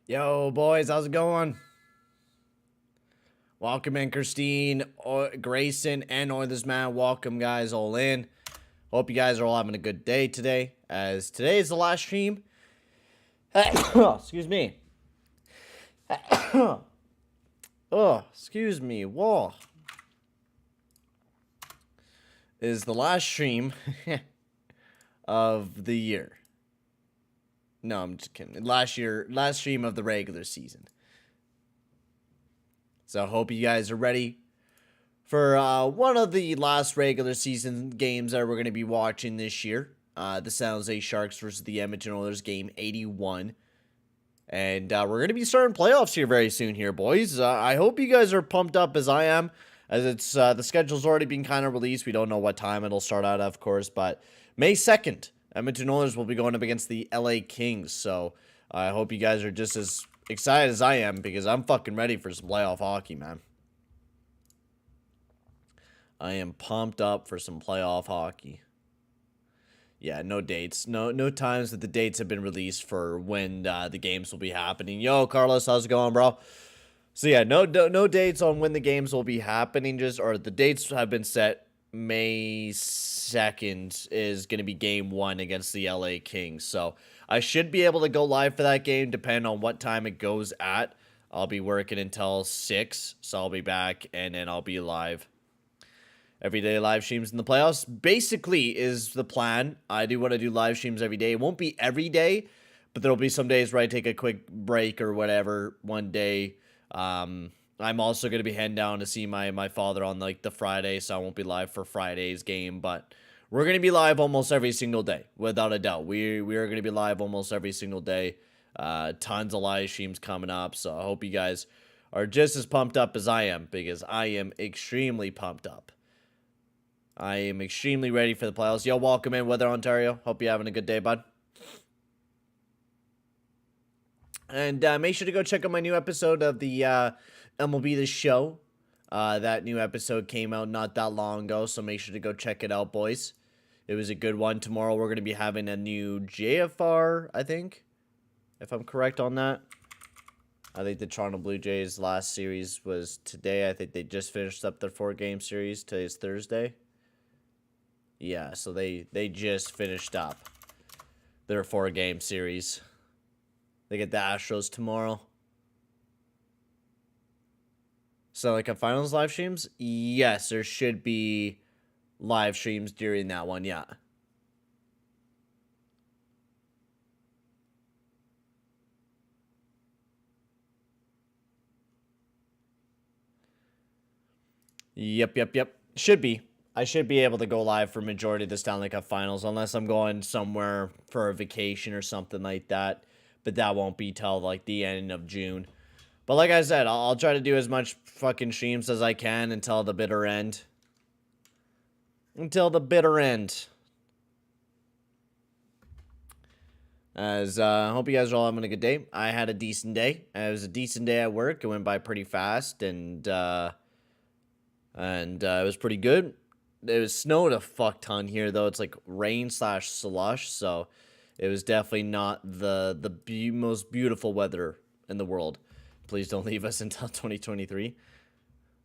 Yo, boys, how's it going? Welcome in, Christine, Grayson, and Oilers man. Welcome, guys, all in. Hope you guys are all having a good day today, as today is the last stream. Excuse me. Oh, excuse me. Whoa. Is the last stream of the year. No, I'm just kidding. Last stream of the regular season. So I hope you guys are ready for one of the last regular season games that we're going to be watching this year. The San Jose Sharks versus the Edmonton Oilers, game 81. And we're going to be starting playoffs here very soon here, boys. I hope you guys are pumped up as I am, as it's the schedule's already been kind of released. We don't know what time it'll start out, of course, but May 2nd, Edmonton Oilers will be going up against the LA Kings. So I hope you guys are just as excited as I am, because I'm fucking ready for some playoff hockey, man. I am pumped up for some playoff hockey. Yeah, no dates. No times that the dates have been released for when the games will be happening. Yo, Carlos, how's it going, bro? So yeah, no dates on when the games will be happening. Or the dates have been set. May 2nd is going to be game 1 against the LA Kings. So I should be able to go live for that game, depending on what time it goes at. I'll be working until 6, so I'll be back, and then I'll be live. Everyday live streams in the playoffs basically is the plan. I do want to do live streams every day. It won't be every day, but there'll be some days where I take a quick break or whatever one day. I'm also going to be heading down to see my father on like the Friday, so I won't be live for Friday's game, but we're going to be live almost every single day, without a doubt. We are going to be live almost every single day. Tons of live streams coming up, so I hope you guys are just as pumped up as I am, because I am extremely pumped up. I am extremely ready for the playoffs. Yo, welcome in, Weather Ontario. Hope you're having a good day, bud. And make sure to go check out my new episode of the MLB The Show. That new episode came out not that long ago, so make sure to go check it out, boys. It was a good one. Tomorrow we're going to be having a new JFR, I think, if I'm correct on that. I think the Toronto Blue Jays' last series was today. I think they just finished up their 4-game series. Today's Thursday. Yeah, so they just finished up their 4-game series. They get the Astros tomorrow. So, like, a finals live streams? Yes, there should be live streams during that one, yeah. Yep. Should be. I should be able to go live for majority of the Stanley Cup Finals, unless I'm going somewhere for a vacation or something like that. But that won't be till, like, the end of June. But like I said, I'll try to do as much fucking streams as I can until the bitter end. Until the bitter end. As, I hope you guys are all having a good day. I had a decent day. It was a decent day at work. It went by pretty fast, and it was pretty good. It was snowed a fuck ton here, though. It's like rain/slush, so it was definitely not the most beautiful weather in the world. Please don't leave us until 2023.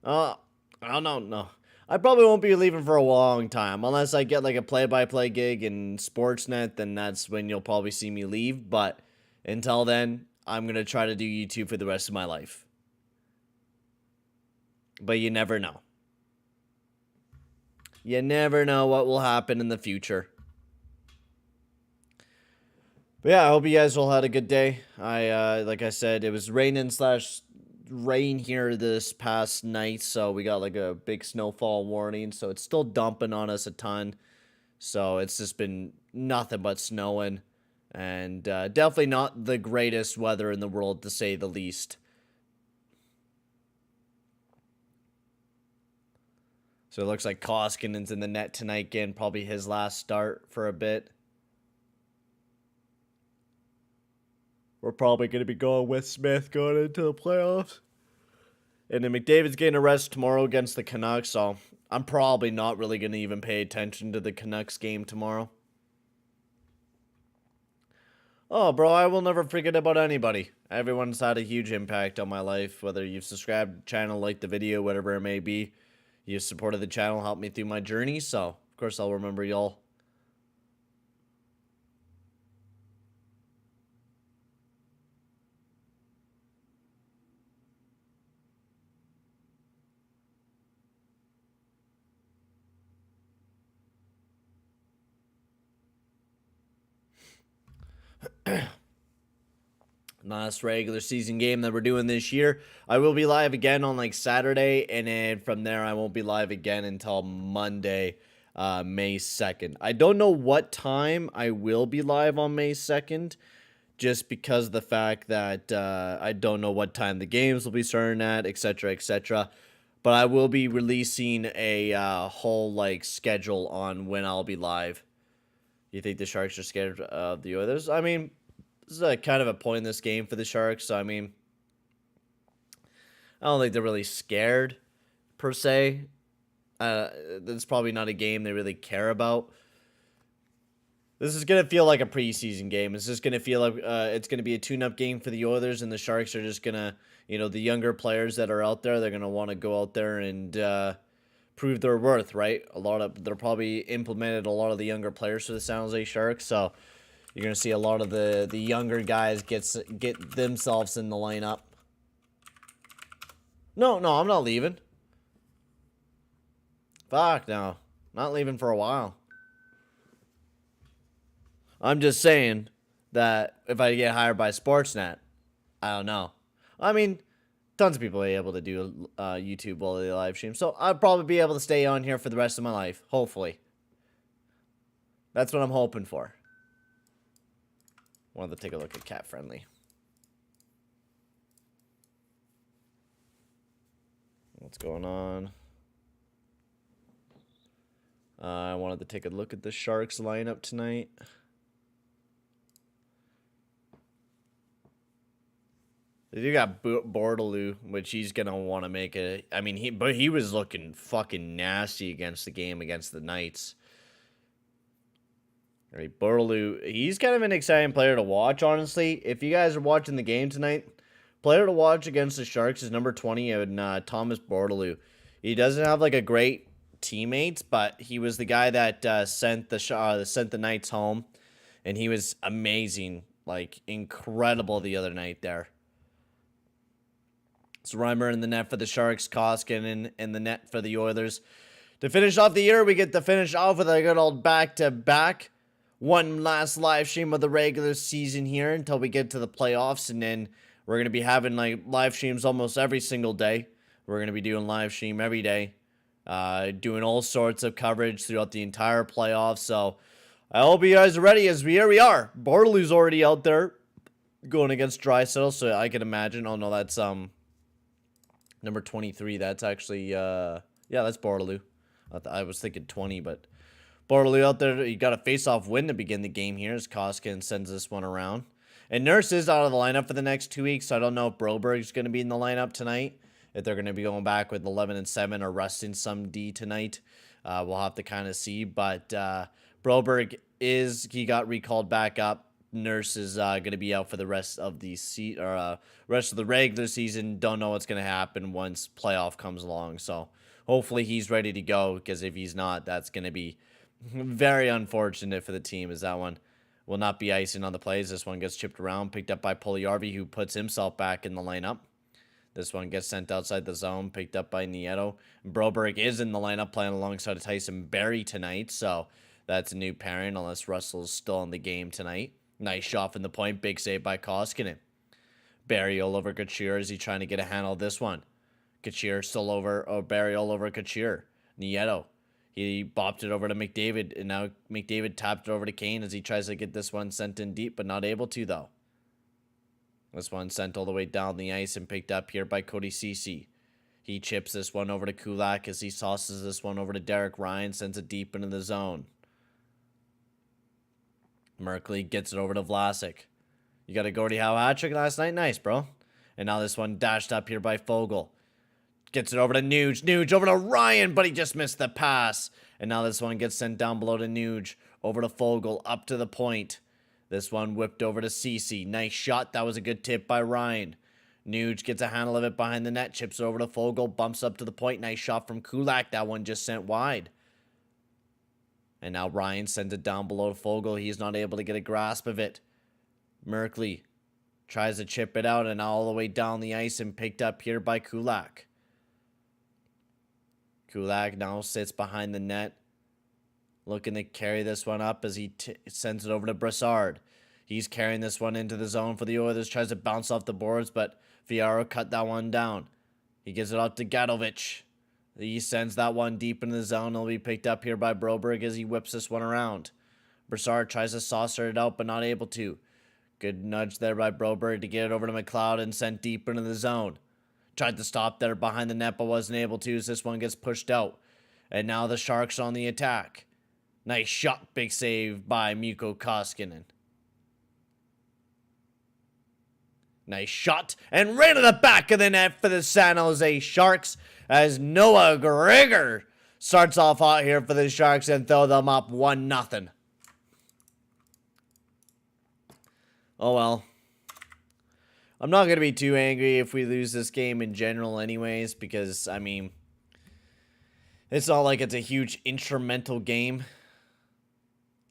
I don't know. No. I probably won't be leaving for a long time. Unless I get like a play-by-play gig in Sportsnet, then that's when you'll probably see me leave. But until then, I'm going to try to do YouTube for the rest of my life. But you never know. You never know what will happen in the future. But yeah, I hope you guys all had a good day. Like I said, it was rain here this past night, so we got like a big snowfall warning, so it's still dumping on us a ton. So it's just been nothing but snowing, and definitely not the greatest weather in the world, to say the least. So it looks like Koskinen's in the net tonight, getting probably his last start for a bit. We're probably going to be going with Smith going into the playoffs. And then McDavid's getting a rest tomorrow against the Canucks, so I'm probably not really going to even pay attention to the Canucks game tomorrow. Oh, bro, I will never forget about anybody. Everyone's had a huge impact on my life, whether you've subscribed to the channel, liked the video, whatever it may be. You've supported the channel, helped me through my journey, so, of course, I'll remember y'all. Last regular season game that we're doing this year. I will be live again on like Saturday, and then from there I won't be live again until Monday, May 2nd. I don't know what time I will be live on May 2nd, just because of the fact that I don't know what time the games will be starting at, etc., etc. But I will be releasing a whole like schedule on when I'll be live. You think the Sharks are scared of the Oilers? I mean, this is a kind of a pointless game for the Sharks, so I mean, I don't think they're really scared, per se. It's probably not a game they really care about. This is going to feel like a preseason game. It's just going to feel like it's going to be a tune-up game for the Oilers, and the Sharks are just going to, you know, the younger players that are out there, they're going to want to go out there and prove their worth, right? They're probably implemented a lot of the younger players for the San Jose Sharks, so you're going to see a lot of the younger guys get themselves in the lineup. No, I'm not leaving. Fuck, no. Not leaving for a while. I'm just saying that if I get hired by Sportsnet, I don't know. I mean, tons of people are able to do YouTube while they live stream, so I'll probably be able to stay on here for the rest of my life, hopefully. That's what I'm hoping for. Wanted to take a look at Cat Friendly. What's going on? I wanted to take a look at the Sharks lineup tonight. You got Bordelou, which he's gonna want to make a. I mean, he was looking fucking nasty against the game against the Knights. All right, Bordelou, he's kind of an exciting player to watch, honestly. If you guys are watching the game tonight, player to watch against the Sharks is number 20, and Thomas Bordelou. He doesn't have like a great teammates, but he was the guy that sent the Knights home, and he was amazing, like incredible the other night there. It's Reimer in the net for the Sharks, Koskinen in the net for the Oilers. To finish off the year, we get to finish off with a good old back-to-back. One last live stream of the regular season here until we get to the playoffs, and then we're going to be having like live streams almost every single day. We're going to be doing live stream every day, doing all sorts of coverage throughout the entire playoffs. So I hope you guys are ready, as here we are. Bordeloux's already out there going against Draisaitl, so I can imagine. Oh no, that's number 23. That's actually yeah, that's Bordelou. I was thinking 20, but Bordelou out there. You got a face-off win to begin the game here as Koskinen sends this one around. And Nurse is out of the lineup for the next 2 weeks, so I don't know if Broberg's going to be in the lineup tonight. If they're going to be going back with 11 and 7 or resting some D tonight, we'll have to kind of see. But Broberg he got recalled back up. Nurse is going to be out for the rest of the rest of the regular season. Don't know what's going to happen once playoff comes along. So hopefully he's ready to go, because if he's not, that's going to be very unfortunate for the team, as that one will not be icing on the plays. This one gets chipped around, picked up by Puljujärvi, who puts himself back in the lineup. This one gets sent outside the zone, picked up by Nieto. Broberg is in the lineup, playing alongside Tyson Barrie tonight, so that's a new pairing, unless Russell's still in the game tonight. Nice shot from the point, big save by Koskinen. Barrie all over Couture. Is he trying to get a handle of this one? Couture still over, Barrie all over Couture. Nieto. He bopped it over to McDavid, and now McDavid tapped it over to Kane as he tries to get this one sent in deep, but not able to, though. This one sent all the way down the ice and picked up here by Cody Ceci. He chips this one over to Kulak as he tosses this one over to Derek Ryan, sends it deep into the zone. Merkley gets it over to Vlasic. You got a Gordie Howe hat trick last night? Nice, bro. And now this one dashed up here by Fogle. Gets it over to Nuge. Nuge over to Ryan, but he just missed the pass. And now this one gets sent down below to Nuge. Over to Fogle, up to the point. This one whipped over to Cece. Nice shot. That was a good tip by Ryan. Nuge gets a handle of it behind the net. Chips it over to Fogle. Bumps up to the point. Nice shot from Kulak. That one just sent wide. And now Ryan sends it down below to Fogle. He's not able to get a grasp of it. Merkley tries to chip it out and all the way down the ice and picked up here by Kulak. Kulak now sits behind the net, looking to carry this one up as he sends it over to Brassard. He's carrying this one into the zone for the Oilers. Tries to bounce off the boards, but Fiaro cut that one down. He gives it out to Gadovich. He sends that one deep into the zone. It'll be picked up here by Broberg as he whips this one around. Brassard tries to saucer it out, but not able to. Good nudge there by Broberg to get it over to McLeod and sent deep into the zone. Tried to stop there behind the net, but wasn't able to as this one gets pushed out. And now the Sharks on the attack. Nice shot. Big save by Mikko Koskinen. Nice shot. And right to the back of the net for the San Jose Sharks as Noah Gregor starts off hot here for the Sharks and throw them up 1-0. Oh well. I'm not going to be too angry if we lose this game in general anyways, because, I mean, it's not like it's a huge instrumental game.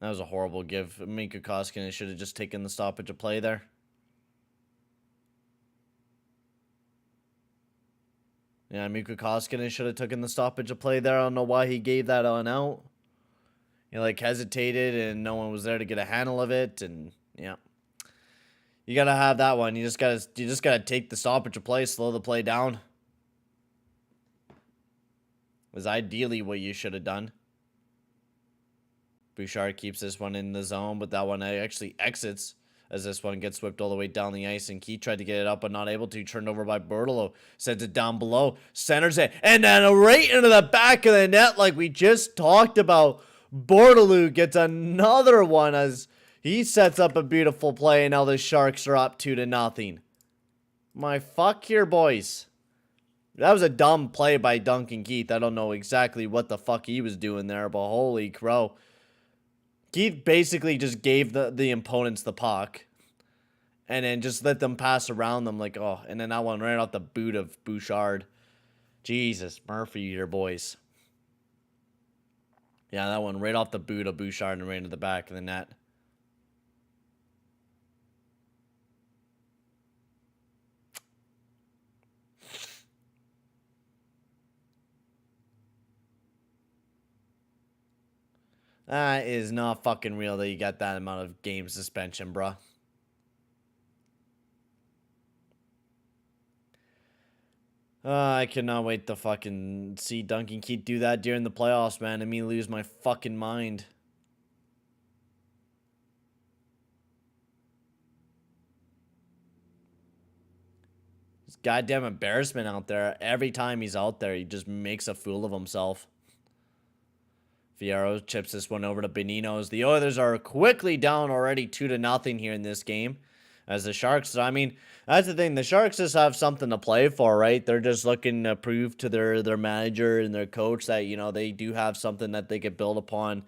That was a horrible give. Mikko Koskinen should have just taken the stoppage of play there. Yeah, Mikko Koskinen should have taken the stoppage of play there. I don't know why he gave that on out. He, like, hesitated and no one was there to get a handle of it, and, yeah. You gotta have that one. You just gotta take the stoppage of play, slow the play down. Was ideally what you should have done. Bouchard keeps this one in the zone, but that one actually exits as this one gets whipped all the way down the ice. And Keith tried to get it up, but not able to. Turned over by Bertolo. Sends it down below. Centers it. And then right into the back of the net like we just talked about. Bertolo gets another one as he sets up a beautiful play, and now the Sharks are up 2-0. My fuck here, boys. That was a dumb play by Duncan Keith. I don't know exactly what the fuck he was doing there, but holy crow. Keith basically just gave the opponents the puck and then just let them pass around them like, oh, and then that one right off the boot of Bouchard. Jesus, Murphy here, boys. Yeah, that one right off the boot of Bouchard and right into the back of the net. That is not fucking real that you got that amount of game suspension, bruh. I cannot wait to fucking see Duncan Keith do that during the playoffs, man, and me lose my fucking mind. This goddamn embarrassment out there. Every time he's out there, he just makes a fool of himself. Fierro chips this one over to Beninos. The Oilers are quickly down already 2-0 here in this game. As the Sharks, I mean, that's the thing. The Sharks just have something to play for, right? They're just looking to prove to their manager and their coach that, you know, they do have something that they could build upon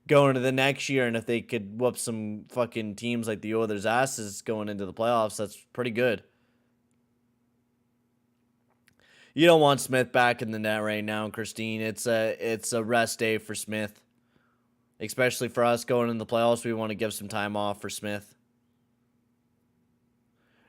going into the next year. And if they could whoop some fucking teams like the Oilers' asses going into the playoffs, that's pretty good. You don't want Smith back in the net right now, Christine. It's a rest day for Smith. Especially for us going into the playoffs, we want to give some time off for Smith.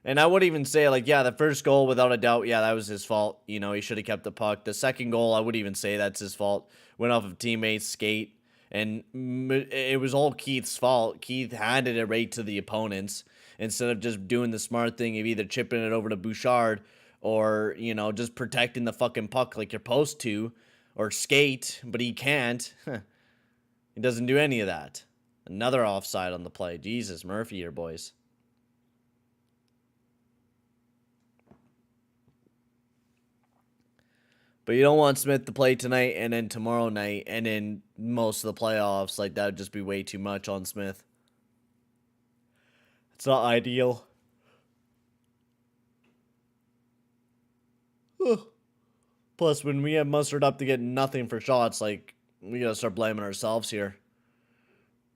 And I would even say, like, yeah, the first goal, without a doubt, yeah, that was his fault. You know, he should have kept the puck. The second goal, I would even say that's his fault. Went off of teammates' skate. And it was all Keith's fault. Keith handed it right to the opponents instead of just doing the smart thing of either chipping it over to Bouchard or, you know, just protecting the fucking puck like you're supposed to, or skate, but he can't. He doesn't do any of that. Another offside on the play. Jesus, Murphy here, boys. But you don't want Smith to play tonight and then tomorrow night and then most of the playoffs. Like, that would just be way too much on Smith. It's not ideal. Plus, when we have mustered up to get nothing for shots, like, we gotta start blaming ourselves here.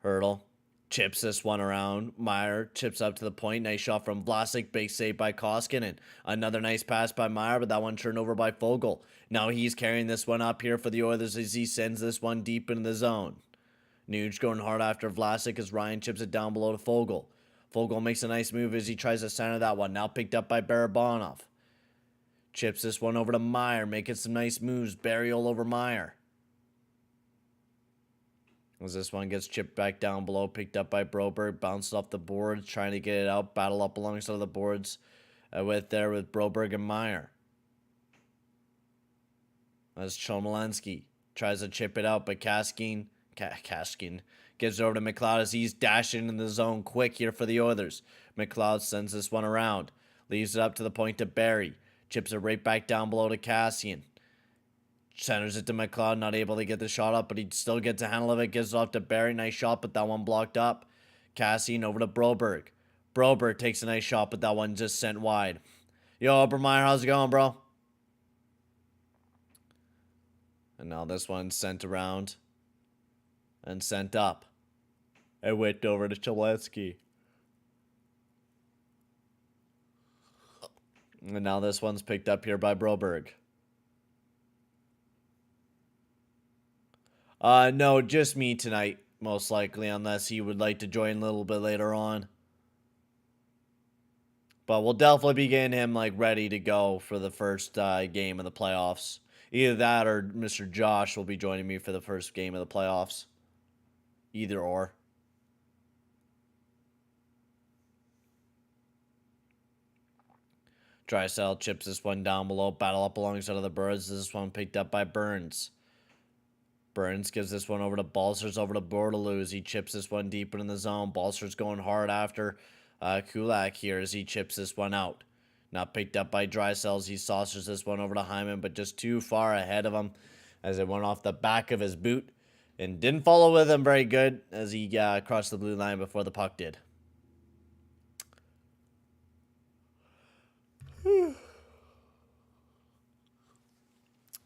Hurdle. Chips this one around. Meyer chips up to the point. Nice shot from Vlasic. Big save by Koskinen. Another nice pass by Meyer, but that one turned over by Foegele. Now he's carrying this one up here for the Oilers as he sends this one deep into the zone. Nuge going hard after Vlasic as Ryan chips it down below to Foegele. Foegele makes a nice move as he tries to center that one. Now picked up by Barabanov. Chips this one over to Meyer, making some nice moves. Barry all over Meyer. As this one gets chipped back down below, picked up by Broberg, bounced off the boards, trying to get it out, battle up alongside the boards with Broberg and Meyer. As Chomelansky tries to chip it out, but Kaskin gives it over to McLeod as he's dashing in the zone quick here for the Oilers. McLeod sends this one around, leaves it up to the point to Barry, chips it right back down below to Cassian. Centers it to McLeod, not able to get the shot up, but he still gets a handle of it, gives it off to Barry. Nice shot, but that one blocked up. Cassian over to Broberg. Broberg takes a nice shot, but that one just sent wide. Yo, Obermeyer, how's it going, bro? And now this one's sent around and sent up. It went over to Choletsky. And now this one's picked up here by Broberg. No, just me tonight, most likely, unless he would like to join a little bit later on. But we'll definitely be getting him, ready to go for the first game of the playoffs. Either that or Mr. Josh will be joining me for the first game of the playoffs. Either or. Drysdale chips this one down below, battle up alongside of the Birds. This one picked up by Burns. Burns gives this one over to Balcers, over to Bordeloo as he chips this one deep in the zone. Balcers going hard after Kulak here as he chips this one out. Now picked up by Drysdale. He saucers this one over to Hyman, but just too far ahead of him as it went off the back of his boot and didn't follow with him very good as he crossed the blue line before the puck did.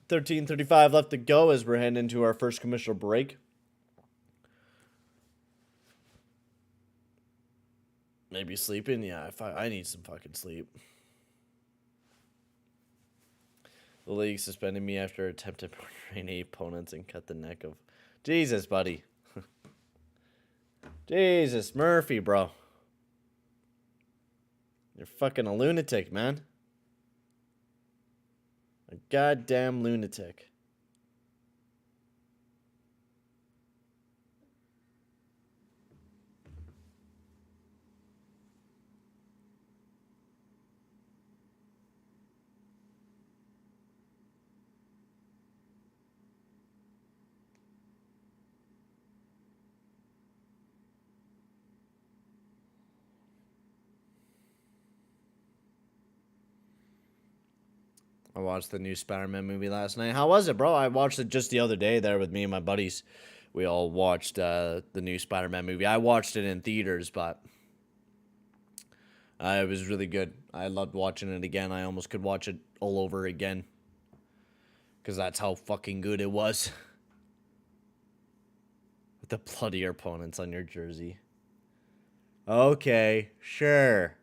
13:35 left to go as we're heading into our first commercial break. Maybe sleeping? Yeah, I need some fucking sleep. The league suspended me after attempting to train 8 opponents and cut the neck of... Jesus, buddy. Jesus, Murphy, bro. You're fucking a lunatic, man. A goddamn lunatic. I watched the new Spider-Man movie last night. How was it, bro? I watched it just the other day there with me and my buddies. We all watched the new Spider-Man movie. I watched it in theaters, but it was really good. I loved watching it again. I almost could watch it all over again because that's how fucking good it was. With the bloodier opponents on your jersey. Okay, sure.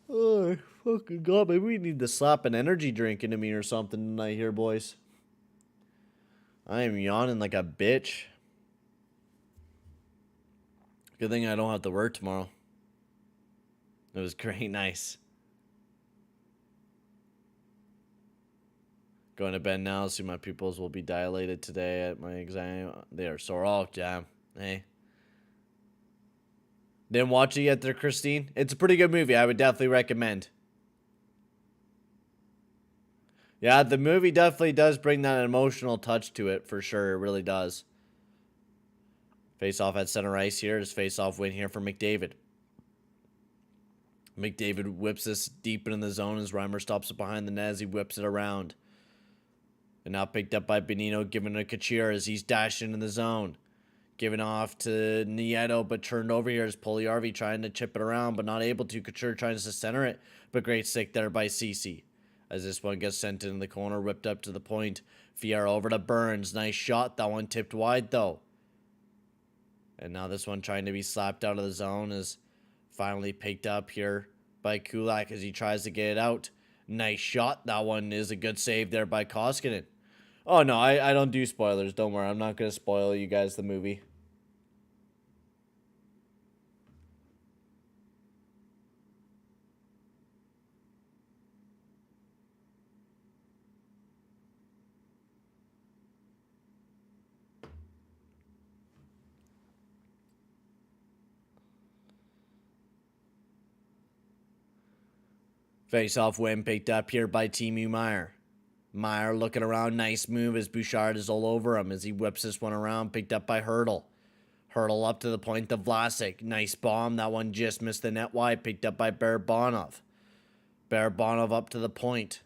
Oh, fucking God, maybe we need to slap an energy drink into me or something tonight here, boys. I am yawning like a bitch. Good thing I don't have to work tomorrow. It was great, nice. Going to bed now, see my pupils will be dilated today at my exam. They are sore. Oh, damn. Hey. Didn't watch it yet there, Christine? It's a pretty good movie. I would definitely recommend. Yeah, the movie definitely does bring that emotional touch to it, for sure. It really does. Face-off at center ice here. His face-off win here for McDavid. McDavid whips this deep into the zone as Reimer stops it behind the net as he whips it around. And now picked up by Benino, giving it to Kachir as he's dashing in the zone. Giving off to Nieto, but turned over here as Puljujärvi trying to chip it around, but not able to. Couture trying to center it, but great stick there by Ceci. As this one gets sent in the corner, whipped up to the point. Fiera over to Burns. Nice shot. That one tipped wide, though. And now this one trying to be slapped out of the zone is finally picked up here by Kulak as he tries to get it out. Nice shot. That one is a good save there by Koskinen. Oh, no, I don't do spoilers. Don't worry. I'm not going to spoil you guys the movie. Face-off win picked up here by Timu Meyer. Meyer looking around. Nice move as Bouchard is all over him as he whips this one around. Picked up by Hurdle. Hurdle up to the point to Vlasic. Nice bomb. That one just missed the net wide. Picked up by Barabanov. Barabanov up to the point.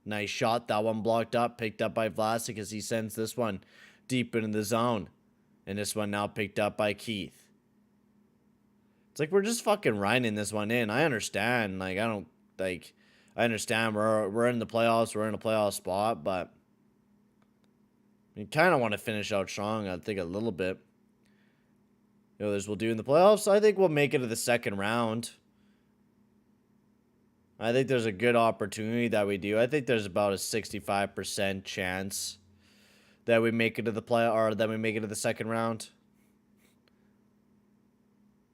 Nice shot. That one blocked up. Picked up by Vlasic as he sends this one deep into the zone. And this one now picked up by Keith. It's like we're just fucking riding this one in. I understand. Like, I understand we're in the playoffs. We're in a playoff spot. But you kind of want to finish out strong, I think, a little bit. The Oilers will do in the playoffs. I think we'll make it to the second round. I think there's a good opportunity that we do. I think there's about a 65% chance that we make it to the or that we make it to the second round.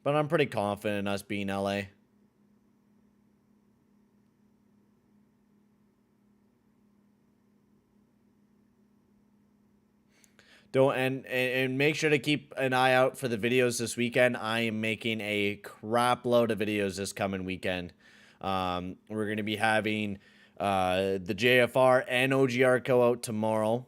But I'm pretty confident in us being LA. And make sure to keep an eye out for the videos this weekend. I am making a crap load of videos this coming weekend. We're going to be having the JFR and OGR go out tomorrow.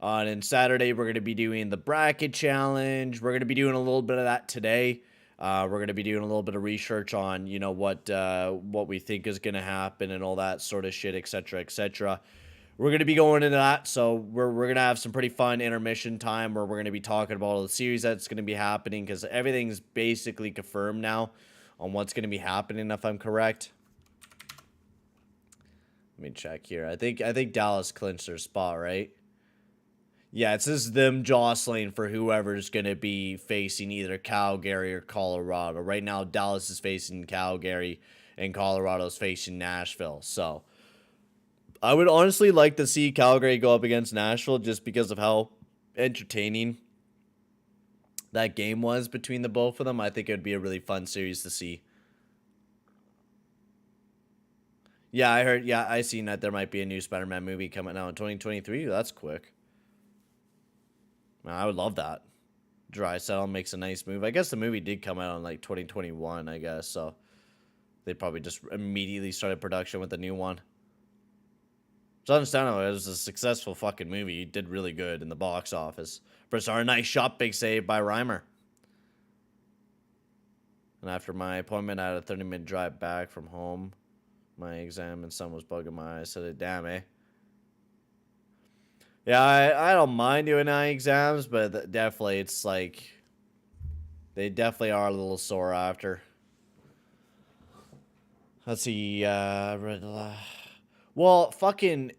And Saturday, we're going to be doing the bracket challenge. We're going to be doing a little bit of that today. We're going to be doing a little bit of research on, you know, what we think is going to happen and all that sort of shit, etc., etc. We're going to be going into that, so we're going to have some pretty fun intermission time where we're going to be talking about all the series that's going to be happening because everything's basically confirmed now on what's going to be happening, if I'm correct. Let me check here. I think Dallas clinched their spot, right? Yeah, it's just them jostling for whoever's going to be facing either Calgary or Colorado. Right now, Dallas is facing Calgary and Colorado's facing Nashville, so I would honestly like to see Calgary go up against Nashville just because of how entertaining that game was between the both of them. I think it would be a really fun series to see. Yeah, I heard. Yeah, I seen that there might be a new Spider-Man movie coming out in 2023. That's quick. Man, I would love that. Drysdale makes a nice move. I guess the movie did come out in like 2021, I guess. So they probably just immediately started production with the new one. It's understandable. It was a successful fucking movie. It did really good in the box office. Brassard, nice shot, big save by Reimer. And after my appointment, I had a 30-minute drive back from home. My exam and sun was bugging my eyes. So damn, eh? Yeah, I don't mind doing eye exams, but definitely it's like they definitely are a little sore after. Let's see. Well, fucking,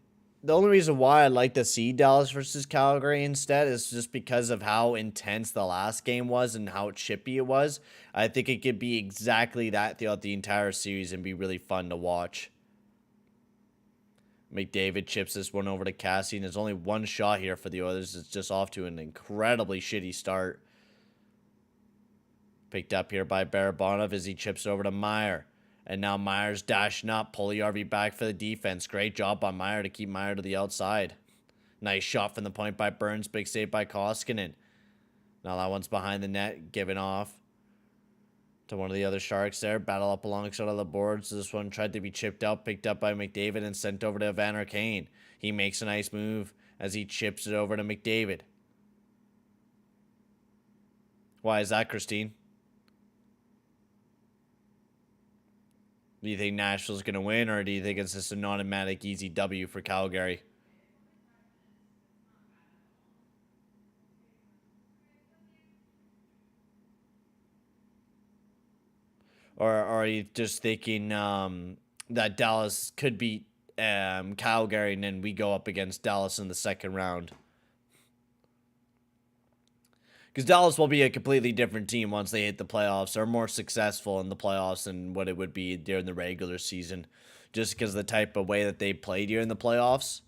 the only reason why I'd like to see Dallas versus Calgary instead is just because of how intense the last game was and how chippy it was. I think it could be exactly that throughout the entire series and be really fun to watch. McDavid chips this one over to Cassie, and there's only one shot here for the Oilers. It's just off to an incredibly shitty start. Picked up here by Barabanov as he chips over to Meyer. And now Meyer's dashing up. Puljujärvi back for the defense. Great job by Meyer to keep Meyer to the outside. Nice shot from the point by Burns. Big save by Koskinen. Now that one's behind the net. Given off to one of the other Sharks there. Battle up alongside of the boards. This one tried to be chipped out. Picked up by McDavid and sent over to Evander Kane. He makes a nice move as he chips it over to McDavid. Why is that, Christine? Do you think Nashville's going to win, or do you think it's just an automatic easy W for Calgary? Or are you just thinking that Dallas could beat Calgary and then we go up against Dallas in the second round? Because Dallas will be a completely different team once they hit the playoffs. They're more successful in the playoffs than what it would be during the regular season. Just because of the type of way that they play during the playoffs.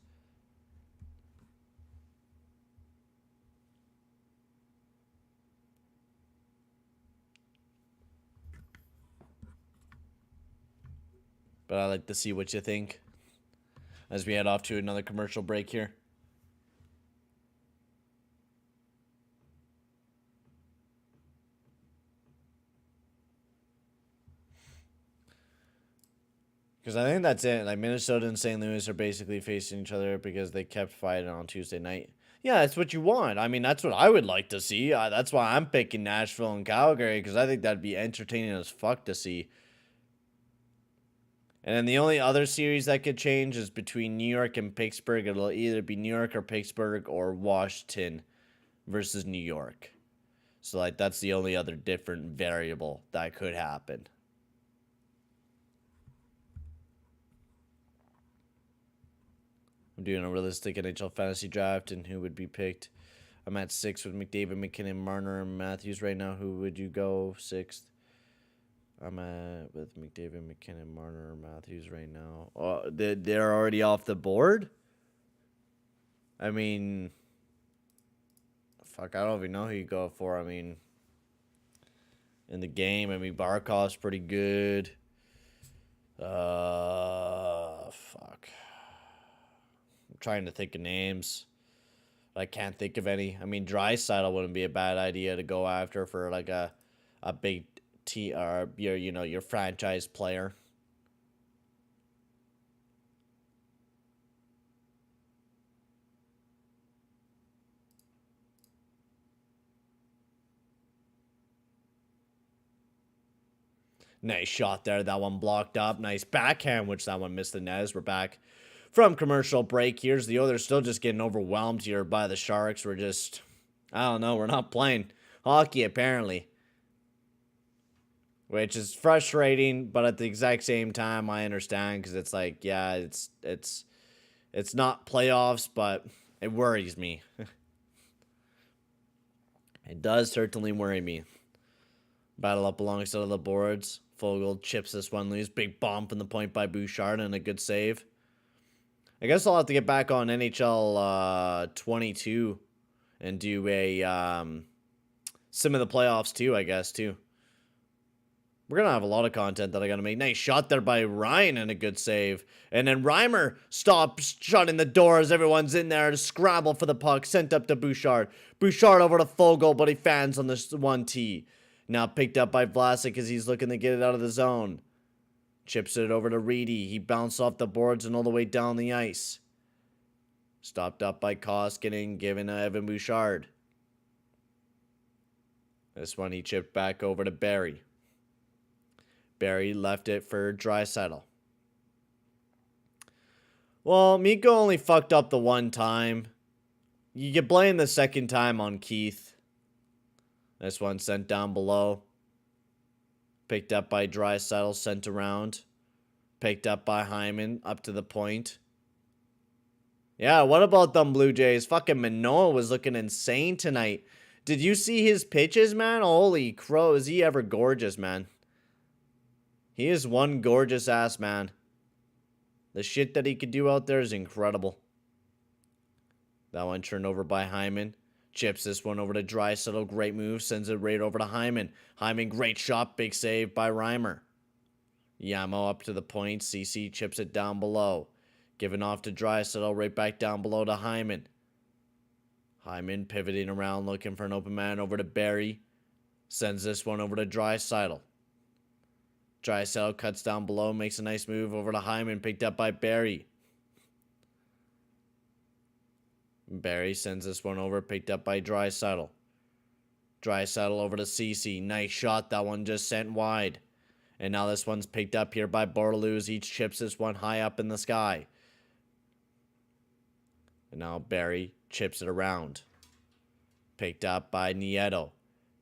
But I'd like to see what you think as we head off to another commercial break here. Because I think that's it. Like, Minnesota and St. Louis are basically facing each other because they kept fighting on Tuesday night. Yeah, that's what you want. I mean, that's what I would like to see. That's why I'm picking Nashville and Calgary, because I think that'd be entertaining as fuck to see. And then the only other series that could change is between New York and Pittsburgh. It'll either be New York or Pittsburgh or Washington versus New York. So, like, that's the only other different variable that could happen. I'm doing a realistic NHL fantasy draft and who would be picked. I'm at 6 with McDavid, McKinnon, Marner, and Matthews right now. Who would you go 6th? I'm at with McDavid, McKinnon, Marner, Matthews right now. Oh, they're already off the board? I mean, fuck, I don't even know who you go for. I mean, in the game, I mean, Barkov's pretty good. Fuck. I'm trying to think of names. I can't think of any. I mean, Draisaitl wouldn't be a bad idea to go after for like a big or your franchise player. Nice shot there. That one blocked up. Nice backhand, which that one missed the net. As we're back from commercial break. Here's the Oilers still just getting overwhelmed here by the Sharks. We're just, I don't know, we're not playing hockey apparently. Which is frustrating, but at the exact same time, I understand because it's like, yeah, it's not playoffs, but it worries me. It does certainly worry me. Battle up alongside of the boards. Fogle chips this one loose. Big bomb from the point by Bouchard and a good save. I guess I'll have to get back on NHL 22 and do a sim of the playoffs too, I guess, too. We're going to have a lot of content that I got to make. Nice shot there by Ryan and a good save. And then Reimer stops shutting the door as everyone's in there to scramble for the puck. Sent up to Bouchard. Bouchard over to Fogle, but he fans on this 1T. Now picked up by Vlasic as he's looking to get it out of the zone. Chips it over to Reedy. He bounced off the boards and all the way down the ice. Stopped up by Koskinen, given to Evan Bouchard. This one he chipped back over to Barry. Barry left it for Draisaitl. Well, Mikko only fucked up the one time. You can blame the second time on Keith. This one sent down below. Picked up by Draisaitl, sent around. Picked up by Hyman, up to the point. Yeah, what about them Blue Jays? Fucking Manoah was looking insane tonight. Did you see his pitches, man? Holy crow, is he ever gorgeous, man. He is one gorgeous ass man. The shit that he could do out there is incredible. That one turned over by Hyman. Chips this one over to Draisaitl. Great move. Sends it right over to Hyman. Hyman, great shot. Big save by Reimer. Yamo up to the point. CC chips it down below. Giving off to Draisaitl. Right back down below to Hyman. Hyman pivoting around looking for an open man over to Barry. Sends this one over to Draisaitl. Draisaitl cuts down below, makes a nice move over to Hyman, picked up by Barry. Barry sends this one over, picked up by Draisaitl. Draisaitl over to CC. Nice shot. That one just sent wide. And now this one's picked up here by Bortoluz. Each chips this one high up in the sky. And now Barry chips it around. Picked up by Nieto.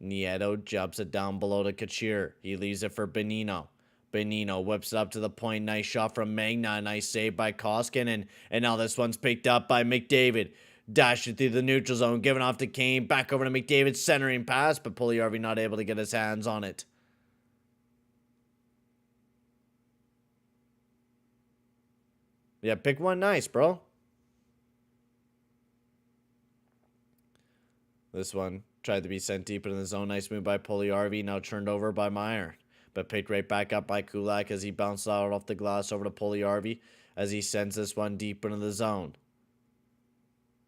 Nieto jumps it down below to Couture. He leaves it for Bonino. Bonino whips it up to the point. Nice shot from Magna. Nice save by Koskinen. And now this one's picked up by McDavid. Dashing through the neutral zone, giving off to Kane. Back over to McDavid, centering pass, but Puljujarvi not able to get his hands on it. Yeah, pick one nice, bro. This one tried to be sent deep into the zone. Nice move by Puljujarvi. Now turned over by Meier. But picked right back up by Kulak as he bounced out off the glass over to Puljujarvi as he sends this one deep into the zone.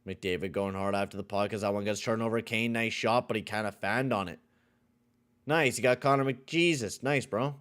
McDavid going hard after the puck as that one gets turned over. Kane, nice shot, but he kind of fanned on it. Nice, he got Connor McJesus. Nice, bro.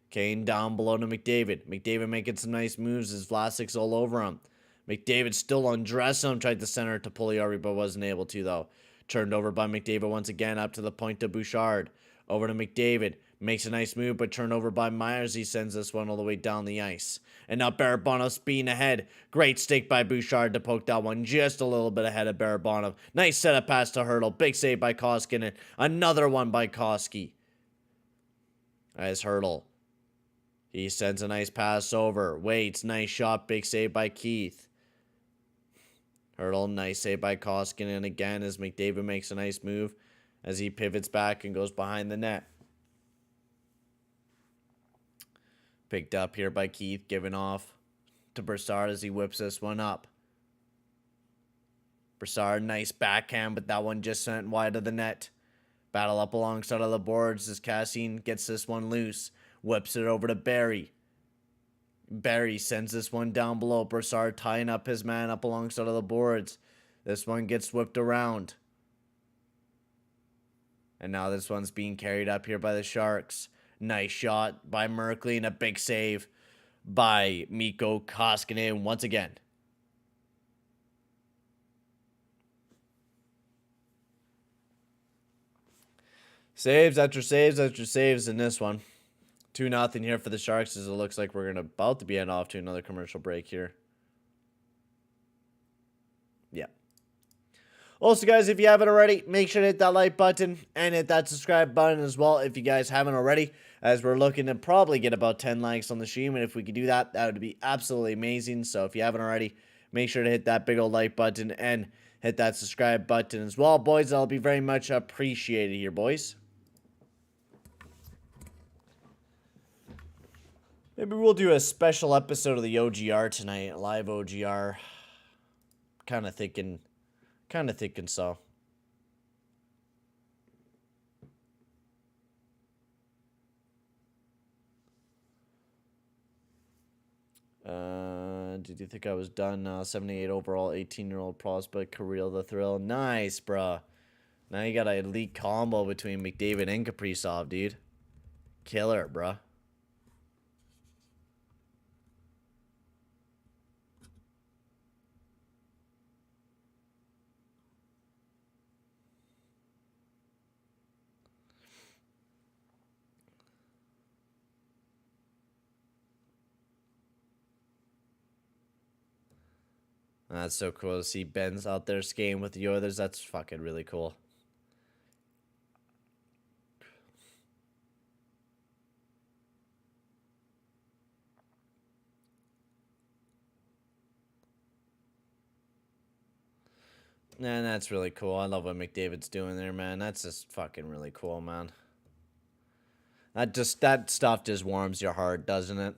Kane down below to McDavid. McDavid making some nice moves as Vlasic's all over him. McDavid still undressing him. Tried to center it to Puljujarvi, but wasn't able to, though. Turned over by McDavid once again up to the point to Bouchard. Over to McDavid. Makes a nice move, but turned over by Myers. He sends this one all the way down the ice. And now Barabanov speeding ahead. Great stick by Bouchard to poke that one just a little bit ahead of Barabanov. Nice setup pass to Hurdle. Big save by Koskinen. Another one by Koski. As Hurdle. He sends a nice pass over. Waits. Nice shot. Big save by Keith. Hurdle. Nice save by Koskinen again as McDavid makes a nice move as he pivots back and goes behind the net. Picked up here by Keith, giving off to Brassard as he whips this one up. Brassard, nice backhand, but that one just sent wide of the net. Battle up alongside of the boards as Cassian gets this one loose. Whips it over to Barry. Barry sends this one down below. Brassard tying up his man up alongside of the boards. This one gets whipped around. And now this one's being carried up here by the Sharks. Nice shot by Merkley and a big save by Mikko Koskinen once again. Saves after saves after saves in this one. 2-0 here for the Sharks as it looks like we're about to be heading off to another commercial break here. Yeah. Also, guys, if you haven't already, make sure to hit that like button and hit that subscribe button as well if you guys haven't already, as we're looking to probably get about 10 likes on the stream, and if we could do that, that would be absolutely amazing. So if you haven't already, make sure to hit that big old like button and hit that subscribe button as well, boys. That'll be very much appreciated here, boys. Maybe we'll do a special episode of the OGR tonight, live OGR. Kind of thinking so. Did you think I was done? 78 overall, 18-year-old prospect, Kirill the Thrill. Nice, bruh. Now you got an elite combo between McDavid and Kaprizov, dude. Killer, bruh. That's so cool to see Ben's out there skating with the Oilers. That's fucking really cool. Man, that's really cool. I love what McDavid's doing there, man. That's just fucking really cool, man. That stuff just warms your heart, doesn't it?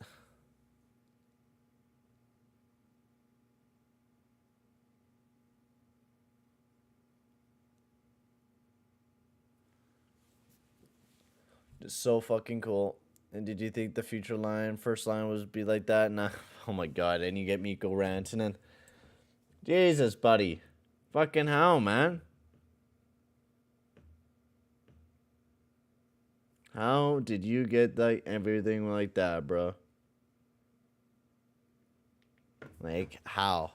Just so fucking cool. And did you think the future line, first line would be like that? Nah. Oh my god, and you get Mikko Rantanen. Jesus, buddy. Fucking how, man? How did you get like everything like that, bro? Like, how?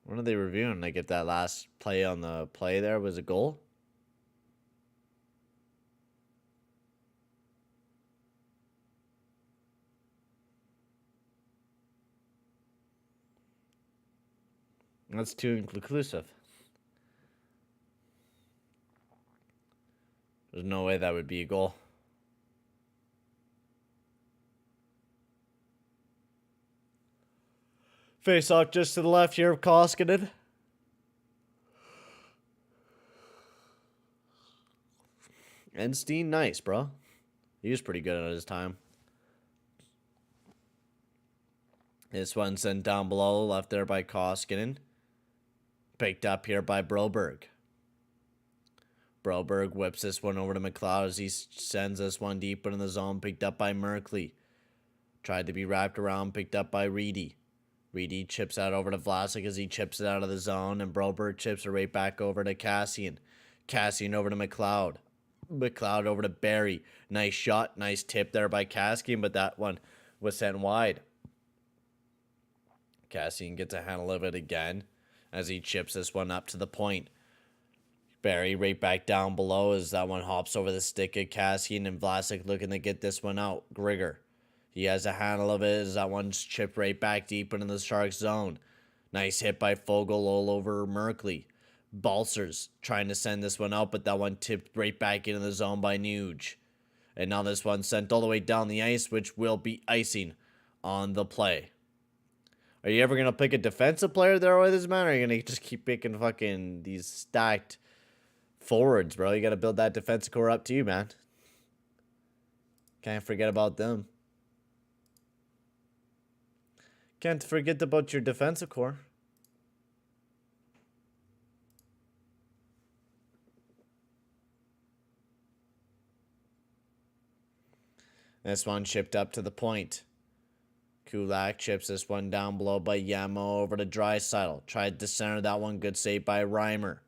What are they reviewing? Like, if that last play on the play there was a goal? That's too inclusive. There's no way that would be a goal. Face off just to the left here of Koskinen. And Steen, nice, bro. He was pretty good at his time. This one sent down below, left there by Koskinen. Picked up here by Broberg. Broberg whips this one over to McLeod as he sends this one deep into the zone. Picked up by Merkley. Tried to be wrapped around, picked up by Reedy. Reedy chips out over to Vlasic as he chips it out of the zone. And Broberg chips it right back over to Cassian. Cassian over to McLeod. McLeod over to Barry. Nice shot, nice tip there by Cassian, but that one was sent wide. Cassian gets a handle of it again as he chips this one up to the point. Barry right back down below as that one hops over the stick of Cassian, and Vlasic looking to get this one out. Grigor. He has a handle of it as that one's chipped right back deep into the Sharks zone. Nice hit by Fogle all over Merkley. Balsers trying to send this one out, but that one tipped right back into the zone by Nuge. And now this one sent all the way down the ice, which will be icing on the play. Are you ever going to pick a defensive player there with this man, or are you going to just keep picking fucking these stacked forwards, bro? You got to build that defensive core up too, man. Can't forget about them. Can't forget about your defensive core. This one chipped up to the point. Kulak chips this one down below by Yamo over to Draisaitl. Tried to center that one. Good save by Reimer.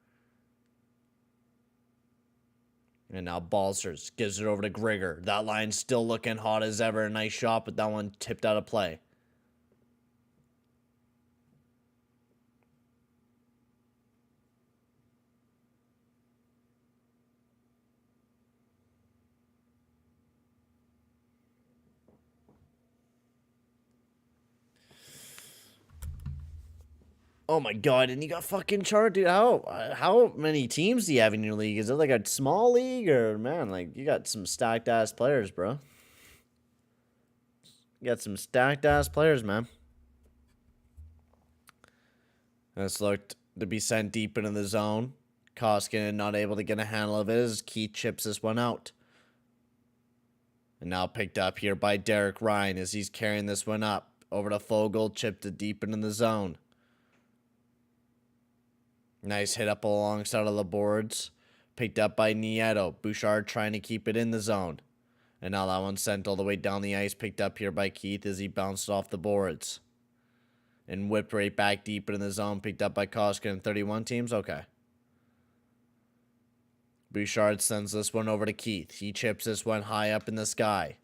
And now Balsers gives it over to Grigor. That line's still looking hot as ever. Nice shot, but that one tipped out of play. Oh my god, and you got fucking charged, dude. How many teams do you have in your league? Is it like a small league, or man, like you got some stacked ass players, bro? You got some stacked ass players, man. This looked to be sent deep into the zone. Koskinen not able to get a handle of it as Keith chips this one out. And now picked up here by Derek Ryan as he's carrying this one up. Over to Fogle, chipped it deep into the zone. Nice hit up alongside of the boards. Picked up by Nieto. Bouchard trying to keep it in the zone. And now that one's sent all the way down the ice. Picked up here by Keith as he bounced off the boards. And whipped right back deep into the zone. Picked up by Koskinen. 31 teams? Okay. Bouchard sends this one over to Keith. He chips this one high up in the sky.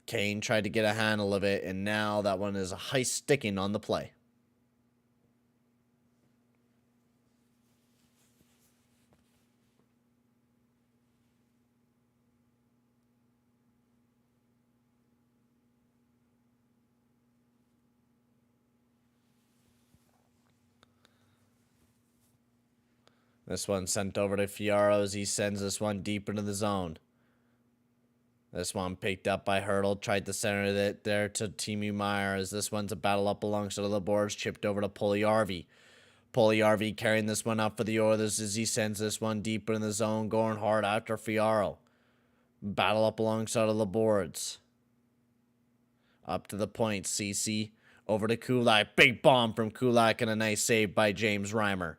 Kane tried to get a handle of it. And now that one is a high sticking on the play. This one sent over to Fiaro as he sends this one deep into the zone. This one picked up by Hurdle. Tried to center it there to Timu Meyer as this one's a battle up alongside of the boards. Chipped over to Puljujärvi. Puljujärvi carrying this one up for the Oilers as he sends this one deep in the zone. Going hard after Fiaro. Battle up alongside of the boards. Up to the point. CC over to Kulak. Big bomb from Kulak and a nice save by James Reimer.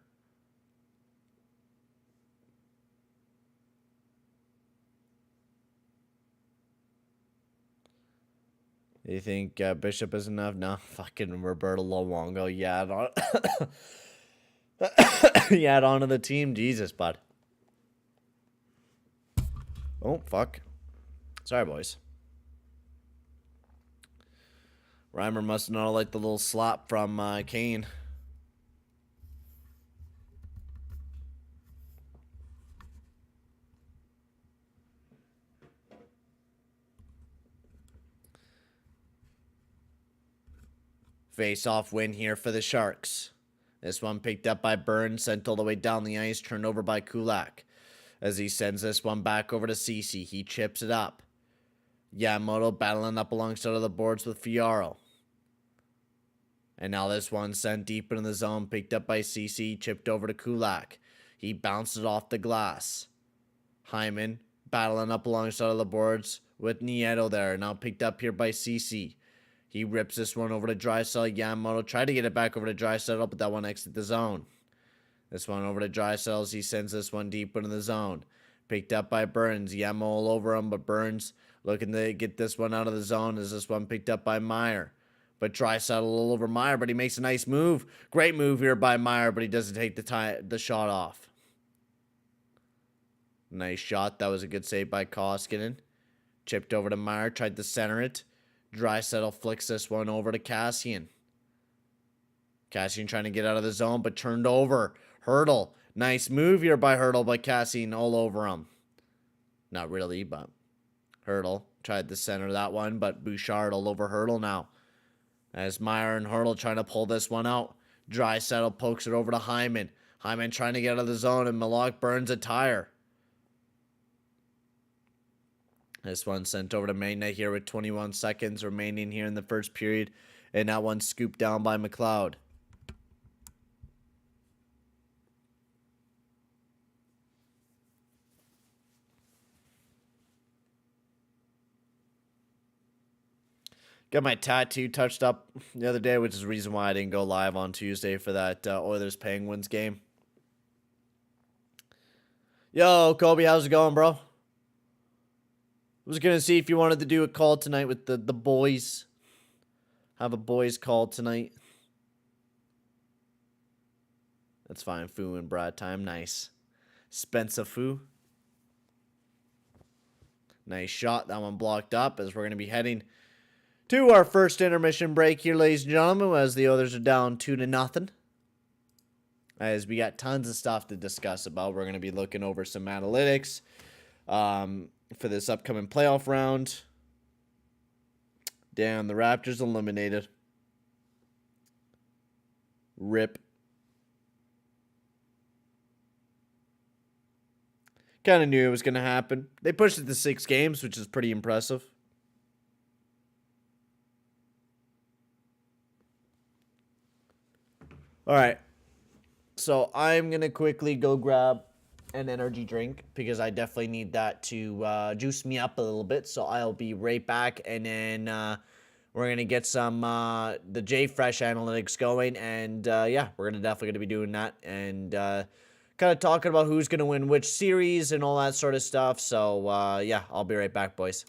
You think Bishop is enough? No, fucking Roberto Luongo. Yeah, you add on to the team. Jesus, bud. Oh, fuck. Sorry, boys. Reimer must not like the little slap from Kane. Face-off win here for the Sharks. This one picked up by Burns, sent all the way down the ice, turned over by Kulak. As he sends this one back over to Ceci, he chips it up. Yamamoto battling up alongside of the boards with Fiaro. And now this one sent deep into the zone, picked up by CC, chipped over to Kulak. He bounced it off the glass. Hyman battling up alongside of the boards with Nieto there. Now picked up here by CC. He rips this one over to Draisaitl. Yamamoto tried to get it back over to Draisaitl, but that one exited the zone. This one over to Draisaitl as he sends this one deep into the zone. Picked up by Burns. Yamamoto all over him, but Burns looking to get this one out of the zone as this one picked up by Meyer. But Draisaitl all over Meyer, but he makes a nice move. Great move here by Meyer, but he doesn't take the shot off. Nice shot. That was a good save by Koskinen. Chipped over to Meyer, tried to center it. Draisaitl flicks this one over to Kassian. Kassian trying to get out of the zone, but turned over. Hurdle. Nice move here by Hurdle, but Kassian all over him. Not really, but Hurdle tried to center that one, but Bouchard all over Hurdle now. As Meyer and Hurdle trying to pull this one out. Draisaitl pokes it over to Hyman. Hyman trying to get out of the zone, and Malak burns a tire. This one sent over to Magna here with 21 seconds remaining here in the first period. And that one scooped down by McLeod. Got my tattoo touched up the other day, which is the reason why I didn't go live on Tuesday for that Oilers-Penguins game. Yo, Kobe, how's it going, bro? I was going to see if you wanted to do a call tonight with the boys. Have a boys call tonight. That's fine. Foo and Brad time. Nice. Spencer Foo. Nice shot. That one blocked up as we're going to be heading to our first intermission break here, ladies and gentlemen, as the Oilers are down 2-0. As we got tons of stuff to discuss about. We're going to be looking over some analytics for this upcoming playoff round. Damn, the Raptors eliminated. RIP. Kind of knew it was going to happen. They pushed it to 6 games, which is pretty impressive. All right. So I'm going to quickly go grab an energy drink because I definitely need that to juice me up a little bit. So I'll be right back, and then we're going to get some the J-Fresh analytics going. And yeah, we're definitely going to be doing that and kind of talking about who's going to win which series and all that sort of stuff. So yeah, I'll be right back, boys.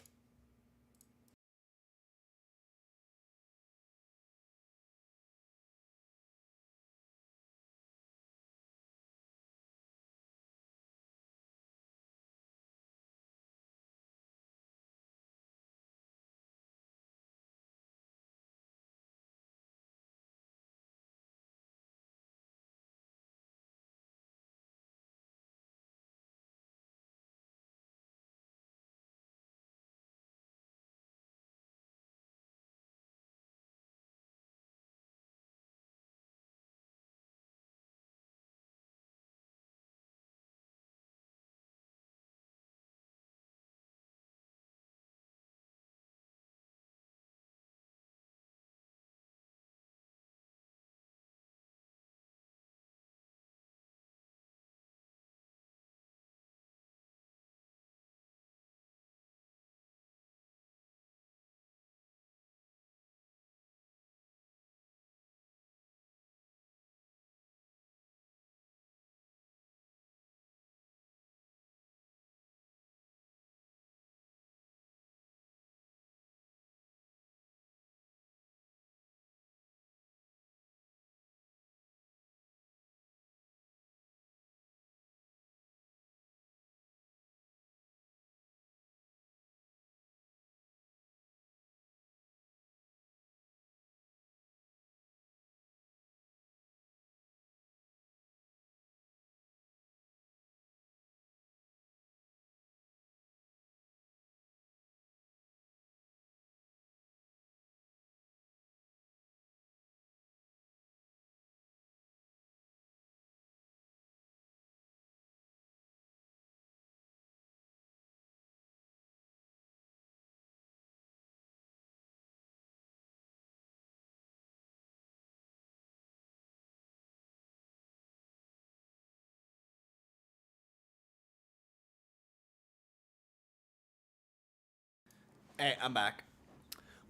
Hey, I'm back.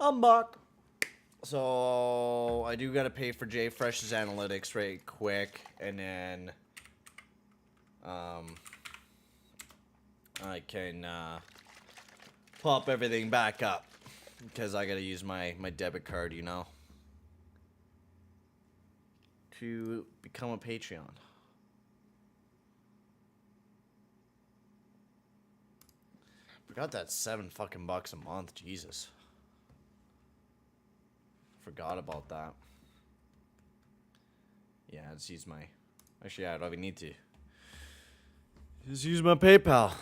I'm back. So I do gotta pay for Jay Fresh's analytics right quick, and then I can pop everything back up because I gotta use my debit card, you know, to become a Patreon. Forgot that $7 fucking bucks a month. Jesus. Forgot about that. Yeah, let's use my... Actually, yeah, I don't even need to. Just use my PayPal.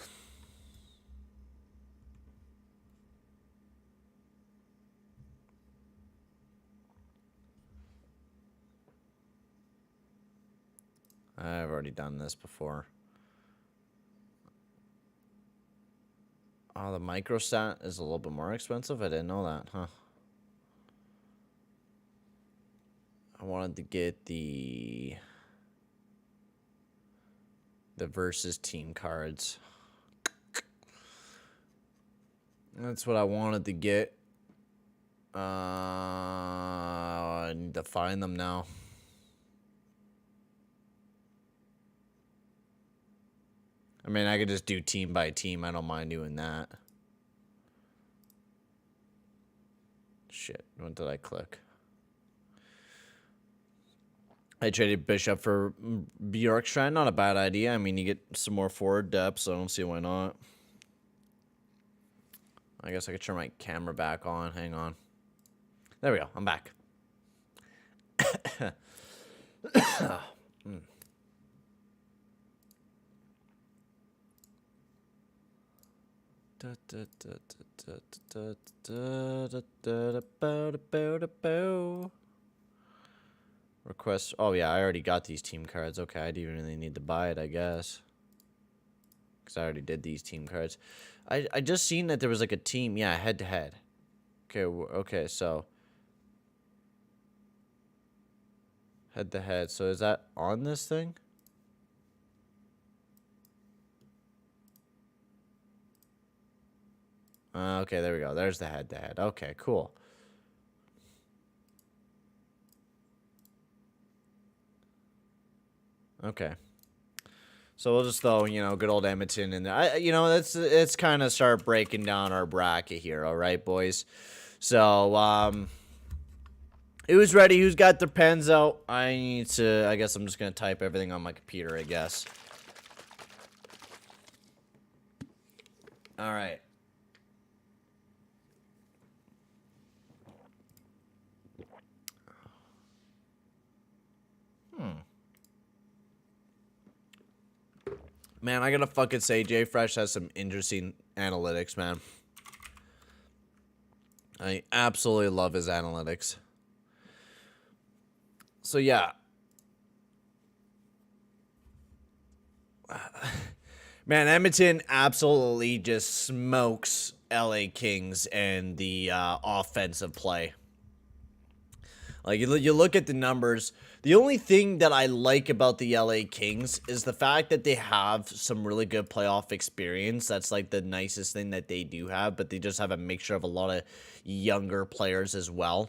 I've already done this before. Oh, the microstat is a little bit more expensive? I didn't know that, huh? I wanted to get the versus team cards. That's what I wanted to get. I need to find them now. I mean, I could just do team by team. I don't mind doing that. Shit, what did I click? I traded Bishop for Bjorkstrand. Not a bad idea. I mean, you get some more forward depth, so I don't see why not. I guess I could turn my camera back on. Hang on. There we go. I'm back. Request. Oh, yeah, I already got these team cards. Okay, I didn't really need to buy it, I guess. Because I already did these team cards. I just seen that there was like a team. Yeah, head-to-head. Okay, so. Head-to-head. So is that on this thing? Okay, there we go. There's the head-to-head. Okay, cool. Okay. So we'll just throw, you know, good old Edmonton in there. It's kind of start breaking down our bracket here, all right, boys? So, who's ready? Who's got their pens out? I guess I'm just going to type everything on my computer, I guess. All right. Man, I gotta fucking say, Jay Fresh has some interesting analytics, man. I absolutely love his analytics. So, yeah. Man, Edmonton absolutely just smokes LA Kings and the offensive play. Like, you look at the numbers. The only thing that I like about the LA Kings is the fact that they have some really good playoff experience. That's, like, the nicest thing that they do have. But they just have a mixture of a lot of younger players as well.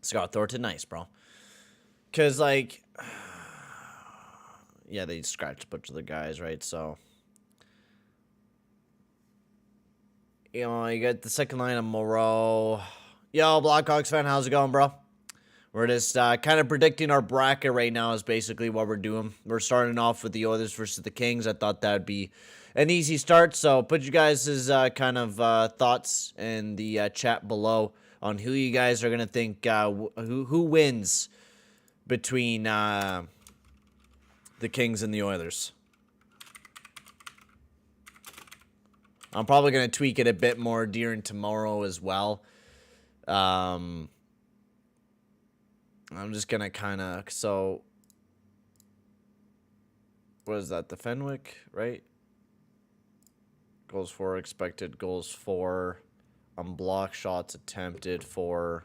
Scott Thornton, nice, bro. Because, like... Yeah, they scratched a bunch of the guys, right? So... You know, you got the second line of Moreau. Yo, Blackhawks fan, how's it going, bro? We're just kind of predicting our bracket right now is basically what we're doing. We're starting off with the Oilers versus the Kings. I thought that would be an easy start. So put you guys' kind of thoughts in the chat below on who you guys are going to think, who wins between the Kings and the Oilers. I'm probably going to tweak it a bit more during tomorrow as well. I'm just going to kind of, so, what is that, the Fenwick, right? Goals for, expected goals for, unblocked shots attempted for,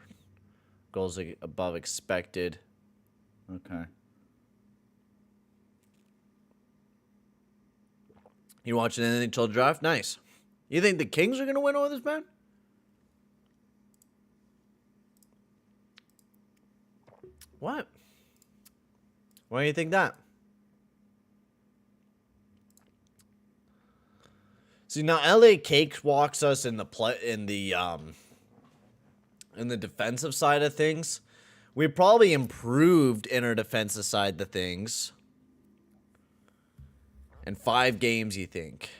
goals above expected. Okay. You watching anything till the draft? Nice. You think the Kings are going to win over this, man? What? Why do you think that? See, now LA Cakes walks us in the defensive side of things. We probably improved in our defensive side of things. In 5 games, you think?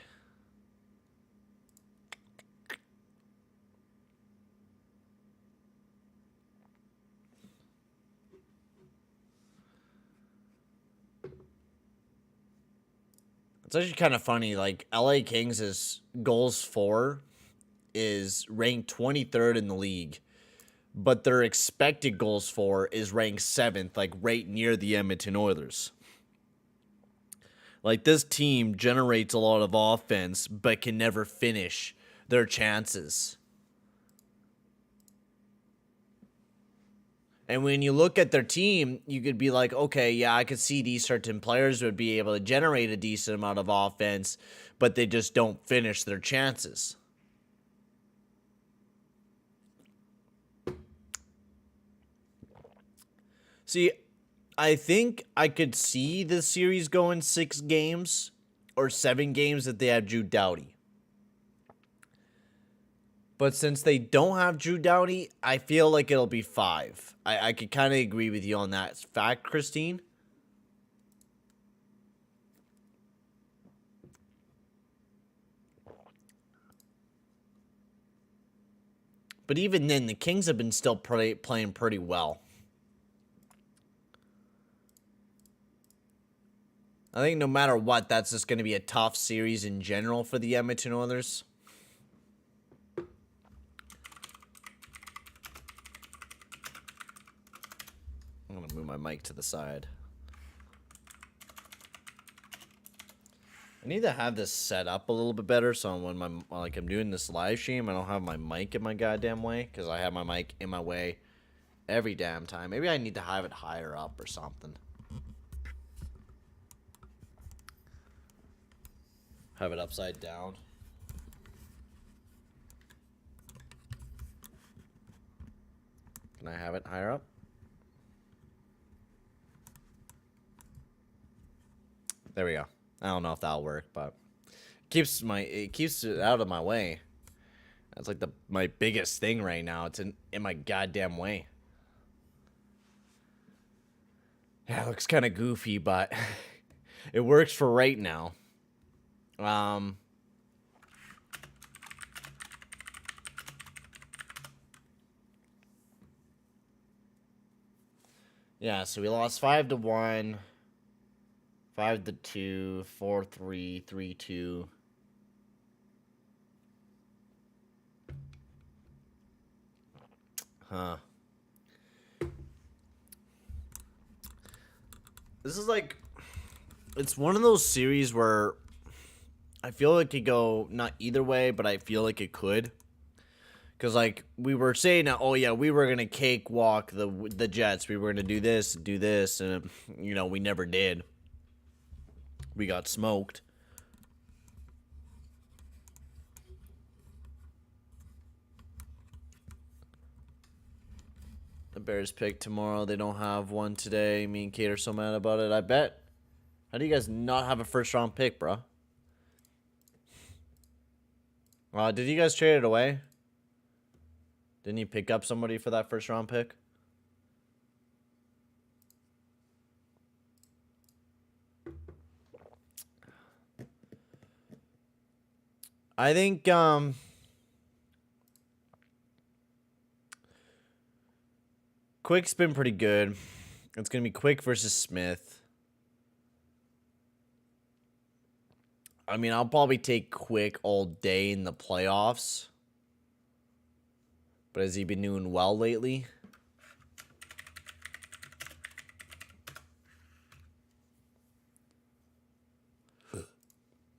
It's actually kind of funny. Like, LA Kings' goals for is ranked 23rd in the league, but their expected goals for is ranked 7th, like right near the Edmonton Oilers. Like, this team generates a lot of offense, but can never finish their chances. And when you look at their team, you could be like, okay, yeah, I could see these certain players would be able to generate a decent amount of offense, but they just don't finish their chances. See, I think I could see this series going 6 games or 7 games if they have Drew Doughty. But since they don't have Drew Doughty, I feel like it'll be 5. I could kind of agree with you on that fact, Christine. But even then, the Kings have been still playing pretty well. I think no matter what, that's just going to be a tough series in general for the Edmonton Oilers. I'm going to move my mic to the side. I need to have this set up a little bit better so when I'm doing this live stream, I don't have my mic in my goddamn way, because I have my mic in my way every damn time. Maybe I need to have it higher up or something. Have it upside down. Can I have it higher up? There we go. I don't know if that'll work, but it keeps it out of my way. That's like my biggest thing right now. It's in my goddamn way. Yeah, it looks kind of goofy, but it works for right now. Yeah, so we lost 5-1, 5-2, 4-3, 3-2. Huh. This is like, it's one of those series where I feel like it could go not either way, but I feel like it could. Because, like, we were saying, oh, yeah, we were going to cakewalk the Jets. We were going to do this, and, you know, we never did. We got smoked. The Bears pick tomorrow. They don't have one today. Me and Kate are so mad about it. I bet. How do you guys not have a first-round pick, bro? Did you guys trade it away? Didn't you pick up somebody for that first-round pick? I think, Quick's been pretty good. It's going to be Quick versus Smith. I mean, I'll probably take Quick all day in the playoffs. But has he been doing well lately?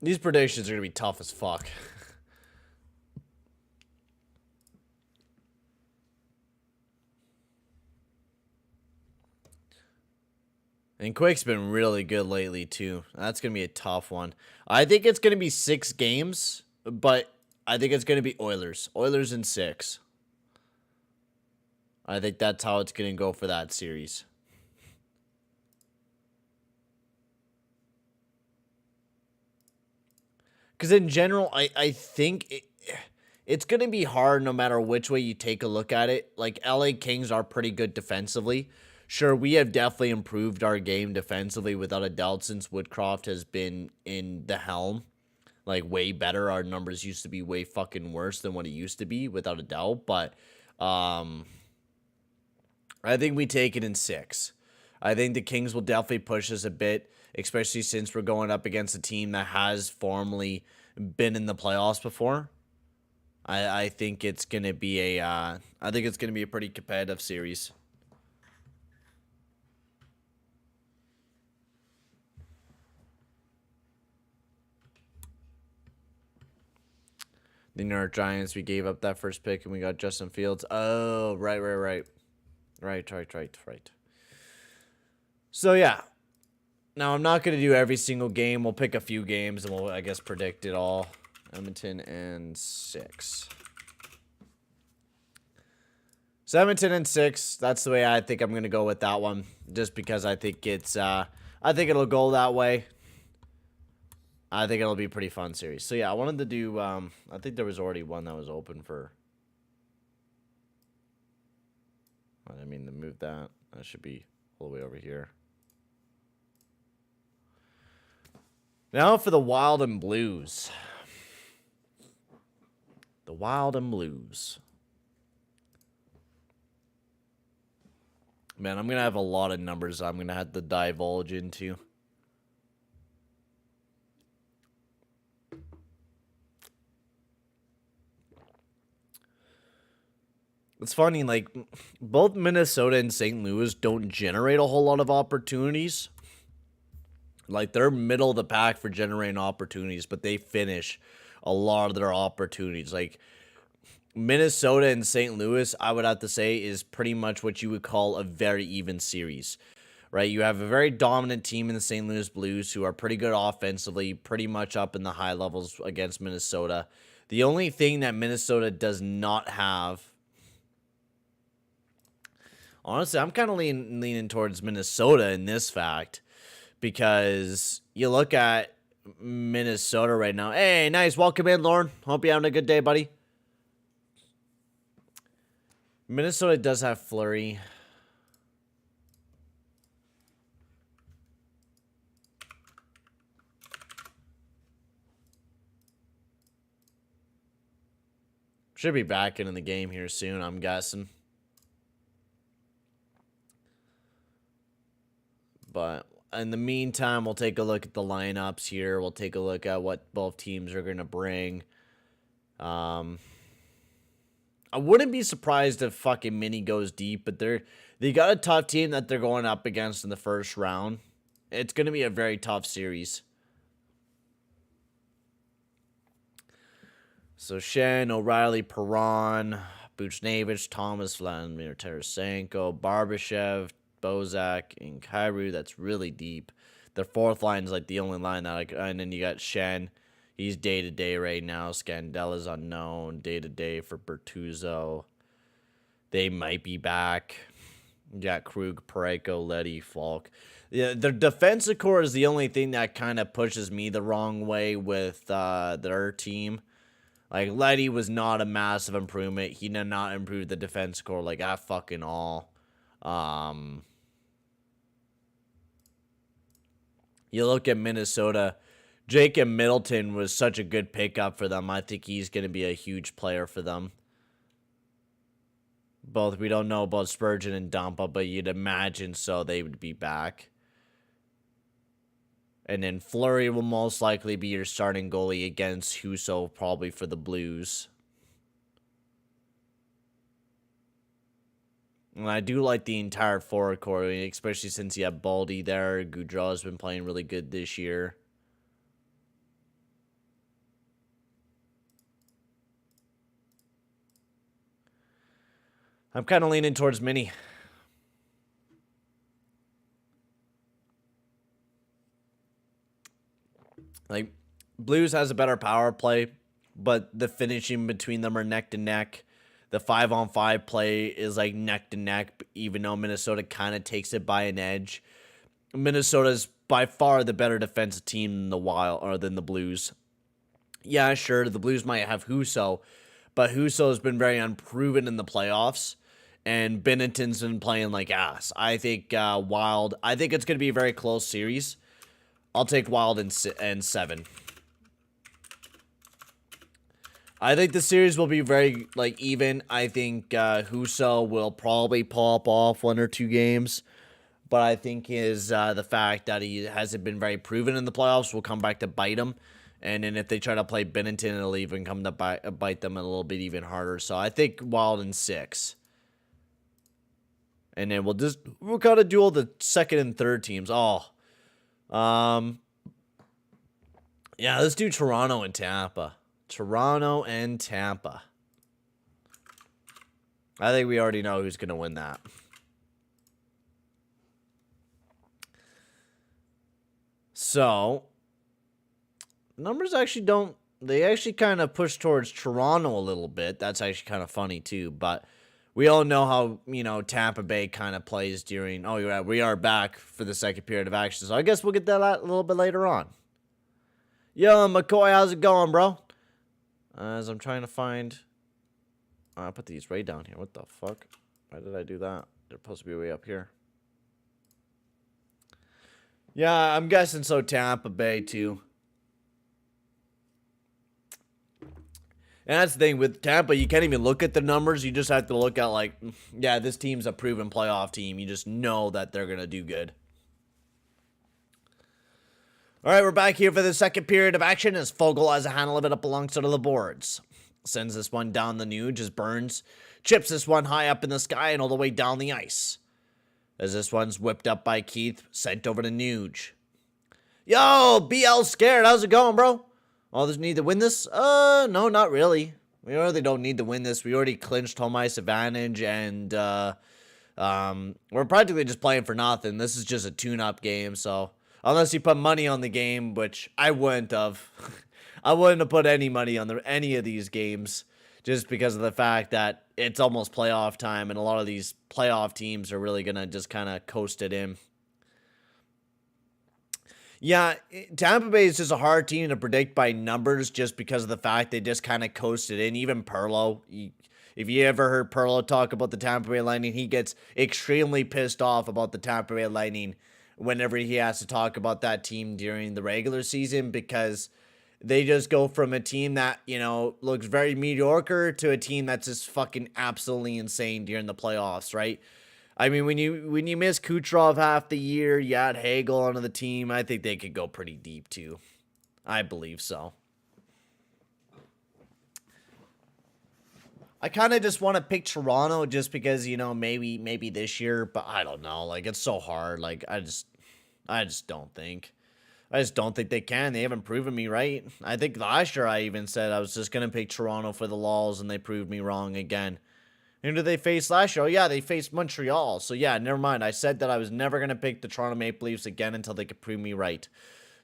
These predictions are going to be tough as fuck. And Quick's been really good lately, too. That's going to be a tough one. I think it's going to be 6 games, but I think it's going to be Oilers. Oilers in 6. I think that's how it's going to go for that series. Because in general, I think it's going to be hard no matter which way you take a look at it. Like, LA Kings are pretty good defensively. Sure, we have definitely improved our game defensively without a doubt since Woodcroft has been in the helm. Like, way better. Our numbers used to be way fucking worse than what it used to be, without a doubt. But I think we take it in 6. I think the Kings will definitely push us a bit, especially since we're going up against a team that has formerly been in the playoffs before. I think it's gonna be a pretty competitive series. The New York Giants, we gave up that first pick and we got Justin Fields. Oh, right. So, yeah. Now, I'm not going to do every single game. We'll pick a few games and we'll, I guess, predict it all. Edmonton and 6. So, Edmonton and 6. That's the way I think I'm going to go with that one. Just because I think it's, I think it'll go that way. I think it'll be a pretty fun series. So, yeah, I wanted to do, I think there was already one that was open for. I didn't mean to move that. That should be all the way over here. Now for the Wild and Blues. The Wild and Blues. Man, I'm going to have a lot of numbers I'm going to have to divulge into. It's funny, like, both Minnesota and St. Louis don't generate a whole lot of opportunities. Like, they're middle of the pack for generating opportunities, but they finish a lot of their opportunities. Like, Minnesota and St. Louis, I would have to say, is pretty much what you would call a very even series, right? You have a very dominant team in the St. Louis Blues who are pretty good offensively, pretty much up in the high levels against Minnesota. The only thing that Minnesota does not have, honestly, I'm kind of leaning towards Minnesota in this fact, because you look at Minnesota right now. Hey, nice. Welcome in, Lauren. Hope you're having a good day, buddy. Minnesota does have Fleury. Should be back in the game here soon, I'm guessing. But in the meantime, we'll take a look at the lineups here. We'll take a look at what both teams are going to bring. I wouldn't be surprised if fucking Mini goes deep, but they got a tough team that they're going up against in the first round. It's going to be a very tough series. So Shen, O'Reilly, Perron, Buchnevich, Thomas, Vladimir Tarasenko, Barbashev, Bozak, and Kyrou. That's really deep. Their fourth line is like the only line that and then you got Shen. He's day-to-day right now. Scandella's unknown. Day-to-day for Bertuzzo. They might be back. You got Krug, Pareko, Leddy, Falk. Yeah, their defensive core is the only thing that kind of pushes me the wrong way with their team. Like, Leddy was not a massive improvement. He did not improve the defense core like at fucking all. You look at Minnesota. Jacob Middleton was such a good pickup for them. I think he's going to be a huge player for them. Both, we don't know about Spurgeon and Dampa, but you'd imagine so they would be back. And then Fleury will most likely be your starting goalie against Husso, probably for the Blues. And I do like the entire forward core, especially since you have Baldy there. Goudreau's been playing really good this year. I'm kind of leaning towards Mini. Like, Blues has a better power play. but the finishing between them are neck to neck. The 5-on-5 play is like neck to neck, even though Minnesota kind of takes it by an edge. Minnesota's by far the better defensive team than the Wild or than the Blues. Yeah, sure, the Blues might have Husso, but Husso has been very unproven in the playoffs, and Binnington's been playing like ass. I think Wild. I think it's going to be a very close series. I'll take Wild in 7. I think the series will be very even. I think Husso will probably pop off 1 or 2 games, but I think the fact that he hasn't been very proven in the playoffs will come back to bite him. And then if they try to play Binnington, it'll even come to bite them a little bit even harder. So I think Wild in 6. And then we'll kind of duel the second and third teams. Yeah, let's do Toronto and Tampa. Toronto and Tampa. I think we already know who's going to win that. So, numbers actually don't... They actually kind of push towards Toronto a little bit. That's actually kind of funny, too. But we all know how, Tampa Bay kind of plays during... Oh, yeah, we are back for the second period of action. So I guess we'll get that a little bit later on. Yo, McCoy, how's it going, bro? As I'm trying to find... I put these right down here. What the fuck? Why did I do that? They're supposed to be way up here. Yeah, I'm guessing so Tampa Bay, too. And that's the thing with Tampa, you can't even look at the numbers. You just have to look at yeah, this team's a proven playoff team. You just know that they're going to do good. All right, we're back here for the second period of action as Fogle has a handle of it up alongside of the boards. Sends this one down the nuge as Burns chips this one high up in the sky and all the way down the ice. As this one's whipped up by Keith, sent over to Nuge. Yo, BL scared. How's it going, bro? Oh, does need to win this? No, not really. We really don't need to win this. We already clinched home ice advantage, and we're practically just playing for nothing. This is just a tune-up game, so unless you put money on the game, which I wouldn't have. I wouldn't have put any money on any of these games just because of the fact that it's almost playoff time, and a lot of these playoff teams are really going to just kind of coast it in. Yeah, Tampa Bay is just a hard team to predict by numbers just because of the fact they just kind of coasted in. Even Perlo, if you ever heard Perlo talk about the Tampa Bay Lightning, he gets extremely pissed off about the Tampa Bay Lightning whenever he has to talk about that team during the regular season because they just go from a team that, looks very mediocre to a team that's just fucking absolutely insane during the playoffs, right? I mean, when you miss Kucherov half the year, you add Hagel onto the team, I think they could go pretty deep too. I believe so. I kind of just want to pick Toronto just because, maybe this year, but I don't know. It's so hard. I just don't think. I just don't think they can. They haven't proven me right. I think last year I even said I was just going to pick Toronto for the lulls, and they proved me wrong again. Who did they face last year? Oh, yeah, they faced Montreal. So, yeah, never mind. I said that I was never going to pick the Toronto Maple Leafs again until they could prove me right.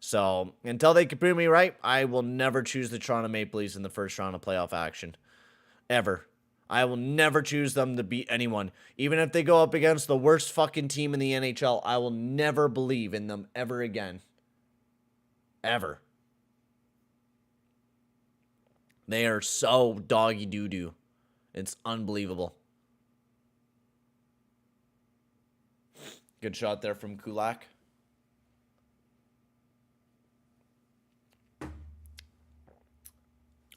So, until they could prove me right, I will never choose the Toronto Maple Leafs in the first round of playoff action. Ever. I will never choose them to beat anyone. Even if they go up against the worst fucking team in the NHL, I will never believe in them ever again. Ever. They are so doggy doo-doo. It's unbelievable. Good shot there from Kulak.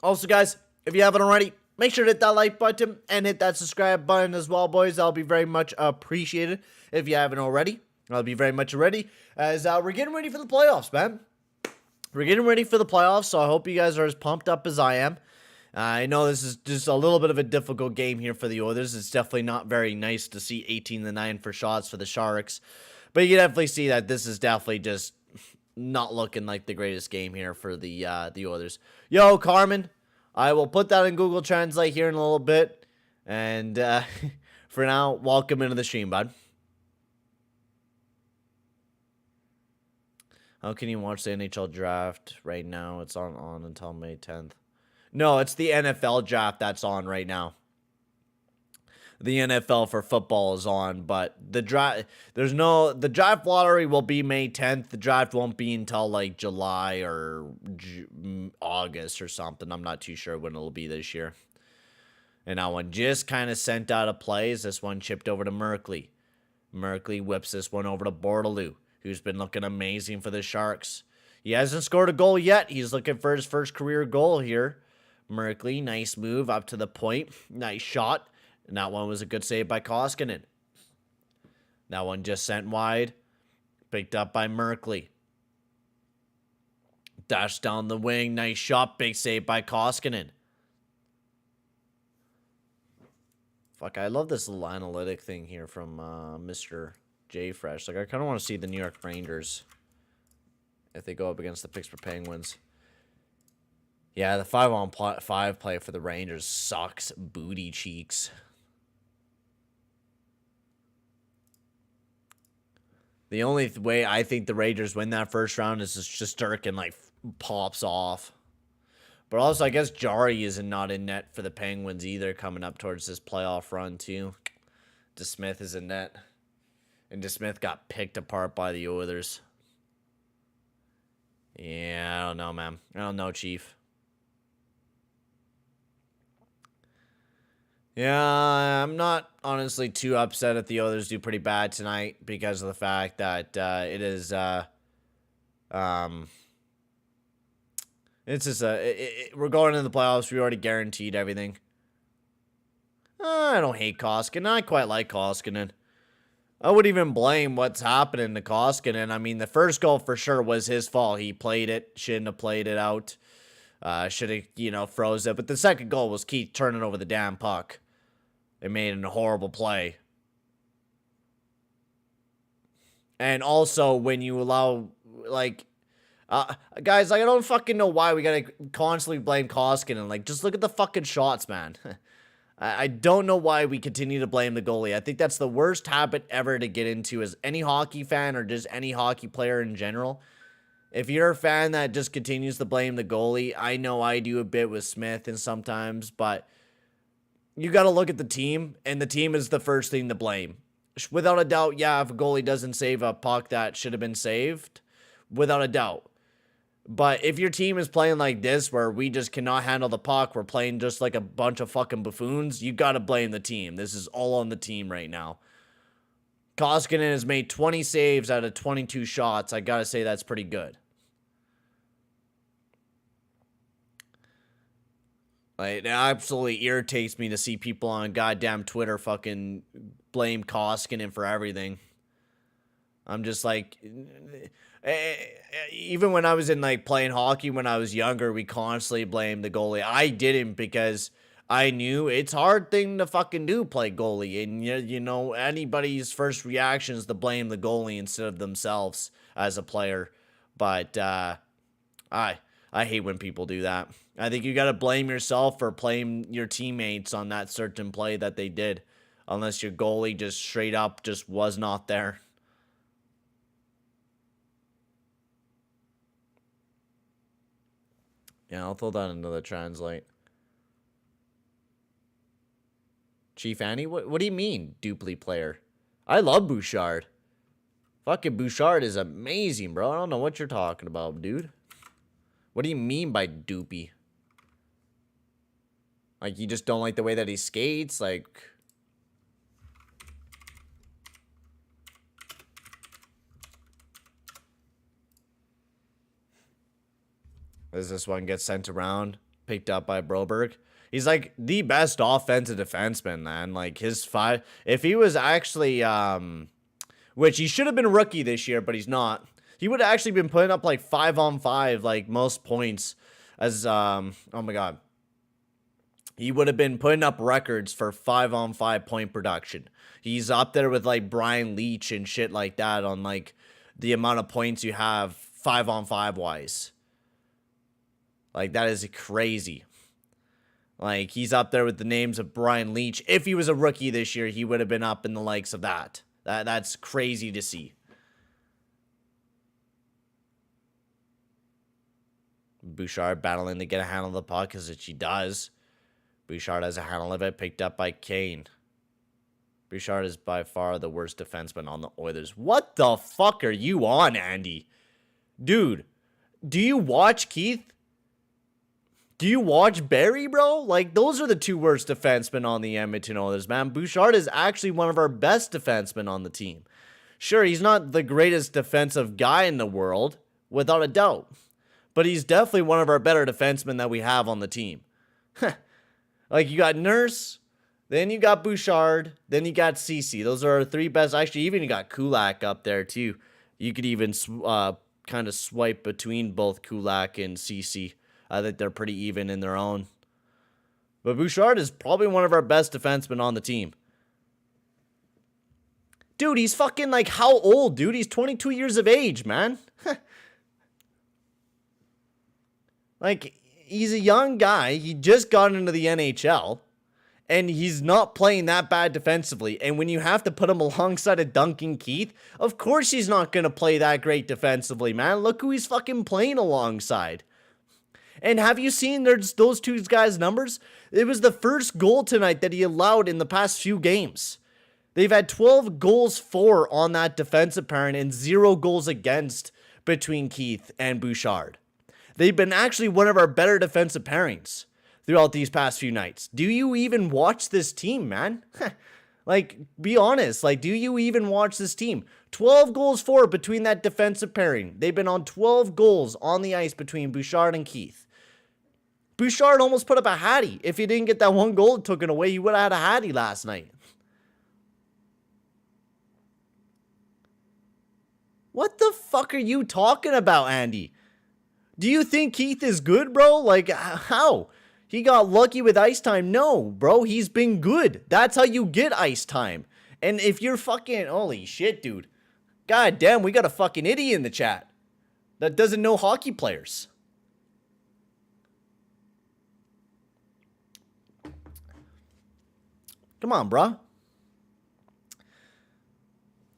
Also, guys, if you haven't already, make sure to hit that like button and hit that subscribe button as well, boys. That'll be very much appreciated if you haven't already. I'll be very much ready as we're getting ready for the playoffs, man. We're getting ready for the playoffs, so I hope you guys are as pumped up as I am. I know this is just a little bit of a difficult game here for the Oilers. It's definitely not very nice to see 18-9 for shots for the Sharks. But you can definitely see that this is definitely just not looking like the greatest game here for the Oilers. Yo, Carmen, I will put that in Google Translate here in a little bit. And for now, welcome into the stream, bud. How can you watch the NHL draft right now? It's on until May 10th. No, it's the NFL draft that's on right now. The NFL for football is on, but the draft lottery will be May 10th. The draft won't be until like July or August or something. I'm not too sure when it'll be this year. And that one just kind of sent out of plays. This one chipped over to Merkley. Merkley whips this one over to Bordelou, who's been looking amazing for the Sharks. He hasn't scored a goal yet. He's looking for his first career goal here. Merkley, nice move up to the point. Nice shot. And that one was a good save by Koskinen. That one just sent wide. Picked up by Merkley. Dash down the wing. Nice shot. Big save by Koskinen. Fuck, I love this little analytic thing here from Mr. J Fresh. Like, I kind of want to see the New York Rangers if they go up against the Pittsburgh Penguins. Yeah, the 5-on-5 play for the Rangers sucks booty cheeks. The only way I think the Rangers win that first round is just Durkin, like, pops off. But also, I guess Jari is not in net for the Penguins either, coming up towards this playoff run, too. DeSmith is in net. And DeSmith got picked apart by the Oilers. Yeah, I don't know, man. I don't know, Chief. Yeah, I'm not honestly too upset if the Oilers do pretty bad tonight because of the fact that it is it's just we're going into the playoffs. We already guaranteed everything. I don't hate Koskinen. I quite like Koskinen. I wouldn't even blame what's happening to Koskinen. I mean, the first goal for sure was his fault. He played it. Shouldn't have played it out. Should have, froze it. But the second goal was Keith turning over the damn puck. They made a horrible play. And also, when you allow, like, guys, like, I don't fucking know why we gotta constantly blame Koskinen. Like, just look at the fucking shots, man. I don't know why we continue to blame the goalie. I think that's the worst habit ever to get into as any hockey fan or just any hockey player in general. If you're a fan that just continues to blame the goalie, I know I do a bit with Smith and sometimes, but you got to look at the team, and the team is the first thing to blame. Without a doubt, yeah, if a goalie doesn't save a puck that should have been saved, without a doubt. But if your team is playing like this, where we just cannot handle the puck, we're playing just like a bunch of fucking buffoons, you got to blame the team. This is all on the team right now. Koskinen has made 20 saves out of 22 shots. I got to say that's pretty good. Like, it absolutely irritates me to see people on goddamn Twitter fucking blame Koskinen for everything. I'm just like, even when I was in like playing hockey when I was younger, we constantly blamed the goalie. I didn't because I knew it's a hard thing to fucking do, play goalie. And, anybody's first reaction is to blame the goalie instead of themselves as a player. But I hate when people do that. I think you got to blame yourself for playing your teammates on that certain play that they did. Unless your goalie just straight up just was not there. Yeah, I'll throw that into the translate. Chief Annie? What do you mean, Dupley player? I love Bouchard. Fucking Bouchard is amazing, bro. I don't know what you're talking about, dude. What do you mean by Doopy? Like, you just don't like the way that he skates? Like, as this one gets sent around, picked up by Broberg. He's like the best offensive defenseman, man. Like, his if he was actually, which he should have been a rookie this year, but he's not. He would have actually been putting up like 5-on-5, like most points as, oh my God. He would have been putting up records for 5-on-5 point production. He's up there with like Brian Leach and shit like that on like the amount of points you have 5-on-5 wise. Like, that is crazy. Like, he's up there with the names of Brian Leach. If he was a rookie this year, he would have been up in the likes of that. That's crazy to see. Bouchard battling to get a handle of the puck because she does. Bouchard has a handle of it, picked up by Kane. Bouchard is by far the worst defenseman on the Oilers. What the fuck are you on, Andy? Dude, do you watch Keith? Do you watch Barry, bro? Like, those are the two worst defensemen on the Edmonton Oilers, man. Bouchard is actually one of our best defensemen on the team. Sure, he's not the greatest defensive guy in the world, without a doubt. But he's definitely one of our better defensemen that we have on the team. Like, you got Nurse, then you got Bouchard, then you got Ceci. Those are our three best. Actually, even you got Kulak up there, too. You could even kind of swipe between both Kulak and Ceci. I think they're pretty even in their own. But Bouchard is probably one of our best defensemen on the team. Dude, he's fucking like how old, dude? He's 22 years of age, man. Like, he's a young guy. He just got into the NHL. And he's not playing that bad defensively. And when you have to put him alongside a Duncan Keith, of course he's not going to play that great defensively, man. Look who he's fucking playing alongside. And have you seen those two guys' numbers? It was the first goal tonight that he allowed in the past few games. They've had 12 goals for on that defensive pairing and 0 goals against between Keith and Bouchard. They've been actually one of our better defensive pairings throughout these past few nights. Do you even watch this team, man? Like, be honest. Like, do you even watch this team? 12 goals for between that defensive pairing. They've been on 12 goals on the ice between Bouchard and Keith. Bouchard almost put up a hattie. If he didn't get that one goal taken away, he would have had a hattie last night. What the fuck are you talking about, Andy? Do you think Keith is good, bro? Like, how? He got lucky with ice time? No, bro. He's been good. That's how you get ice time. And if you're fucking... Holy shit, dude. God damn, we got a fucking idiot in the chat that doesn't know hockey players. Come on, bro.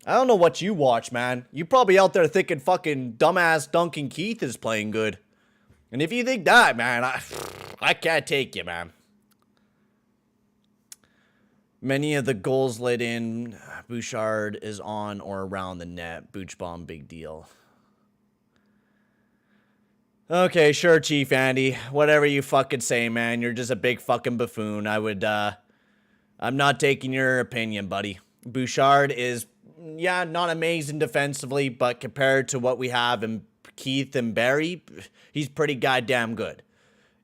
I don't know what you watch, man. You probably out there thinking fucking dumbass Duncan Keith is playing good. And if you think that, man, I can't take you, man. Many of the goals let in, Bouchard is on or around the net. Booch bomb, big deal. Okay, sure, Chief Andy. Whatever you fucking say, man. You're just a big fucking buffoon. I'm not taking your opinion, buddy. Bouchard is, yeah, not amazing defensively, but compared to what we have in Keith and Barry, he's pretty goddamn good.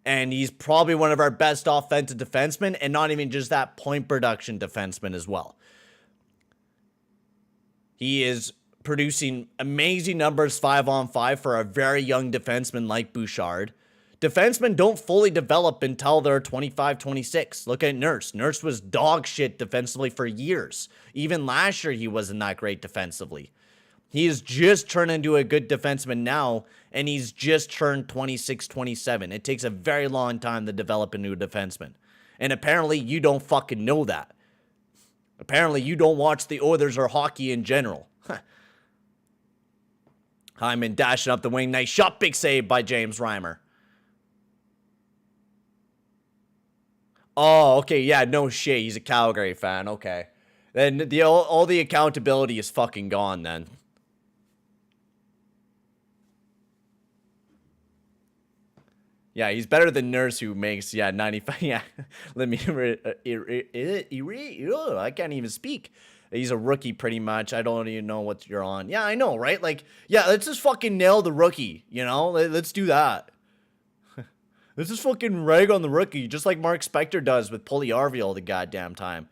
And he's probably one of our best offensive defensemen, and not even just that, point production defenseman as well. He is producing amazing numbers 5-on-5 for a very young defenseman like Bouchard. Defensemen don't fully develop until they're 25, 26. Look at Nurse. Nurse was dog shit defensively for years. Even last year, he wasn't that great defensively. He is just turned into a good defenseman now, and he's just turned 26, 27. It takes a very long time to develop a new defenseman. And apparently, you don't fucking know that. Apparently, you don't watch the Oilers or hockey in general. Hyman dashing up the wing. Nice shot. Big save by James Reimer. Oh, okay, yeah, no shit. He's a Calgary fan. Okay. Then all the accountability is fucking gone then. Yeah, he's better than Nurse, who makes, 95. Yeah, let me, I can't even speak. He's a rookie pretty much. I don't even know what you're on. Yeah, I know, right? Like, yeah, let's just fucking nail the rookie, you know? Let's do that. Let's just fucking rag on the rookie, just like Mark Spector does with Puliarvi all the goddamn time.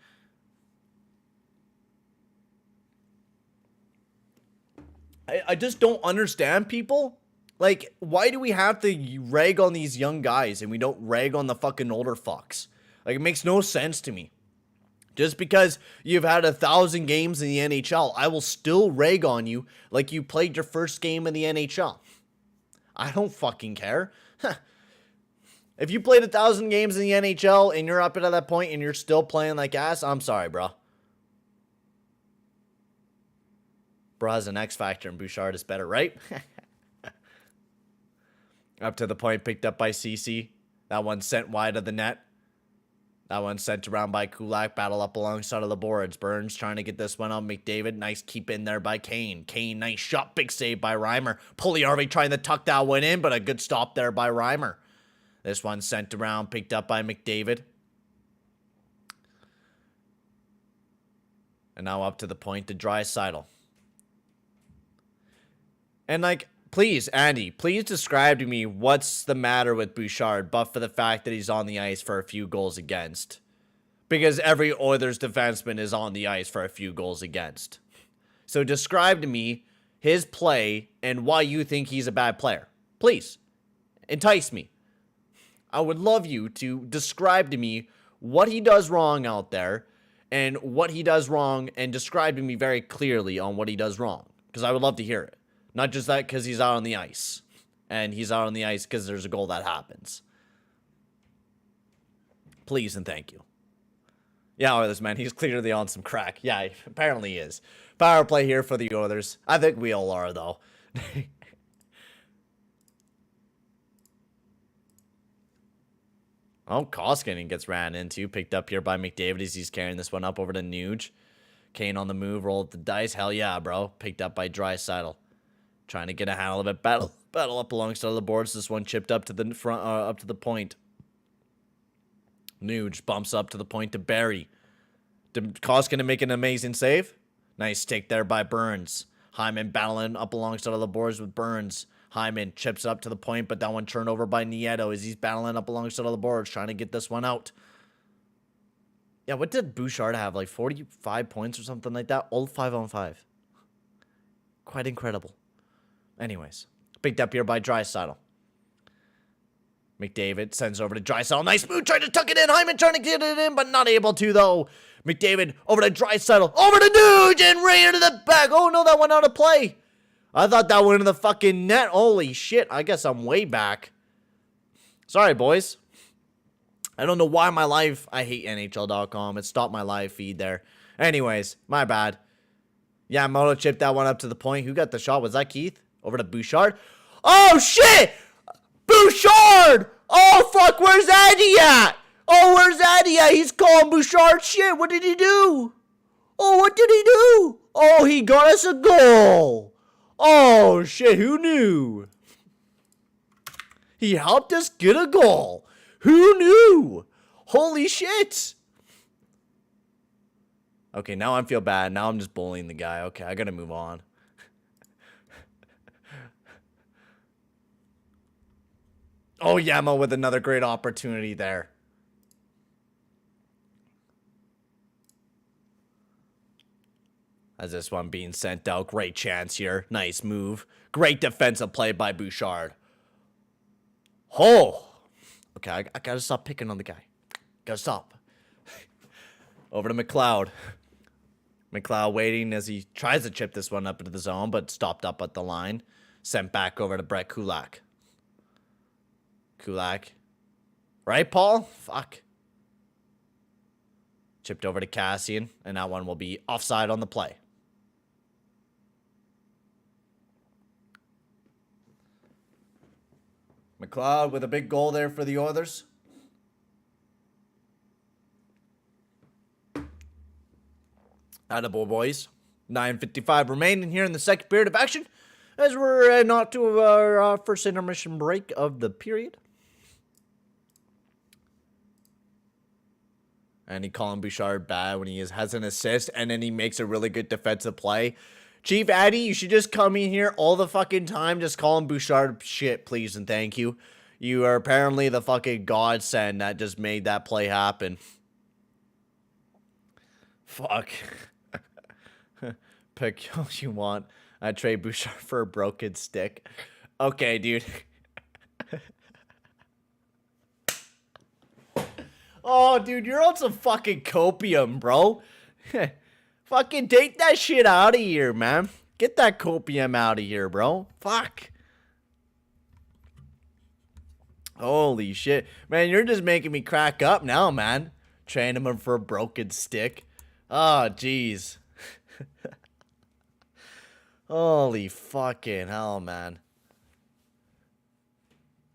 I just don't understand people. Like, why do we have to rag on these young guys and we don't rag on the fucking older fucks? Like, it makes no sense to me. Just because you've had 1,000 games in the NHL, I will still rag on you like you played your first game in the NHL. I don't fucking care. If you played 1,000 games in the NHL and you're up at that point and you're still playing like ass, I'm sorry, bro. Bro has an X factor and Bouchard is better, right? Up to the point, picked up by CC. That one sent wide of the net. That one sent around by Kulak. Battle up alongside of the boards. Burns trying to get this one on McDavid. Nice keep in there by Kane. Kane, nice shot. Big save by Reimer. Puljujärvi trying to tuck that one in, but a good stop there by Reimer. This one sent around, picked up by McDavid. And now up to the point to Draisaitl. And like, please, Andy, please describe to me what's the matter with Bouchard, but for the fact that he's on the ice for a few goals against. Because every Oilers defenseman is on the ice for a few goals against. So describe to me his play and why you think he's a bad player. Please, entice me. I would love you to describe to me what he does wrong out there and what he does wrong, and describe to me very clearly on what he does wrong. Because I would love to hear it. Not just that because he's out on the ice. And he's out on the ice because there's a goal that happens. Please and thank you. Yeah, Oilers, man. He's clearly on some crack. Yeah, he apparently is. Power play here for the Oilers. I think we all are, though. Oh, Koskinen gets ran into. Picked up here by McDavid as he's carrying this one up over to Nuge. Kane on the move. Rolled the dice. Hell yeah, bro. Picked up by Draisaitl. Trying to get a handle of it. Battle up alongside the boards. This one chipped up to the front, up to the point. Nuge bumps up to the point to Barry. Koskinen make an amazing save. Nice take there by Burns. Hyman battling up alongside of the boards with Burns. Hyman chips up to the point, but that one turned over by Nieto as he's battling up alongside of the boards, trying to get this one out. Yeah, what did Bouchard have? Like 45 points or something like that? All 5-on-5. Quite incredible. Anyways, picked up here by Draisaitl. McDavid sends over to Draisaitl. Nice move, trying to tuck it in. Hyman trying to get it in, but not able to, though. McDavid over to Draisaitl. Over to Nuge and right into the back. Oh, no, that went out of play. I thought that went in the fucking net. Holy shit. I guess I'm way back. Sorry, boys. I don't know why my live... I hate NHL.com. It stopped my live feed there. Anyways, my bad. Yeah, Moto chipped that one up to the point. Who got the shot? Was that Keith? Over to Bouchard. Oh, shit! Bouchard! Oh, fuck, where's Andy at? Oh, where's Andy at? He's calling Bouchard shit. What did he do? Oh, what did he do? Oh, he got us a goal. Oh, shit, who knew? He helped us get a goal. Who knew? Holy shit. Okay, now I feel bad. Now I'm just bullying the guy. Okay, I gotta move on. Oh, Yamo with another great opportunity there. As this one being sent out. Great chance here. Nice move. Great defensive play by Bouchard. Oh. Okay, I gotta stop picking on the guy. Gotta stop. Over to McLeod. McLeod waiting as he tries to chip this one up into the zone, but stopped up at the line. Sent back over to Brett Kulak. Kulak. Right, Paul? Fuck. Chipped over to Cassian, and that one will be offside on the play. McLeod with a big goal there for the Oilers. Attaboy, boys. 9:55 remaining here in the second period of action, as we're not to our first intermission break of the period. And he calling Bouchard bad when he has an assist, and then he makes a really good defensive play. Chief Addy, you should just come in here all the fucking time, just calling Bouchard shit, please and thank you. You are apparently the fucking godsend that just made that play happen. Fuck. Pick who you want. I trade Bouchard for a broken stick. Okay, dude. Oh, dude, you're on some fucking copium, bro. Fucking take that shit out of here, man. Get that copium out of here, bro. Fuck. Holy shit. Man, you're just making me crack up now, man. Trading him for a broken stick. Oh, jeez. Holy fucking hell, man.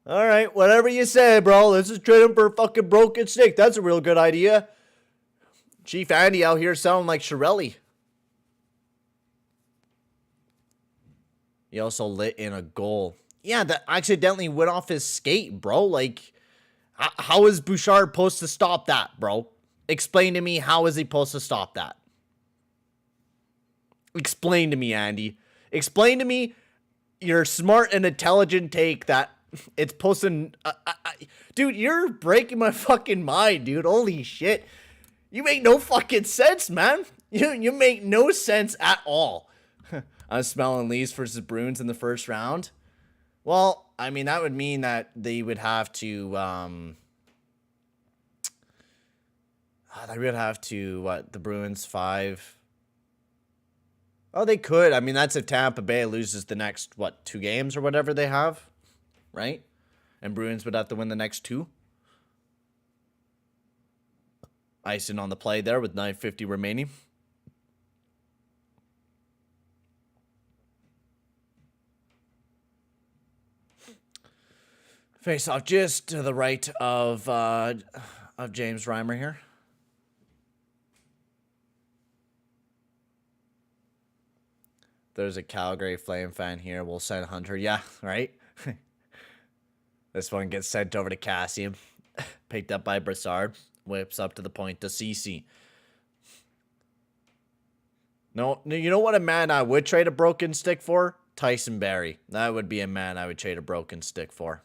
All right, whatever you say, bro. Let's just trade him for a fucking broken stick. That's a real good idea. Chief Andy out here sounding like Shirelli. He also lit in a goal. Yeah, that accidentally went off his skate, bro. Like, how is Bouchard supposed to stop that, bro? Explain to me, how is he supposed to stop that? Explain to me, Andy. Explain to me your smart and intelligent take that it's supposed to... dude, you're breaking my fucking mind, dude. Holy shit. You make no fucking sense, man. You make no sense at all. I'm smelling Leafs versus Bruins in the first round. Well, I mean, that would mean that they would have to, what, the Bruins 5? Oh, they could. I mean, that's if Tampa Bay loses the next, what, 2 games or whatever they have, right? And Bruins would have to win the next 2. Icing on the play there with 9:50 remaining. Face off just to the right of James Reimer here. There's a Calgary Flame fan here. We'll send Hunter. Yeah, right? This one gets sent over to Cassian. Picked up by Brassard. Whips up to the point to CC. No, you know what a man I would trade a broken stick for? Tyson Barrie. That would be a man I would trade a broken stick for.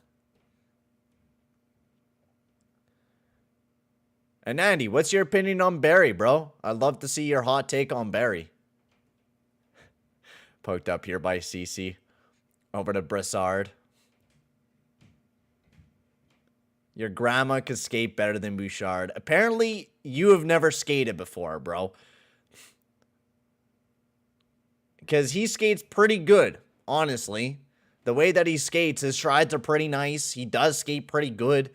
And Andy, what's your opinion on Barrie, bro? I'd love to see your hot take on Barrie. Poked up here by CC. Over to Brassard. Your grandma could skate better than Bouchard. Apparently, you have never skated before, bro. Because he skates pretty good, honestly. The way that he skates, his strides are pretty nice. He does skate pretty good.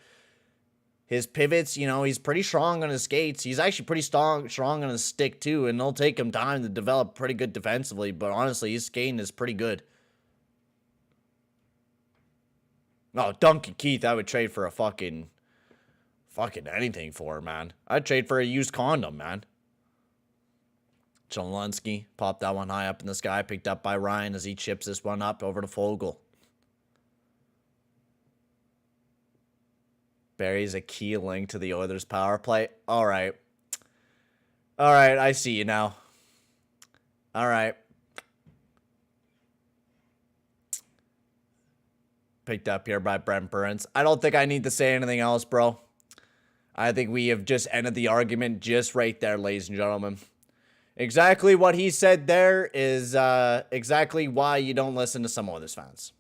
His pivots, you know, he's pretty strong on his skates. He's actually pretty strong on his stick, too. And it'll take him time to develop pretty good defensively. But honestly, his skating is pretty good. Oh, Duncan Keith, I would trade for a fucking anything for, man. I'd trade for a used condom, man. Cholonsky popped that one high up in the sky. Picked up by Ryan as he chips this one up over to Fogle. Barry's a key link to the Oilers' power play. All right. All right, I see you now. All right. Picked up here by Brent Burns. I don't think I need to say anything else, bro. I think we have just ended the argument just right there, ladies and gentlemen. Exactly what he said there is exactly why you don't listen to some Oilers fans.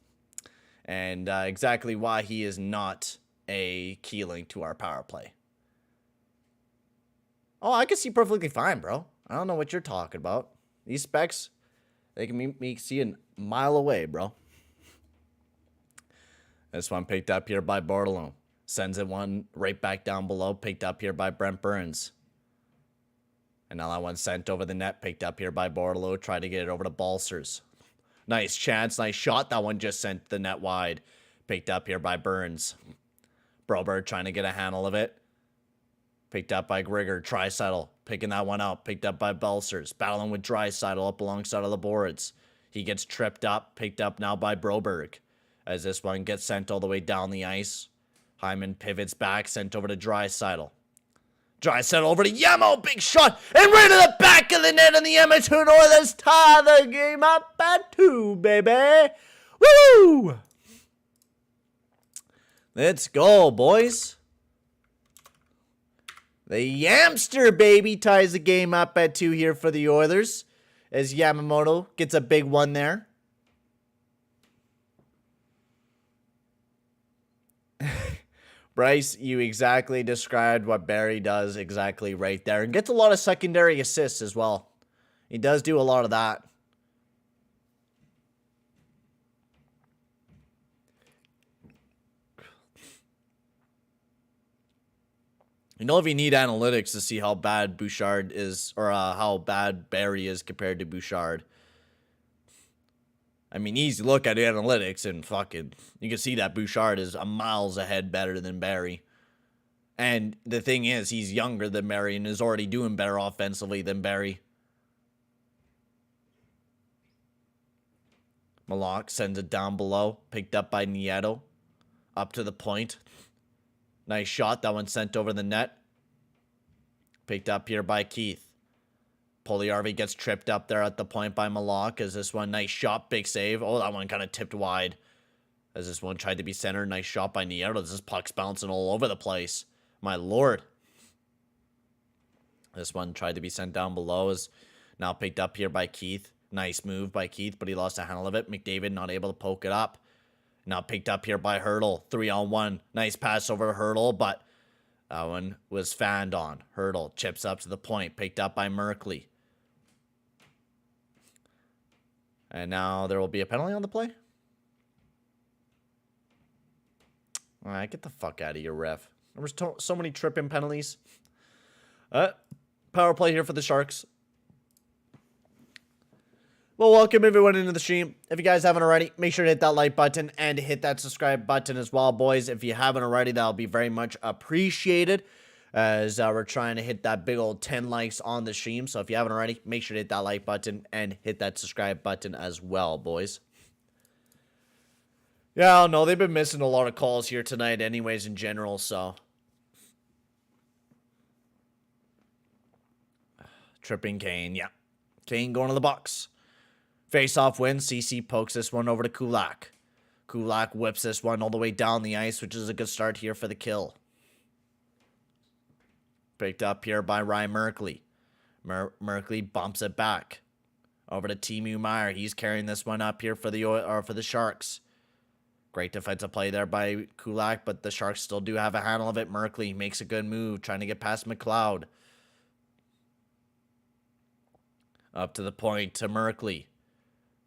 And exactly why he is not a key link to our power play. Oh, I can see perfectly fine, bro. I don't know what you're talking about. These specs, they can make me see a mile away, bro. This one picked up here by Bartolome. Sends it one right back down below. Picked up here by Brent Burns. And now that one sent over the net. Picked up here by Bartolome. Tried to get it over to Balsers. Nice chance. Nice shot. That one just sent the net wide. Picked up here by Burns. Broberg trying to get a handle of it. Picked up by Grigor. Draisaitl picking that one out. Picked up by Balsers. Battling with Draisaitl up alongside of the boards. He gets tripped up. Picked up now by Broberg. As this one gets sent all the way down the ice. Hyman pivots back, sent over to Draisaitl. Draisaitl over to Yamo, big shot, and right to the back of the net, and the Edmonton Oilers tie the game up at 2, baby. Woo! Let's go, boys. The Yamster, baby, ties the game up at 2 here for the Oilers, as Yamamoto gets a big one there. Bryce, you exactly described what Barrie does exactly right there. And gets a lot of secondary assists as well. He does do a lot of that. You know, if you need analytics to see how bad Bouchard is, or how bad Barrie is compared to Bouchard, I mean, easy look at the analytics and fucking, you can see that Bouchard is a miles ahead better than Barry. And the thing is, he's younger than Barry and is already doing better offensively than Barry. Malak sends it down below. Picked up by Nieto. Up to the point. Nice shot. That one sent over the net. Picked up here by Keith. Puljujärvi gets tripped up there at the point by Malak. As this one, nice shot. Big save. Oh, that one kind of tipped wide. As this one tried to be centered. Nice shot by Nieto. This puck's bouncing all over the place. My lord. This one tried to be sent down below. Is now picked up here by Keith. Nice move by Keith, but he lost a handle of it. McDavid not able to poke it up. Now picked up here by Hurdle. 3-on-1. Nice pass over Hurdle, but that one was fanned on. Hurdle chips up to the point. Picked up by Merkley. And now there will be a penalty on the play. All right, get the fuck out of here, ref. There was so many tripping penalties. Power play here for the Sharks. Well, welcome everyone into the stream. If you guys haven't already, make sure to hit that like button and hit that subscribe button as well, boys. If you haven't already, that'll be very much appreciated, as we're trying to hit that big old 10 likes on the stream. So if you haven't already, make sure to hit that like button and hit that subscribe button as well, boys. Yeah, I don't know. They've been missing a lot of calls here tonight anyways in general, so. Tripping Kane, yeah. Kane going to the box. Face-off win. CC pokes this one over to Kulak. Kulak whips this one all the way down the ice, which is a good start here for the kill. Picked up here by Ryan Merkley. Merkley bumps it back over to Timo Meier. He's carrying this one up here for the Sharks. Great defensive play there by Kulak, but the Sharks still do have a handle of it. Merkley makes a good move, trying to get past McLeod. Up to the point to Merkley.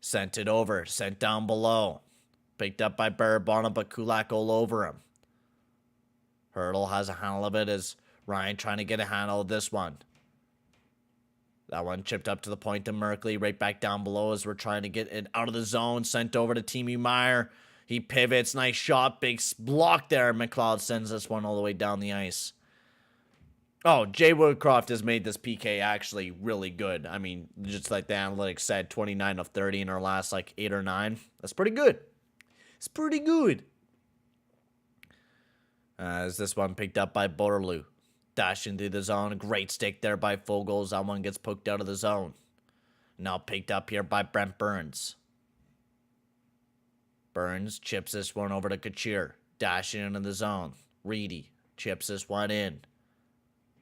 Sent it over. Sent down below. Picked up by Barabona, but Kulak all over him. Hurdle has a handle of it as Ryan trying to get a handle of this one. That one chipped up to the point to Merkley. Right back down below as we're trying to get it out of the zone. Sent over to Timo Meier. He pivots. Nice shot. Big block there. McLeod sends this one all the way down the ice. Oh, Jay Woodcroft has made this PK actually really good. I mean, just like the analytics said, 29 of 30 in our last, 8 or 9. That's pretty good. It's pretty good. As this one picked up by Borloo. Dashing through the zone. Great stick there by Fogels. That one gets poked out of the zone. Now picked up here by Brent Burns. Burns chips this one over to Couture. Dashing into the zone. Reedy chips this one in.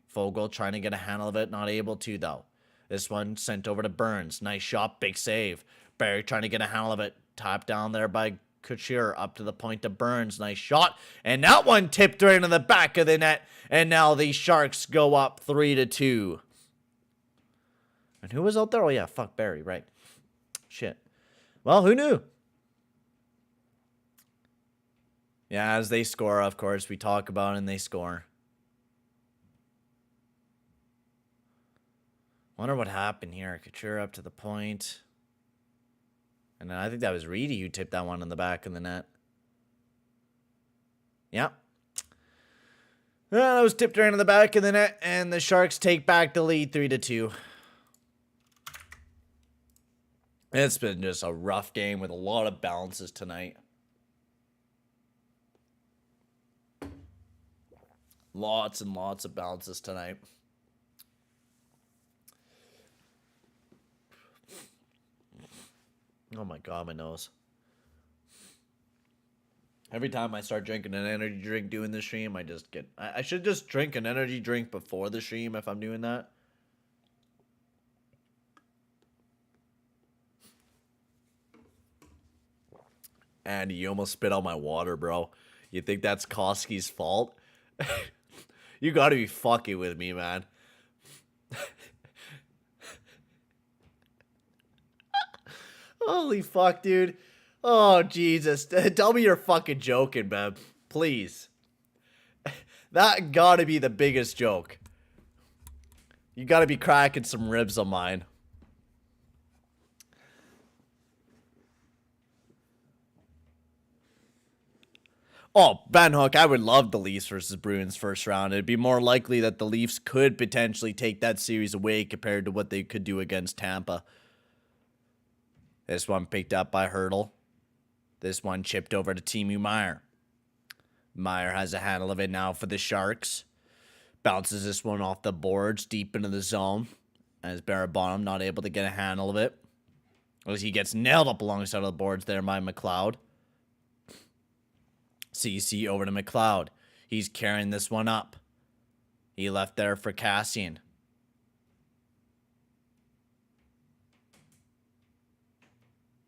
Fogel trying to get a handle of it, not able to though. This one sent over to Burns. Nice shot, big save. Barry trying to get a handle of it. Tapped down there by Couture, up to the point to Burns. Nice shot. And that one tipped right into the back of the net. And now the Sharks go up 3-2. And who was out there? Oh yeah, fuck Barry, right. Shit. Well, who knew? Yeah, as they score, of course, we talk about it and they score. Wonder what happened here. Couture up to the point. And then I think that was Reedy who tipped that one in the back of the net. Yep. Well, that was tipped right in the back of the net. And the Sharks take back the lead 3-2. It's been just a rough game with a lot of balances tonight. Lots and lots of balances tonight. Oh my god, my nose. Every time I start drinking an energy drink doing the stream, I just get... I should just drink an energy drink before the stream if I'm doing that. And you almost spit out my water, bro. You think that's Koski's fault? You gotta be fucking with me, man. Holy fuck, dude. Oh, Jesus. Tell me you're fucking joking, man. Please. That gotta be the biggest joke. You gotta be cracking some ribs on mine. Oh, Van Hook, I would love the Leafs versus Bruins first round. It'd be more likely that the Leafs could potentially take that series away compared to what they could do against Tampa. This one picked up by Hurdle. This one chipped over to Timu Meyer. Meyer has a handle of it now for the Sharks. Bounces this one off the boards deep into the zone. As Barabonham not able to get a handle of it. As he gets nailed up alongside of the boards there by McLeod. CC over to McLeod. He's carrying this one up. He left there for Cassian.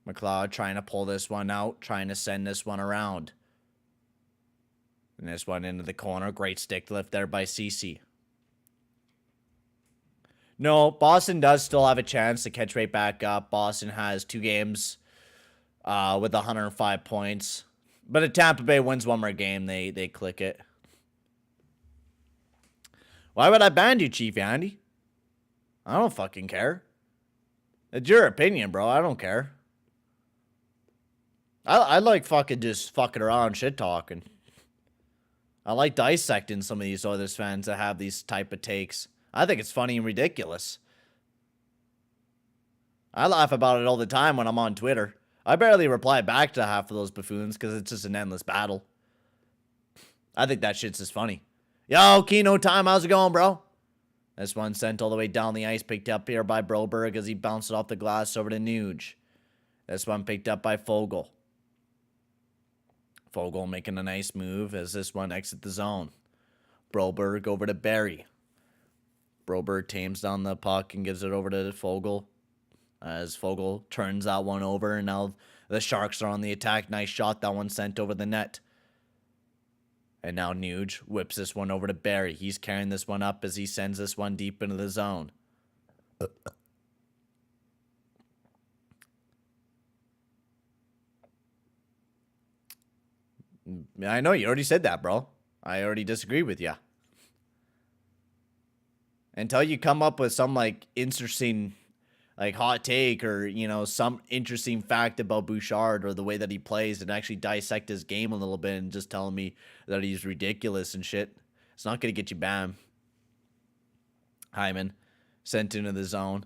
McLeod trying to pull this one out. Trying to send this one around. And this one into the corner. Great stick lift there by CC. No, Boston does still have a chance to catch right back up. Boston has 2 games with 105 points. But if Tampa Bay wins one more game, they click it. Why would I ban you, Chief Andy? I don't fucking care. It's your opinion, bro. I don't care. I like fucking just fucking around shit talking. I like dissecting some of these Oilers fans that have these type of takes. I think it's funny and ridiculous. I laugh about it all the time when I'm on Twitter. I barely reply back to half of those buffoons because it's just an endless battle. I think that shit's just funny. Yo, Keno time, how's it going, bro? This one sent all the way down the ice, picked up here by Broberg as he bounced it off the glass over to Nuge. This one picked up by Fogle. Fogle making a nice move as this one exits the zone. Broberg over to Barry. Broberg tames down the puck and gives it over to Fogle. As Fogle turns that one over, and now the Sharks are on the attack. Nice shot, that one sent over the net. And now Nuge whips this one over to Barry. He's carrying this one up as he sends this one deep into the zone. I know, you already said that, bro. I already disagree with you. Until you come up with some, like, interesting, like, hot take or, you know, some interesting fact about Bouchard or the way that he plays and actually dissect his game a little bit and just telling me that he's ridiculous and shit, it's not going to get you bam. Hyman sent into the zone.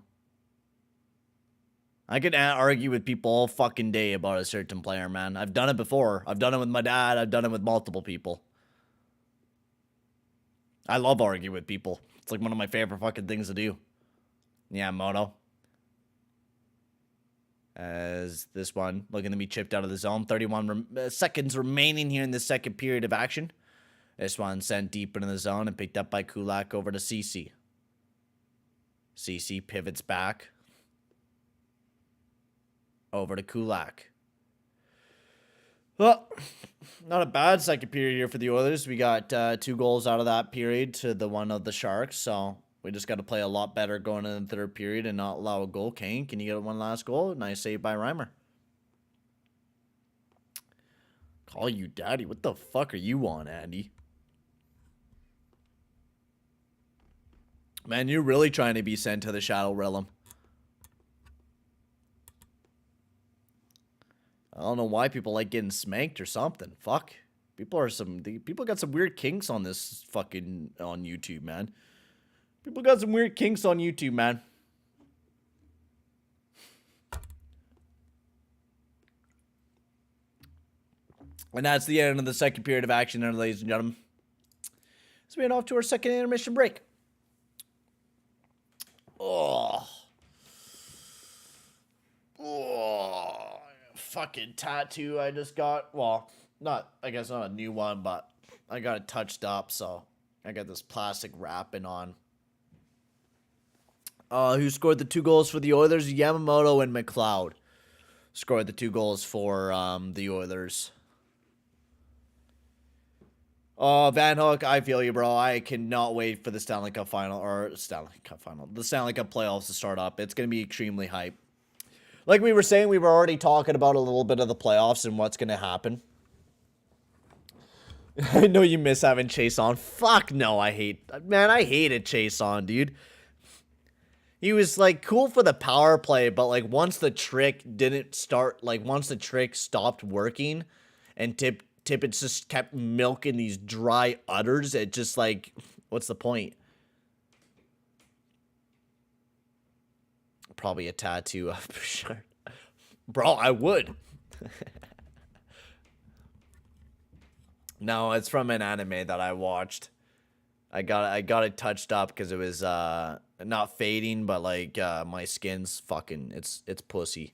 I could argue with people all fucking day about a certain player, man. I've done it before. I've done it with my dad. I've done it with multiple people. I love arguing with people. It's like one of my favorite fucking things to do. Yeah, Moto. As this one looking to be chipped out of the zone. 31 seconds remaining here in the second period of action. This one sent deep into the zone and picked up by Kulak over to CC. CC pivots back. Over to Kulak. Well, not a bad second period here for the Oilers. We got 2 goals out of that period to the one of the Sharks. So we just got to play a lot better going into the third period and not allow a goal. Kane, can you get one last goal? Nice save by Reimer. Call you daddy. What the fuck are you on, Andy? Man, you're really trying to be sent to the Shadow Realm. I don't know why people like getting spanked or something. Fuck. People got some weird kinks on this fucking, on YouTube, man. People got some weird kinks on YouTube, man. And that's the end of the second period of action there, ladies and gentlemen. So we head off to our second intermission break. Oh. Fucking tattoo I just got. Well, I guess not a new one, but I got it touched up, so I got this plastic wrapping on. Who scored the 2 goals for the Oilers? Yamamoto and McLeod scored the 2 goals for the Oilers. Van Hook, I feel you, bro. I cannot wait for the Stanley Cup final, the Stanley Cup playoffs to start up. It's going to be extremely hype. Like we were saying, we were already talking about a little bit of the playoffs and what's going to happen. I know you miss having Chase on. Fuck no, I hated Chase on, dude. He was, like, cool for the power play, but, like, once the trick stopped working and Tippett's just kept milking these dry udders. It just like, what's the point? Probably a tattoo of Bouchard. Bro, I would. No, it's from an anime that I watched. I got it touched up because it was not fading, but like my skin's fucking it's pussy.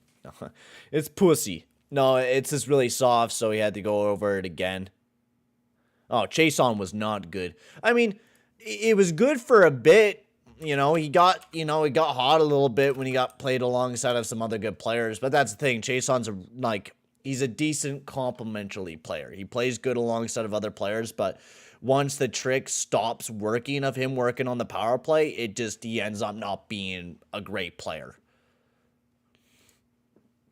It's pussy. No, it's just really soft, so he had to go over it again. Oh, Chason was not good. I mean, it was good for a bit. He got hot a little bit when he got played alongside of some other good players. But that's the thing. Chason's he's a decent complementary player. He plays good alongside of other players, but once the trick stops working of him working on the power play, he ends up not being a great player.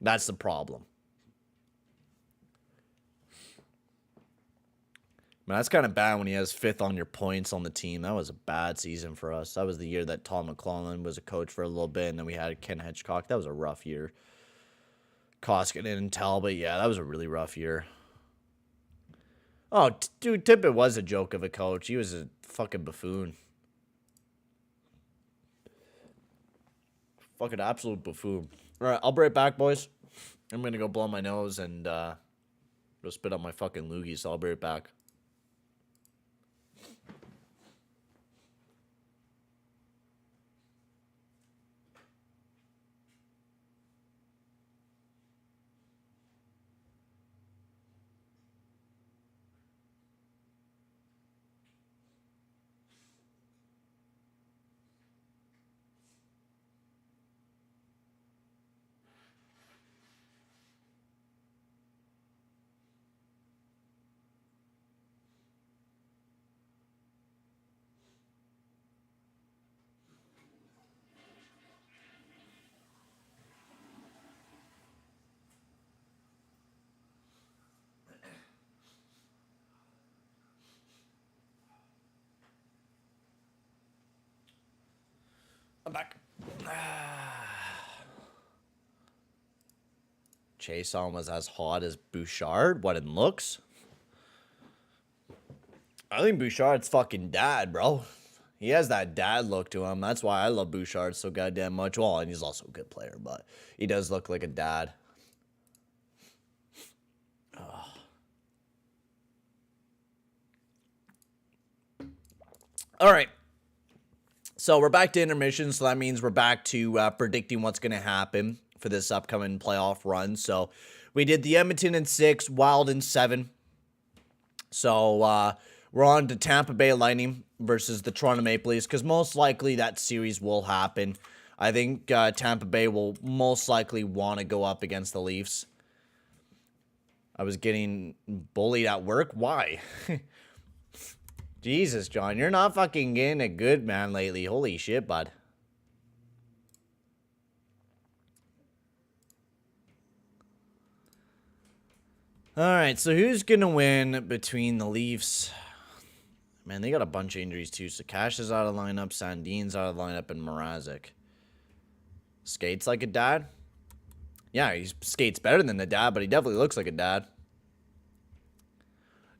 That's the problem. Man, that's kind of bad when he has 5th on your points on the team. That was a bad season for us. That was the year that Tom McClellan was a coach for a little bit, and then we had Ken Hitchcock. That was a rough year. Koskinen and Talbot, yeah, that was a really rough year. Oh, dude, Tippett was a joke of a coach. He was a fucking buffoon. Fucking absolute buffoon. All right, I'll be right back, boys. I'm going to go blow my nose and go spit out my fucking loogie, so I'll be right back. I'm back. Chason was as hot as Bouchard. What in looks? I think Bouchard's fucking dad, bro. He has that dad look to him. That's why I love Bouchard so goddamn much. Well, and he's also a good player, but he does look like a dad. Ugh. All right. So we're back to intermission, so that means we're back to predicting what's going to happen for this upcoming playoff run. So we did the Edmonton in 6, Wild in 7. So we're on to Tampa Bay Lightning versus the Toronto Maple Leafs, because most likely that series will happen. I think Tampa Bay will most likely want to go up against the Leafs. I was getting bullied at work. Why? Jesus, John, you're not fucking getting it good, man, lately. Holy shit, bud. All right, so who's going to win between the Leafs? Man, they got a bunch of injuries, too. So Cash is out of lineup, Sandin's out of lineup, and Mrazek. Skates like a dad? Yeah, he skates better than the dad, but he definitely looks like a dad.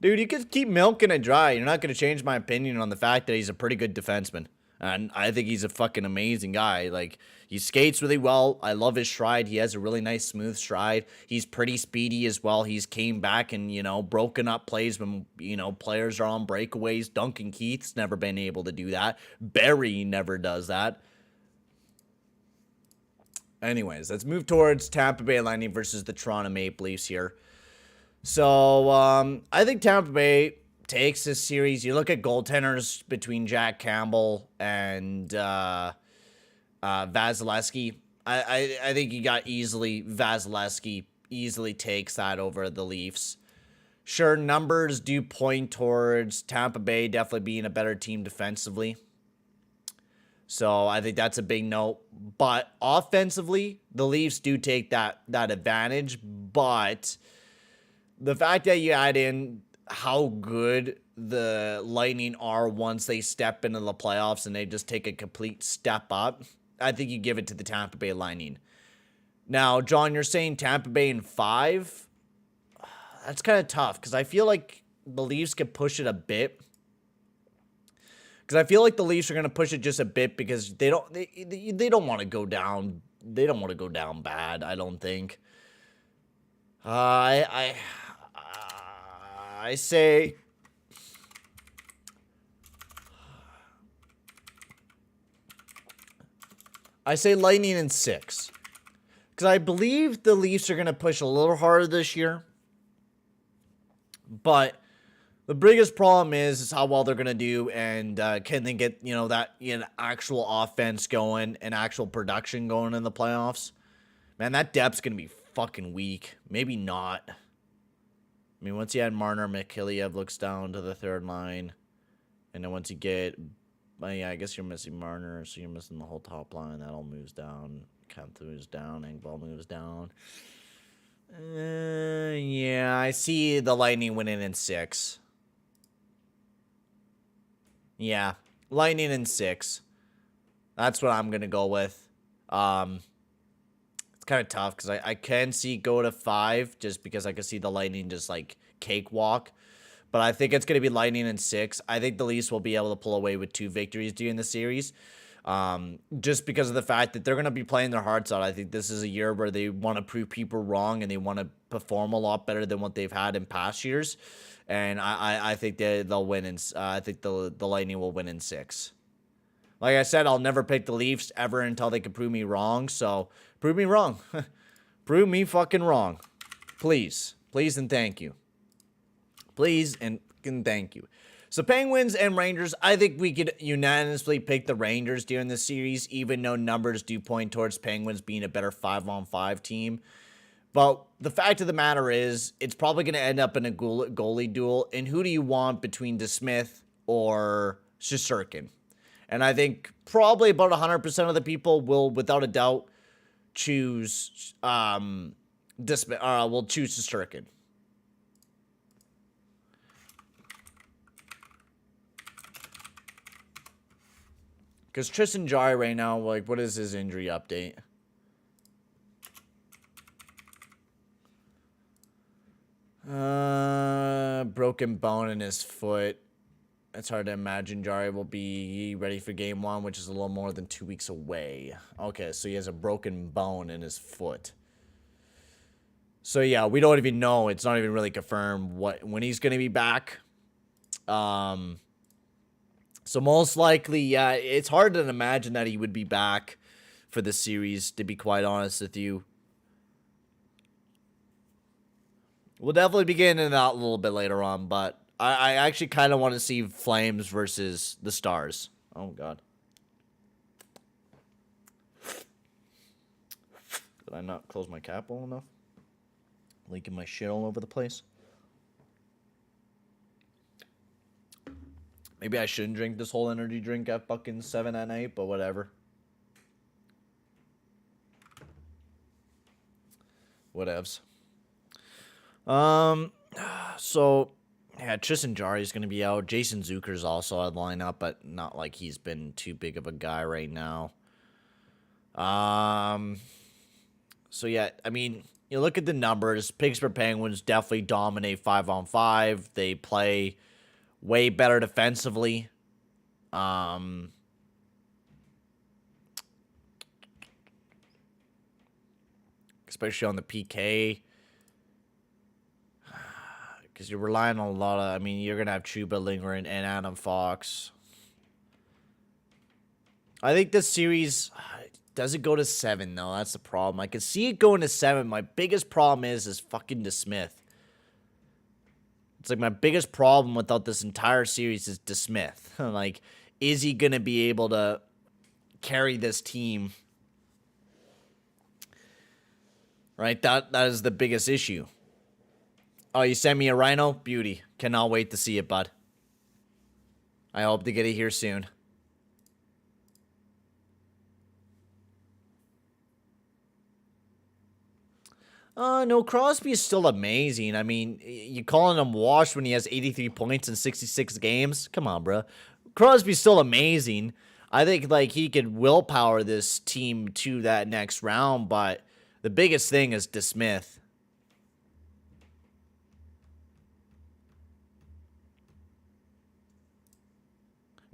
Dude, you could keep milking it dry. You're not going to change my opinion on the fact that he's a pretty good defenseman. And I think he's a fucking amazing guy. Like, he skates really well. I love his stride. He has a really nice, smooth stride. He's pretty speedy as well. He's came back and, broken up plays when, players are on breakaways. Duncan Keith's never been able to do that. Barry never does that. Anyways, let's move towards Tampa Bay Lightning versus the Toronto Maple Leafs here. So, I think Tampa Bay takes this series. You look at goaltenders between Jack Campbell and Vasilevsky. I think you got Vasilevsky easily takes that over the Leafs. Sure, numbers do point towards Tampa Bay definitely being a better team defensively. So I think that's a big note. But offensively, the Leafs do take that advantage. But the fact that you add in how good the Lightning are once they step into the playoffs and they just take a complete step up, I think you give it to the Tampa Bay Lightning. Now, John, you're saying Tampa Bay in 5? that's kind of tough because I feel like the Leafs could push it a bit. Because I feel like the Leafs are going to push it just a bit because they don't want to go down. They don't want to go down bad, I don't think. I say Lightning in 6. Because I believe the Leafs are going to push a little harder this year. But the biggest problem is how well they're going to do, and can they get, actual offense going and actual production going in the playoffs. Man, that depth's going to be fucking weak. Maybe not. I mean, once you add Marner, Mikheyev looks down to the third line. And then once you get, yeah, I guess you're missing Marner, so you're missing the whole top line. That all moves down. Kemp moves down. Engvall moves down. Yeah, I see the Lightning winning in 6. Yeah, Lightning in 6. That's what I'm going to go with. It's kind of tough because I can see go to 5 just because I can see the Lightning just like cakewalk. But I think it's going to be Lightning in 6. I think the Leafs will be able to pull away with 2 victories during the series. Just because of the fact that they're going to be playing their hearts out. I think this is a year where they want to prove people wrong and they want to perform a lot better than what they've had in past years. And I think they'll win. I think the Lightning will win in 6. Like I said, I'll never pick the Leafs ever until they can prove me wrong. So prove me wrong. Prove me fucking wrong. Please. Please and thank you. Please and thank you. So Penguins and Rangers, I think we could unanimously pick the Rangers during this series, even though numbers do point towards Penguins being a better 5-on-5 team. But the fact of the matter is, it's probably going to end up in a goalie duel. And who do you want between DeSmith or Shesterkin? And I think probably about 100% of the people will, without a doubt, choose DeSmith. Will choose Shesterkin. Because Tristan Jarry right now, like, what is his injury update? Broken bone in his foot. It's hard to imagine Jarry will be ready for game 1, which is a little more than 2 weeks away. Okay, so he has a broken bone in his foot. So, yeah, we don't even know. It's not even really confirmed when he's going to be back. So most likely, yeah, it's hard to imagine that he would be back for the series, to be quite honest with you. We'll definitely be getting into that a little bit later on, but I actually kind of want to see Flames versus the Stars. Oh, God. Did I not close my cap well enough? Leaking my shit all over the place. Maybe I shouldn't drink this whole energy drink at fucking 7 at night, but whatever. Whatevs. So, yeah, Tristan Jarry is going to be out. Jason Zucker's also out of the lineup, but not like he's been too big of a guy right now. So, yeah, I mean, you look at the numbers. Pittsburgh Penguins definitely dominate 5-on-5. They play way better defensively. Especially on the PK. Because you're relying on a lot of... I mean, you're going to have Chuba Lindgren and Adam Fox. I think this series... Does it go to 7, though? That's the problem. I can see it going to 7. My biggest problem is fucking DeSmith. It's like my biggest problem without this entire series is DeSmith. Like, is he going to be able to carry this team? Right? That is the biggest issue. Oh, you sent me a rhino? Beauty. Cannot wait to see it, bud. I hope to get it here soon. No, Crosby is still amazing. I mean, you calling him washed when he has 83 points in 66 games? Come on, bro. Crosby's still amazing. I think, like, he could willpower this team to that next round, but the biggest thing is DeSmith.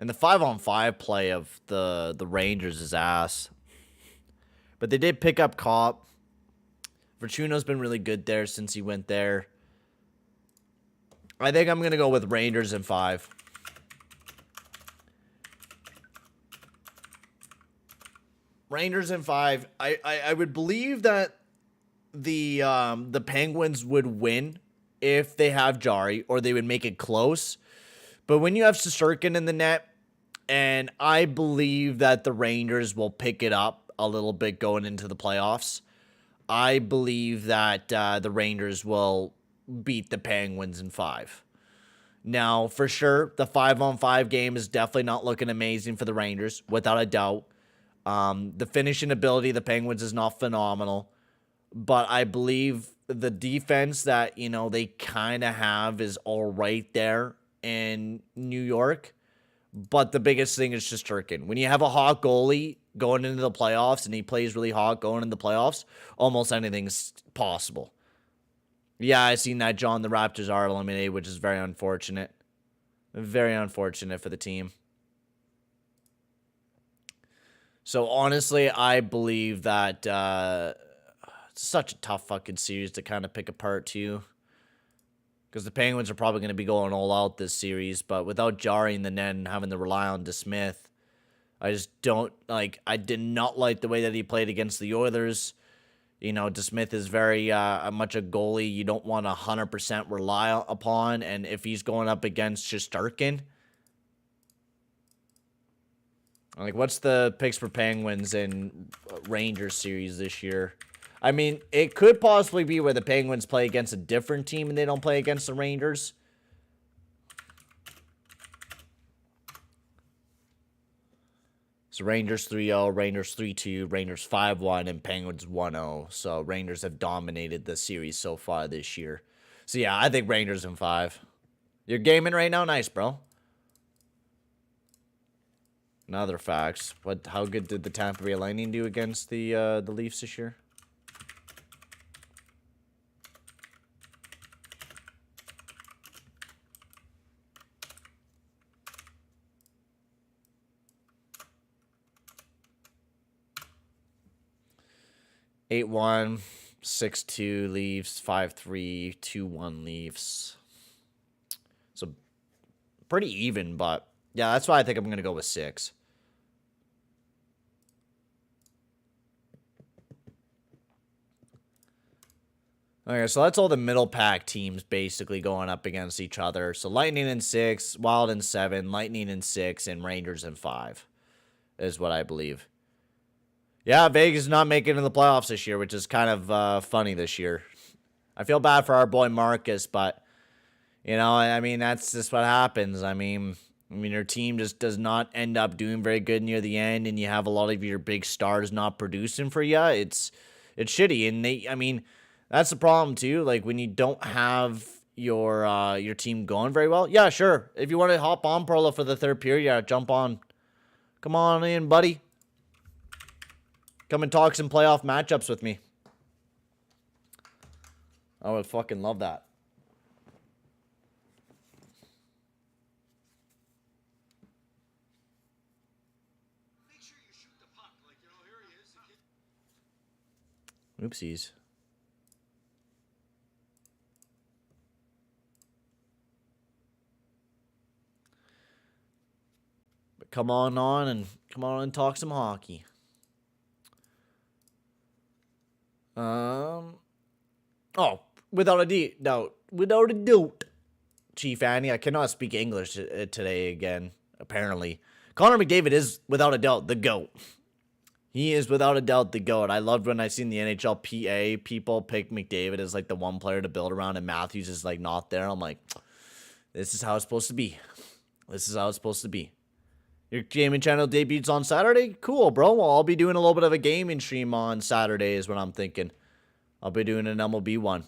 And the 5-on-5 play of the Rangers is ass. But they did pick up Kopp. Verchuno's been really good there since he went there. I think I'm going to go with Rangers in 5. Rangers in 5. I would believe that the Penguins would win if they have Jari, or they would make it close. But when you have Shesterkin in the net, and I believe that the Rangers will pick it up a little bit going into the playoffs, I believe that the Rangers will beat the Penguins in 5. Now, for sure, the 5-on-5 game is definitely not looking amazing for the Rangers, without a doubt. The finishing ability of the Penguins is not phenomenal, but I believe the defense that, you know, they kind of have is all right there in New York. But the biggest thing is Shesterkin. When you have a hot goalie going into the playoffs and he plays really hot going into the playoffs, almost anything's possible. Yeah, I seen that, John. The Raptors are eliminated, which is very unfortunate. Very unfortunate for the team. So, honestly, I believe that it's such a tough fucking series to kind of pick apart, too. Because the Penguins are probably going to be going all out this series. But without Jari in the net and having to rely on DeSmith, I just don't, like, I did not like the way that he played against the Oilers. You know, DeSmith is very much a goalie you don't want to 100% rely upon. And if he's going up against Shesterkin, like, what's the picks for Penguins and Rangers series this year? I mean, it could possibly be where the Penguins play against a different team and they don't play against the Rangers. So Rangers 3-0, Rangers 3-2, Rangers 5-1, and Penguins 1-0. So Rangers have dominated the series so far this year. So yeah, I think Rangers in 5. You're gaming right now? Nice, bro. Another facts. How good did the Tampa Bay Lightning do against the Leafs this year? Eight 1, 6-2 Leafs, 5-3, 2-1 Leafs. So pretty even, but yeah, that's why I think I'm gonna go with 6. Okay, so that's all the middle pack teams basically going up against each other. So Lightning in 6, Wild in 7, Lightning in 6, and Rangers in 5 is what I believe. Yeah, Vegas is not making it in the playoffs this year, which is kind of funny this year. I feel bad for our boy Marcus, but, you know, I mean, that's just what happens. I mean, your team just does not end up doing very good near the end, and you have a lot of your big stars not producing for you. It's shitty, and I mean, that's the problem too. Like, when you don't have your team going very well, yeah, sure. If you want to hop on Perla for the third period, yeah, jump on. Come on in, buddy. Come and talk some playoff matchups with me. I would fucking love that. Make sure you shoot the puck. Like, you know, here he is. Oopsies. But come on and talk some hockey. Oh, without a doubt, Chief Annie, I cannot speak English today again, apparently. Connor McDavid is, without a doubt, the GOAT. He is, without a doubt, the GOAT. I loved when I seen the NHL PA people pick McDavid as, like, the one player to build around, and Matthews is, like, not there. I'm like, this is how it's supposed to be. This is how it's supposed to be. Your gaming channel debuts on Saturday? Cool, bro. Well, I'll be doing a little bit of a gaming stream on Saturday is what I'm thinking. I'll be doing an MLB one.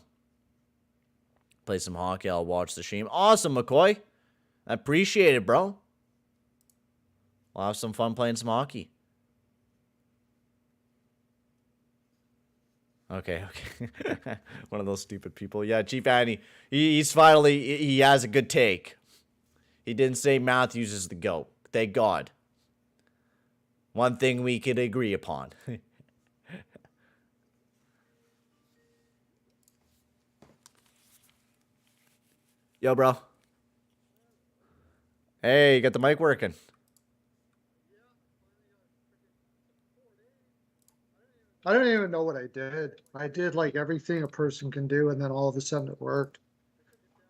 Play some hockey. I'll watch the stream. Awesome, McCoy. I appreciate it, bro. We'll have some fun playing some hockey. Okay. One of those stupid people. Yeah, Chief Annie. He has a good take. He didn't say Matthews is the GOAT. Thank God. One thing we could agree upon. Yo, bro. Hey, you got the mic working. I don't even know what I did. I did like everything a person can do, and then all of a sudden it worked.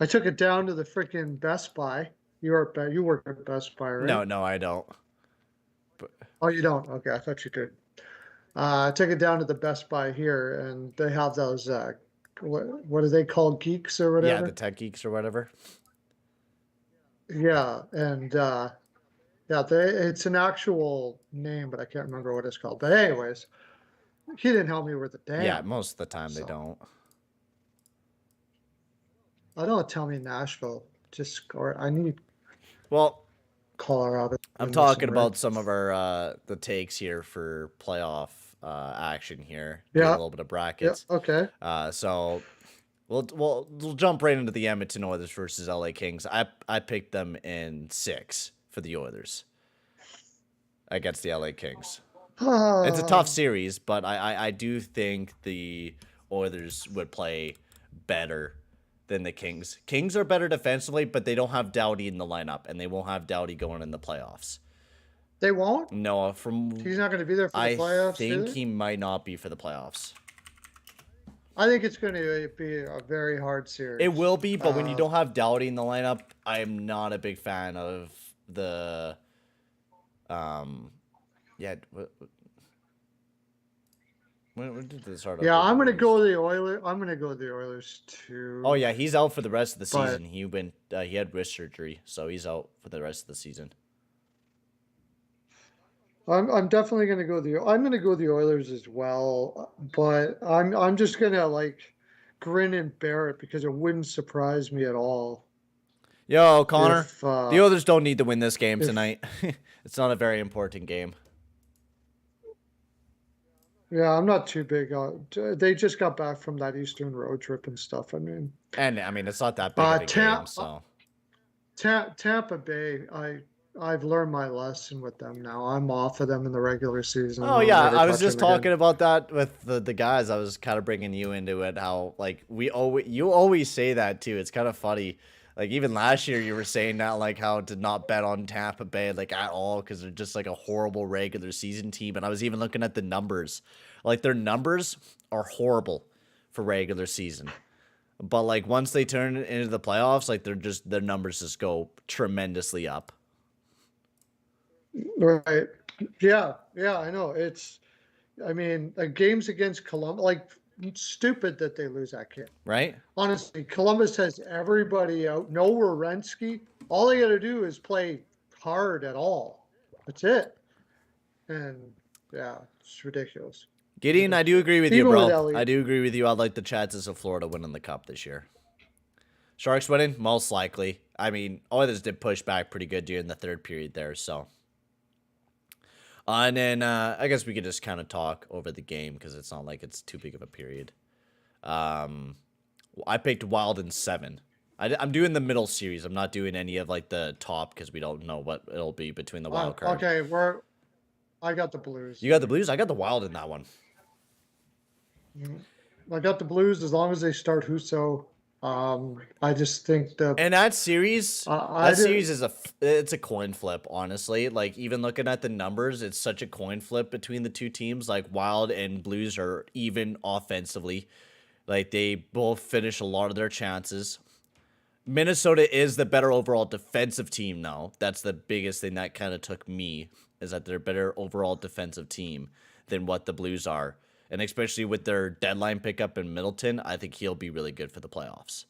I took it down to the freaking Best Buy. You work at Best Buy, right? No, I don't. Oh, you don't? Okay, I thought you did. I took it down to the Best Buy here, and they have those what are they called, geeks or Yeah, whatever? the tech geeks or whatever. Yeah, and yeah, it's an actual name, but I can't remember what it's called. But anyways, he didn't help me with the damn. Yeah, most of the time they So, don't. I don't tell me Nashville. I need Well, Colorado. I'm and talking listen, about right? some of our the takes here for playoff action here. Do a Yeah. little bit of Yeah. brackets. Okay. So we'll jump right into the Edmonton Oilers versus LA Kings. I picked them in 6 for the Oilers against the LA Kings. It's a tough series, but I do think the Oilers would play better than the Kings. Kings are better defensively, but they don't have Doughty in the lineup, and they won't have Doughty going in the playoffs. They won't? No, He's not going to be there for the playoffs, I think either? he might not be for the playoffs. I think it's going to be a very hard series. It will be, but when you don't have Doughty in the lineup, I'm not a big fan of the yeah. When did this start? Yeah, I'm going to go the Oilers. I'm going to go the Oilers too. Oh yeah, he's out for the rest of the But- season. He had wrist surgery, so he's out for the rest of the season. I'm definitely going to go the Oilers as well, but I'm just going to like grin and bear it because it wouldn't surprise me at all. Yo, Connor, If, the Oilers don't need to win this game if- tonight. It's not a very important game. Yeah, I'm not too big on. They just got back from that Eastern road trip and stuff. I mean, And I mean, it's not that big of a game, so. Tampa Bay, I've learned my lesson with them now. I'm off of them in the regular season. Oh I'll yeah, never I was touch just them again. talking about that with the guys. I was kind of bringing you into it. How like you always say that too. It's kind of funny. Like even last year, you were saying that like how to not bet on Tampa Bay like at all because they're just like a horrible regular season team. And I was even looking at the numbers. Like their numbers are horrible for regular season, but like once they turn it into the playoffs, like their numbers just go tremendously up. Right. Yeah, I know. I mean, games against Columbus, like, stupid that they lose that game. Right? Honestly, Columbus has everybody out. No Werenski. All they got to do is play hard at all. That's it. And, yeah, it's ridiculous. Gideon, I do agree with you, Even with bro. Elliott. I do agree with you. I like the chances of Florida winning the cup this year. Sharks winning? Most likely. I mean, Oilers did push back pretty good during the third period there, so. And then I guess we could just kind of talk over the game because it's not like it's too big of a period. I picked Wild in 7. I'm doing the middle series. I'm not doing any of like the top because we don't know what it'll be between the wild card. Okay, I got the Blues. You got the Blues? I got the Wild in that one. I got the Blues as long as they start Husso. I just think And that series, I series is it's a coin flip, honestly. Like even looking at the numbers, it's such a coin flip between the two teams. Like Wild and Blues are even offensively. Like they both finish a lot of their chances. Minnesota is the better overall defensive team, though. That's the biggest thing that kind of took me, is that they're a better overall defensive team than what the Blues are. And especially with their deadline pickup in Middleton, I think he'll be really good for the playoffs.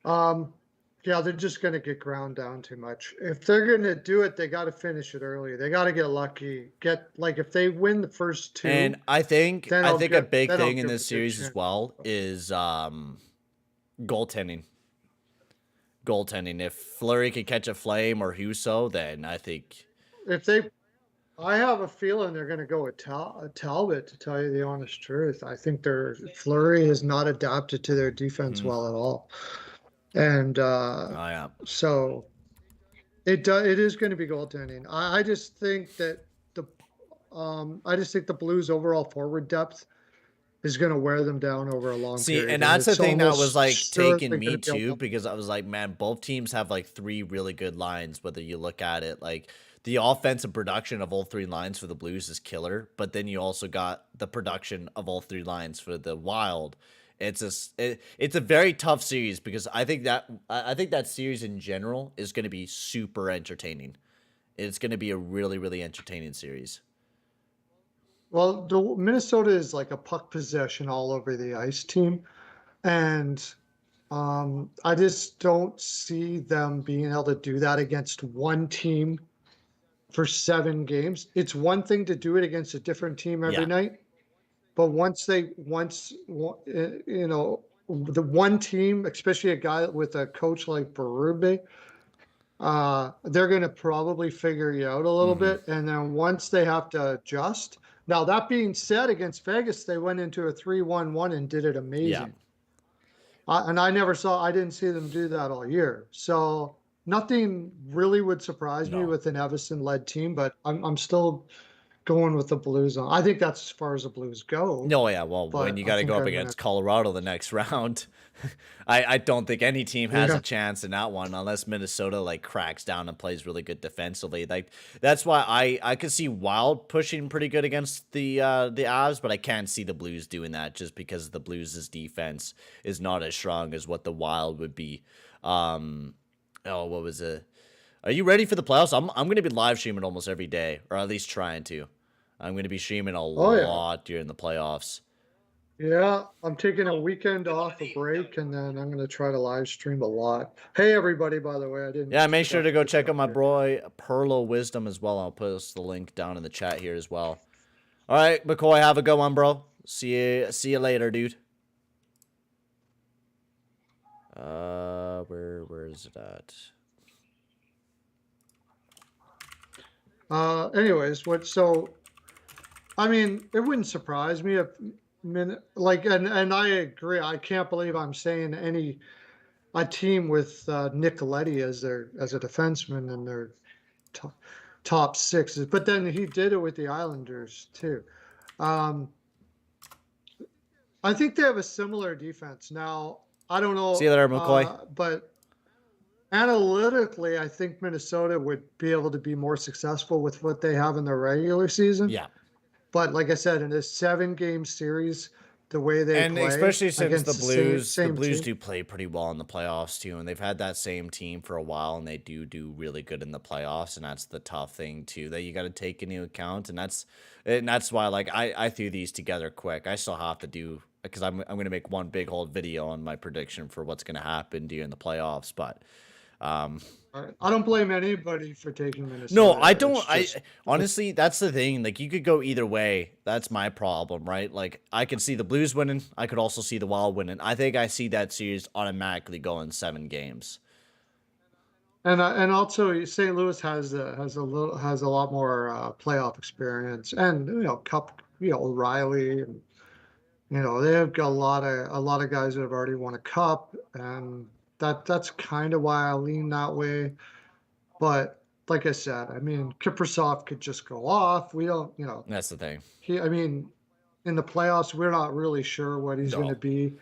Yeah, they're just going to get ground down too much. If they're going to do it, they got to finish it early. They got to get lucky. If they win the first 2. And I think Then a big then I'll thing in give this it a series chance. as well is goaltending. Goaltending. If Fleury could catch a flame or Husso, then I think I have a feeling they're going to go with Talbot, to tell you the honest truth. I think their Fleury has not adapted to their defense well at all. And oh yeah. so It is going to be goaltending. I just think that I just think the Blues' overall forward depth is going to wear them down over a long See, and period, and that's the it's thing that was almost like surely taking going me to be a too, long. because I was like, man, both teams have like three really good lines. Whether you look at it, like the offensive production of all three lines for the Blues is killer, but then you also got the production of all three lines for the Wild. It's a very tough series because I think that series in general is going to be super entertaining. It's going to be a really really entertaining series. Well, the Minnesota is like a puck possession all over the ice team, and I just don't see them being able to do that against one team for 7 games. It's one thing to do it against a different team every Yeah. night, but you know, the one team, especially a guy with a coach like Berube, they're going to probably figure you out a little Mm-hmm. bit. And then once they have to adjust. Now, that being said, against Vegas, they went into a 3-1-1 and did it Yeah. amazing. And I didn't see them do that all year. So nothing really would surprise me No. with an Evison led team, but I'm still going with the Blues. I think that's as far as the Blues go, No, yeah. Well, when but you I got to think go up I'm going to, against Colorado the next round, I don't think any team has yeah. a chance in that one unless Minnesota like cracks down and plays really good defensively. Like that's why I could see Wild pushing pretty good against the Avs, but I can't see the Blues doing that just because the Blues' defense is not as strong as what the Wild would be. Oh, what was it? Are you ready for the playoffs? I'm going to be live streaming almost every day, or at least trying to. I'm going to be streaming a Oh, yeah. lot during the playoffs. Yeah, I'm taking a weekend off, a break, and then I'm going to try to live stream a lot. Hey, everybody, by the way, I didn't Yeah, make sure forgot to to go put check you out up my here. boy Perlo Wisdom as well. I'll post the link down in the chat here as well. All right, McCoy, have a good one, bro. See you later, dude. Where is it at? Anyways, I mean, it wouldn't surprise me if like, and I agree. I can't believe I'm saying a team with Nick Leddy as a defenseman in their top, top sixes, but then he did it with the Islanders too. Um, I think they have a similar defense now. I don't See you know, later, McCoy. but analytically, I think Minnesota would be able to be more successful with what they have in the regular season. Yeah. But like I said, in a 7 game series, the way they And play especially since against the same The same Blues team, do play pretty well in the playoffs too, and they've had that same team for a while, and they do really good in the playoffs, and that's the tough thing too that you got to take into account, and that's why like I threw these together quick. I still have to do because I'm gonna make one big old video on my prediction for what's gonna happen during the playoffs, but um, I don't blame anybody for taking no, I Minnesota. don't. It's just Honestly, that's the thing. Like, you could go either way. That's my problem, right? Like, I could see the Blues winning. I could also see the Wild winning. I think I see that series automatically going 7 games. and also St. Louis has a lot more playoff experience, and Cup, Riley, and they have got a lot of guys that have already won a cup, and that's kind of why I lean that way. But like I said, I mean, Kiprasov could just go off. We don't, That's the thing. I mean, in the playoffs, we're not really sure what he's going to No. be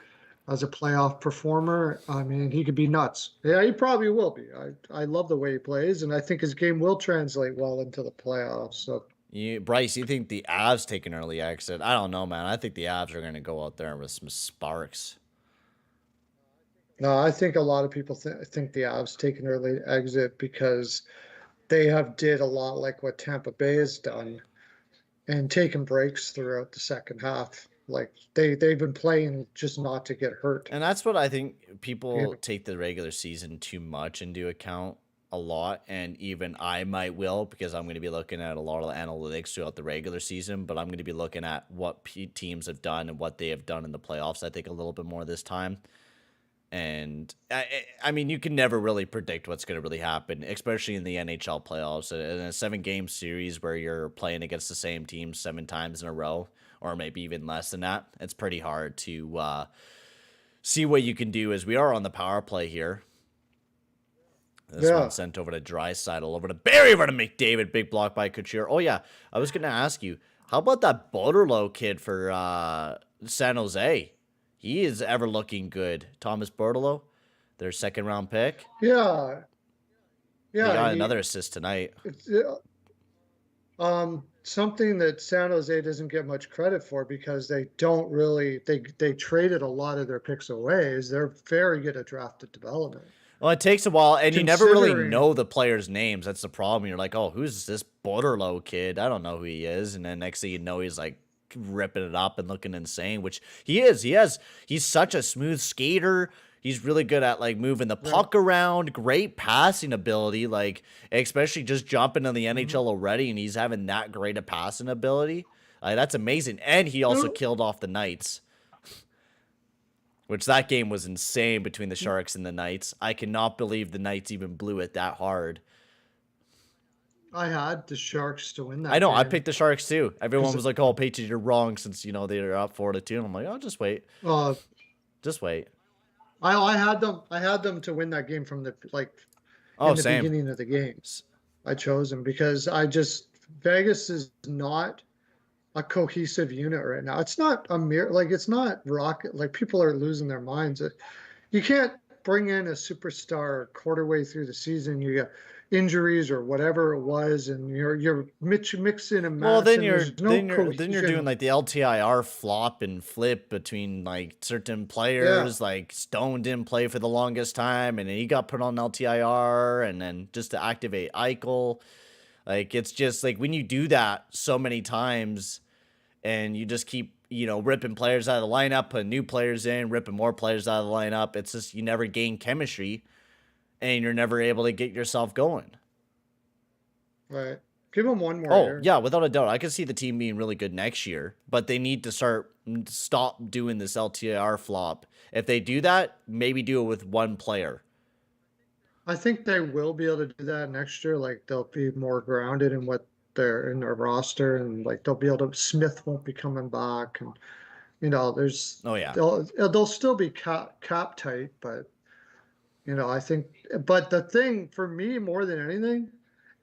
as a playoff performer. I mean, he could be nuts. Yeah, he probably will be. I love the way he plays, and I think his game will translate well into the playoffs. So, Bryce, you think the Avs take an early exit? I don't know, man. I think the Avs are going to go out there with some sparks. no, I think a lot of people think the Avs take an early exit because they have did a lot like what Tampa Bay has done and taken breaks throughout the second half. Like they've been playing just not to get hurt. And that's what I think people You take the regular season too much into account a lot. And even I might will because I'm going to be looking at a lot of the analytics throughout the regular season, but I'm going to be looking at what teams have done and what they have done in the playoffs, I think, a little bit more this time. And I mean, you can never really predict what's going to really happen, especially in the NHL playoffs. In a 7 game series where you're playing against the same team 7 times in a row, or maybe even less than that, it's pretty hard to see what you can do as we are on the power play here. This one sent over to Draisaitl, over to Barry, over to McDavid. Big block by Couture. Oh, yeah. I was going to ask you, how about that Borderlo kid for San Jose? He is ever looking good. Thomas Borderlo, their second-round pick. Yeah. Yeah. He got another assist tonight. It's, something that San Jose doesn't get much credit for because they don't really they traded a lot of their picks away. Is they're very good at drafted development. Well, it takes a while, and you never really know the players' names. That's the problem. You're like, oh, who's this Borderlo kid? I don't know who he is. And then next thing you know, he's like ripping it up and looking insane, which he is. He's such a smooth skater. He's really good at like moving the puck around, great passing ability, like especially just jumping in the NHL already, and he's having that great a passing ability. That's amazing. And he also killed off the Knights, which that game was insane between the Sharks and the Knights. I cannot believe the Knights even blew it that hard. I had the Sharks to win that. I know. game. I picked the Sharks too. Everyone was like, "Oh, Patriots, you're wrong," since they were up 4-2. And I'm like, "Oh, just wait. Just wait." I had them to win that game from the in the beginning of the games. I chose them because Vegas is not a cohesive unit right now. It's not it's not rocket. Like people are losing their minds. You can't bring in a superstar quarter way through the season. You got injuries or whatever it was, and you're mixing and matching. Well, then you're doing like the LTIR flop and flip between like certain players. Yeah. Like Stone didn't play for the longest time, and then he got put on LTIR, and then just to activate Eichel. Like it's just like when you do that so many times, and you just keep ripping players out of the lineup, putting new players in, ripping more players out of the lineup. It's just you never gain chemistry. And you're never able to get yourself going. Right. Give them one more year. Yeah, without a doubt. I could see the team being really good next year, but they need to stop doing this LTIR flop. If they do that, maybe do it with one player. I think they will be able to do that next year. Like they'll be more grounded in what they're in their roster, and like they'll be able to. Smith won't be coming back, and there's. Oh yeah. They'll still be cap tight, but. I think, but the thing for me more than anything,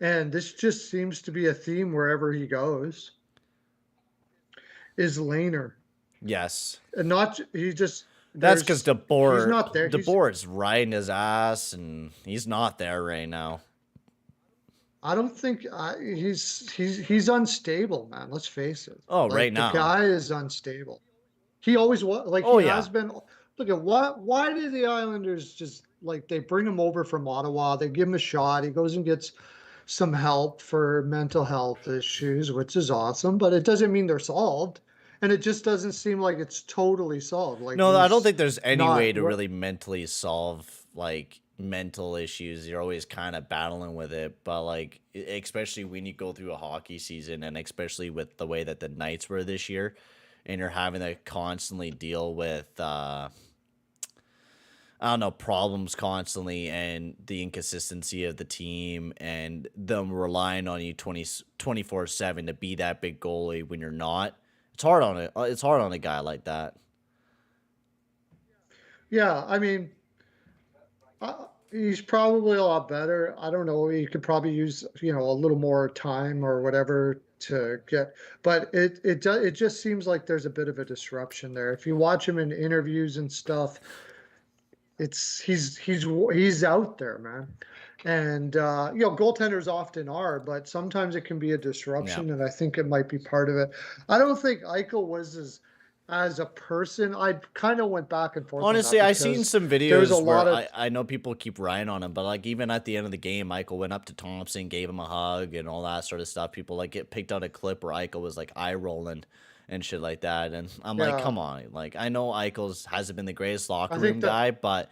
and this just seems to be a theme wherever he goes, is Laner. Yes. And that's because DeBoer. He's not there. DeBoer is riding his ass, and he's not there right now. I don't think he's unstable, man. Let's face it. Oh, right now. The guy is unstable. He always was. Like he has been. Look at why did the Islanders just they bring him over from Ottawa? They give him a shot. He goes and gets some help for mental health issues, which is awesome. But it doesn't mean they're solved, and it just doesn't seem like it's totally solved. No, I don't think there's any way to really mentally solve mental issues. You're always kind of battling with it, but especially when you go through a hockey season, and especially with the way that the Knights were this year, and you're having to constantly deal with problems constantly, and the inconsistency of the team, and them relying on you 24/7 to be that big goalie when you're not. It's hard on it. It's hard on a guy like that. Yeah, I mean, he's probably a lot better. I don't know. He could probably use a little more time or whatever to get. But it just seems like there's a bit of a disruption there. If you watch him in interviews and stuff. He's out there, man, and goaltenders often are, but sometimes it can be a disruption, and I think it might be part of it. I don't think Eichel was as a person. I kind of went back and forth. Honestly, I've seen some videos where I know people keep riding on him, but even at the end of the game, Eichel went up to Thompson, gave him a hug, and all that sort of stuff. People get picked out a clip where Eichel was eye rolling and shit like that, and I'm like, come on, I know Eichel hasn't been the greatest locker room guy, but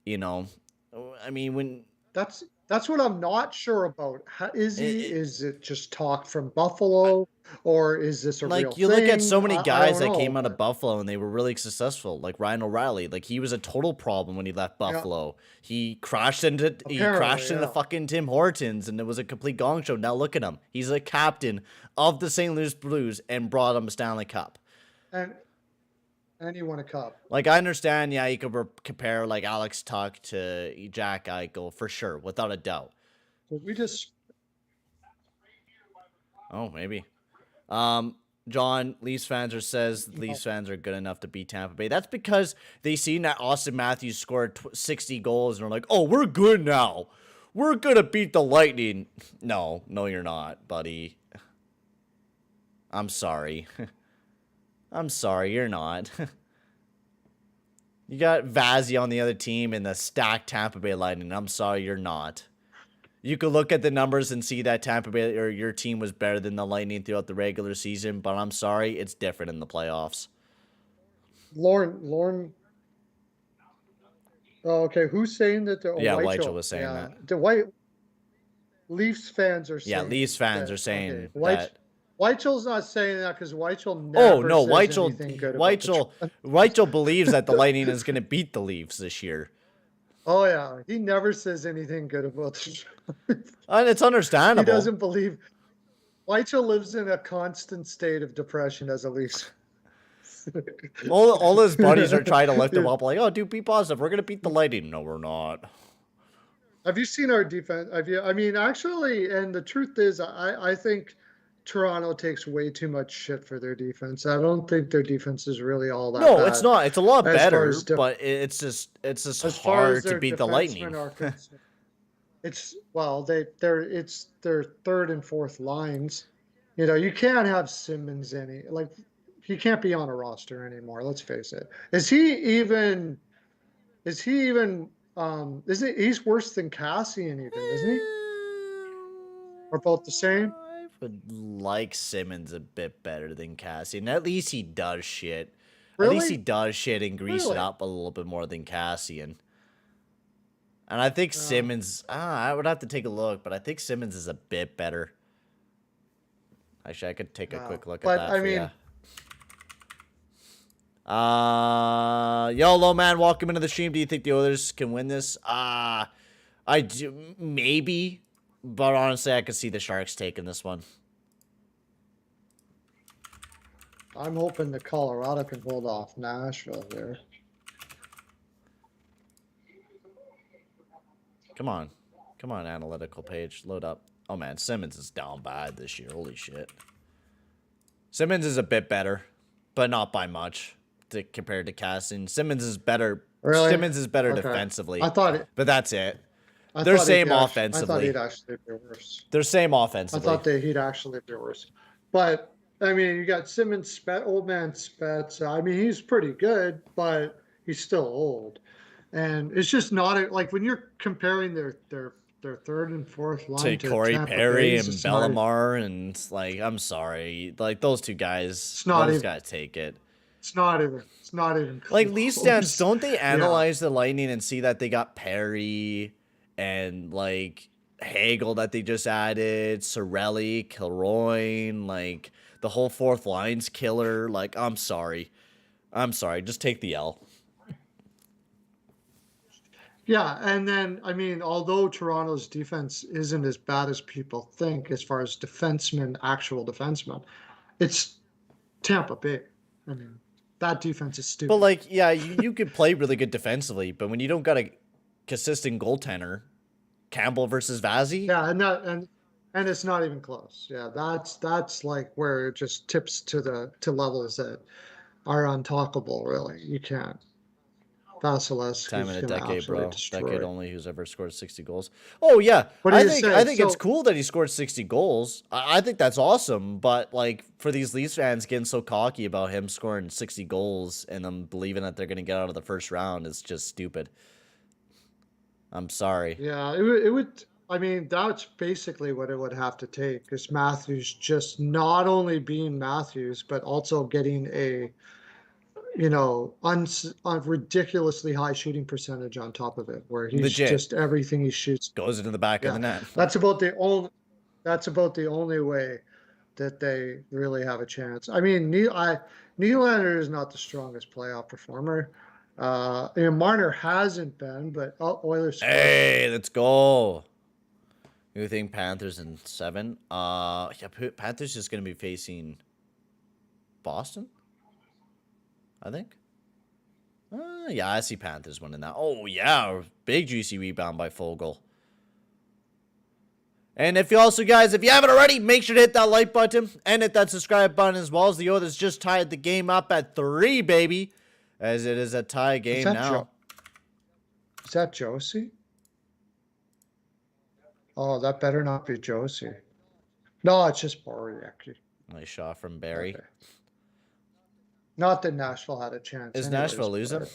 I mean, when that's what I'm not sure about. Is it just talk from Buffalo, or is this a real thing? You look at so many guys that came out of Buffalo and they were really successful, like Ryan O'Reilly. He was a total problem when he left Buffalo. He crashed into fucking Tim Hortons, and it was a complete gong show. Now look at him. He's a captain of the St. Louis Blues and brought him a Stanley Cup. And and he won a cup. Like, I understand, yeah, you could compare, like, Alex Tuck to Jack Eichel, for sure, without a doubt. So we just... Oh, maybe. John, Leafs fans Leafs fans are good enough to beat Tampa Bay. That's because they seen that Austin Matthews scored 60 goals and are like, oh, we're good now. We're going to beat the Lightning. No, you're not, buddy. I'm sorry. I'm sorry, you're not. You got Vazzy on the other team in the stacked Tampa Bay Lightning. I'm sorry, you're not. You could look at the numbers and see that Tampa Bay or your team was better than the Lightning throughout the regular season, but I'm sorry, it's different in the playoffs. Lauren. Oh, okay. Who's saying that? Weichel was saying that. The Leafs fans are saying. Yeah, Leafs fans are saying that. Weichel's not saying that because Weichel never says anything good about Weichel believes that the Lightning is going to beat the Leafs this year. Oh, yeah. He never says anything good about the And it's understandable. He doesn't believe. Weichel lives in a constant state of depression as a Leafs. all his buddies are trying to lift him up like, oh, dude, be positive. We're going to beat the Lightning. No, we're not. Have you seen our defense? I mean, actually, and the truth is, I think Toronto takes way too much shit for their defense. I don't think their defense is really all that bad. It's not. It's a lot better, but it's just hard to beat the Lightning. It's their third and fourth lines. You know, you can't have Simmons he can't be on a roster anymore. Let's face it. He's worse than Cassian even, isn't he? Or both the same? I would like Simmons a bit better than Cassian. At least he does shit. Really? At least he does shit and grease it up a little bit more than Cassian. And I think Simmons, I would have to take a look, but I think Simmons is a bit better. Actually, I could take a quick look at that. I mean, YOLO man, welcome into the stream. Do you think the Oilers can win this? I do, maybe, but honestly, I could see the Sharks taking this one. I'm hoping that Colorado can hold off Nashville here. Come on, analytical page, load up. Oh man, Simmons is down bad this year. Holy shit. Simmons is a bit better, but not by much compared to Cassian. Simmons is better. Really? Simmons is better defensively. But that's it. They're same offensively. I thought he'd actually be worse. They're same offensively. I thought he'd actually be worse. But I mean, you got Simmons, old man Spets. I mean, he's pretty good, but he's still old, and it's just not like when you're comparing their third and fourth line to Corey Perry and Bellemare, and like, I'm sorry, like those two guys, those guys take it. It's not even like Leafs fans, don't they analyze the Lightning and see that they got Perry and like Hagel that they just added, Sorelli, Kilroyne, like the whole fourth line's killer. Like, I'm sorry, just take the L. Yeah, and then, I mean, although Toronto's defense isn't as bad as people think as far as actual defensemen, it's Tampa Bay. I mean, that defense is stupid. But, like, yeah, you could play really good defensively, but when you don't got a consistent goaltender, Campbell versus Vazzy? Yeah, and it's not even close. Yeah, that's like where it just tips to levels that are untalkable, really. You can't. Vasilevsky time in a decade, bro. Decade only who's ever scored 60 goals. Oh yeah, I think it's cool that he scored 60 goals. I think that's awesome. But like for these Leafs fans getting so cocky about him scoring 60 goals and them believing that they're gonna get out of the first round is just stupid. I'm sorry. Yeah, it would. I mean, that's basically what it would have to take. Is Matthews just not only being Matthews, but also getting a ridiculously high shooting percentage on top of it, where he's just everything he shoots goes into the back of the net. That's about the only way that they really have a chance. I mean, Nylander is not the strongest playoff performer. Marner hasn't been, but Oilers. Hey, let's go. You think Panthers in 7? Yeah, Panthers is going to be facing Boston, I think. Yeah, I see Panthers winning that. Oh, yeah. Big juicy rebound by Fogle. And if you also, guys, if you haven't already, make sure to hit that like button and hit that subscribe button as well, as the Oilers just tied the game up at 3, baby. As it is a tie game now. Is that Josie? Oh, that better not be Josie. No, it's just Boriak. Nice shot from Barry. Okay. Not that Nashville had a chance. Is Nashville losing?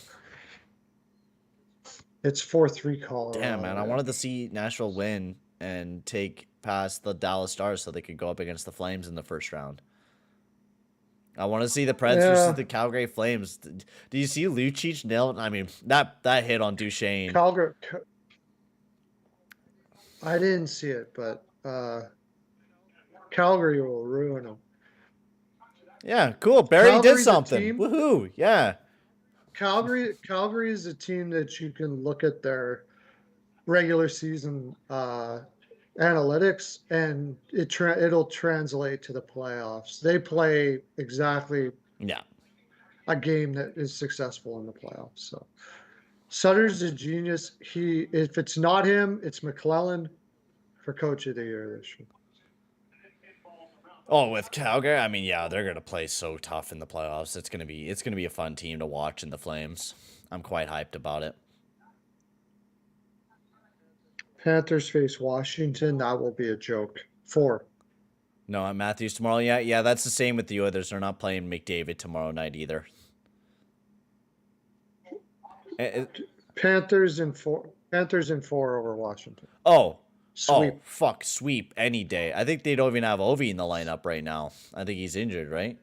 It's 4-3 Colorado. Damn, man. I wanted to see Nashville win and take past the Dallas Stars so they could go up against the Flames in the first round. I want to see the Preds versus the Calgary Flames. Do you see Lucic nail? I mean, that hit on Duchesne. I didn't see it, but Calgary will ruin them. Yeah, cool. Barry did something. Woohoo! Yeah. Calgary is a team that you can look at their regular season analytics, and it'll translate to the playoffs. They play exactly a game that is successful in the playoffs. So Sutter's a genius. If it's not him, it's McClellan for Coach of the Year this year. Oh, with Calgary, I mean, yeah, they're gonna play so tough in the playoffs. It's gonna be a fun team to watch in the Flames. I'm quite hyped about it. Panthers face Washington. That will be a joke. 4. No, I'm Matthews tomorrow. Yeah, that's the same with the Oilers. They're not playing McDavid tomorrow night either. Panthers in 4 over Washington. Oh. Sweep. Oh, fuck, sweep any day. I think they don't even have Ovi in the lineup right now. I think he's injured, right?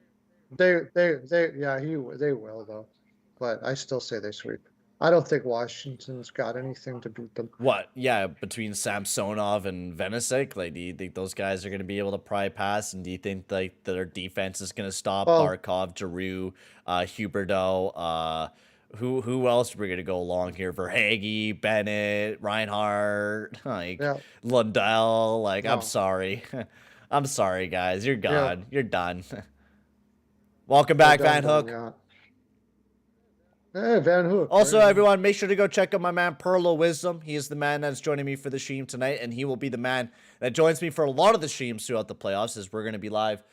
They will though. But I still say they sweep. I don't think Washington's got anything to beat them. What? Yeah, between Samsonov and Venisic, like, do you think those guys are going to be able to pry pass? And do you think like their defense is going to stop Barkov, Giroux, Huberdeau, who else are we going to go along here? Verhaeghe, Bennett, Reinhardt, Lundell. Like, no. I'm sorry. I'm sorry, guys. You're gone. Yeah. You're done. Welcome back, Van Hook. Yeah. Hey, Van Hook. Also, everyone, make sure to go check out my man, Pearl of Wisdom. He is the man that's joining me for the stream tonight, and he will be the man that joins me for a lot of the streams throughout the playoffs, as we're going to be live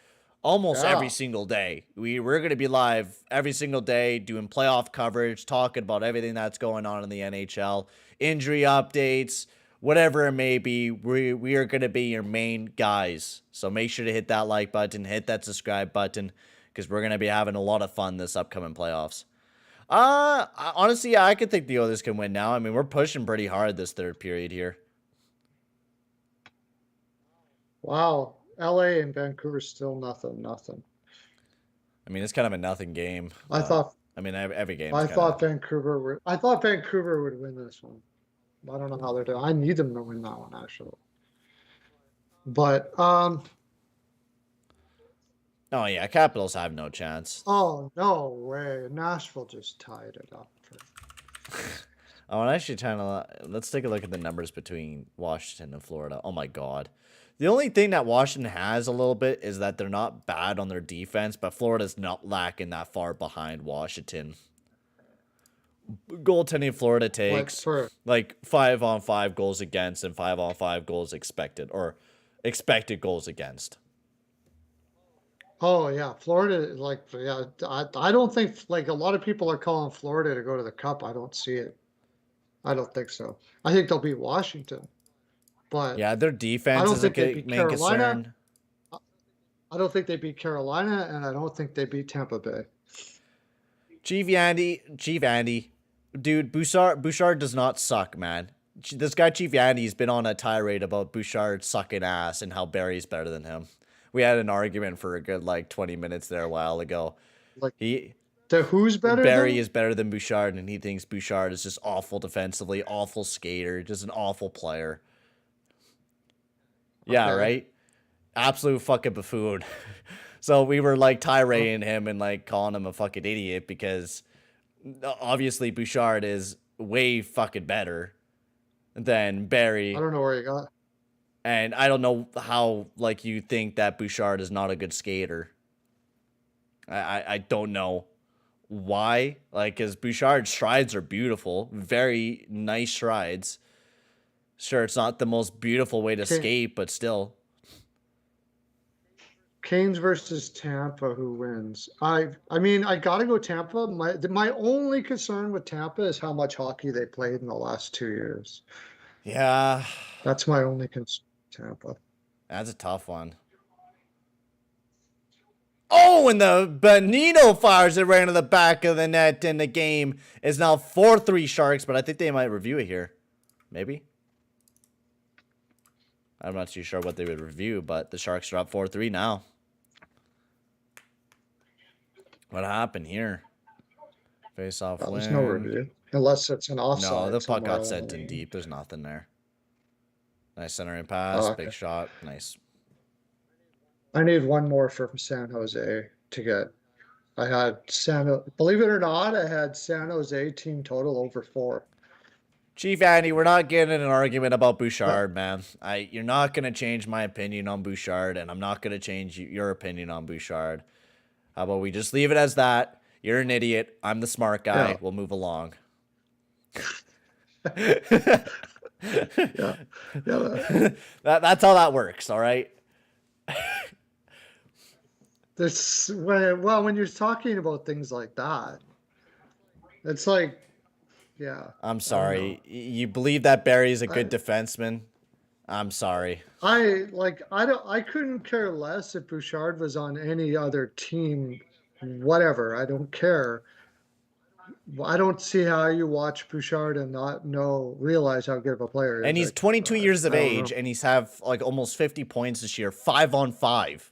almost every single day. We're going to be live every single day doing playoff coverage, talking about everything that's going on in the NHL, injury updates, whatever it may be. We are going to be your main guys. So make sure to hit that like button, hit that subscribe button, because we're going to be having a lot of fun this upcoming playoffs. Honestly, I could think the Oilers can win now. I mean, we're pushing pretty hard this third period here. Wow. LA and Vancouver still nothing. I mean, it's kind of a nothing game. I mean, every game. I thought Vancouver would win this one. I don't know how they're doing. I need them to win that one, actually. But oh yeah, Capitals have no chance. Oh no way! Nashville just tied it up. Oh, and actually, let's take a look at the numbers between Washington and Florida. Oh my God. The only thing that Washington has a little bit is that they're not bad on their defense, but Florida's not lacking that far behind Washington. Goaltending Florida takes like 5-on-5 goals against and 5-on-5 goals expected, or expected goals against. Oh yeah, Florida, like, yeah, I don't think, like, a lot of people are calling Florida to go to the Cup. I don't see it. I don't think so. I think they'll beat Washington, but yeah, their defense is a main concern. I don't think they beat Carolina, and I don't think they beat Tampa Bay. Chief Andy, dude, Bouchard does not suck, man. This guy Chief Andy's been on a tirade about Bouchard sucking ass and how Barry's better than him. We had an argument for a good, like, 20 minutes there a while ago. Like, who's better? Barry is better than Bouchard, and he thinks Bouchard is just awful defensively, awful skater, just an awful player. Yeah, okay. Right? Absolute fucking buffoon. So we were, like, tirading him and, like, calling him a fucking idiot because obviously Bouchard is way fucking better than Barry. I don't know where you got. And I don't know how, like, you think that Bouchard is not a good skater. I don't know why. Like, because Bouchard's strides are beautiful, very nice strides. Sure, it's not the most beautiful way to skate, but still. Canes versus Tampa, who wins? I mean, I gotta go Tampa. My only concern with Tampa is how much hockey they played in the last 2 years. Yeah. That's my only concern. Tampa. That's a tough one. Oh, and the Benito fires it right into the back of the net, and the game is now 4-3 Sharks, but I think they might review it here. Maybe. I'm not too sure what they would review, but the Sharks are up 4-3 now. What happened here? Face-off win. There's no review. Unless it's an offside. No, the puck got sent in deep. There's nothing there. Nice centering pass. Oh, okay. Big shot. Nice. I need one more from San Jose to get. I had believe it or not, I had San Jose team total over 4. Chief Andy, we're not getting in an argument about Bouchard, man. You're not going to change my opinion on Bouchard, and I'm not going to change your opinion on Bouchard. How about we just leave it as that? You're an idiot. I'm the smart guy. Yeah. We'll move along. Yeah. That's how that works, all right? When you're talking about things like that, it's like, yeah. I'm sorry. You believe that Barry's a good defenseman? I'm sorry. I couldn't care less if Bouchard was on any other team, whatever. I don't care. I don't see how you watch Bouchard and not realize how good of a player he is. And he's 22 years of age, and he's have like almost 50 points this year, 5-on-5.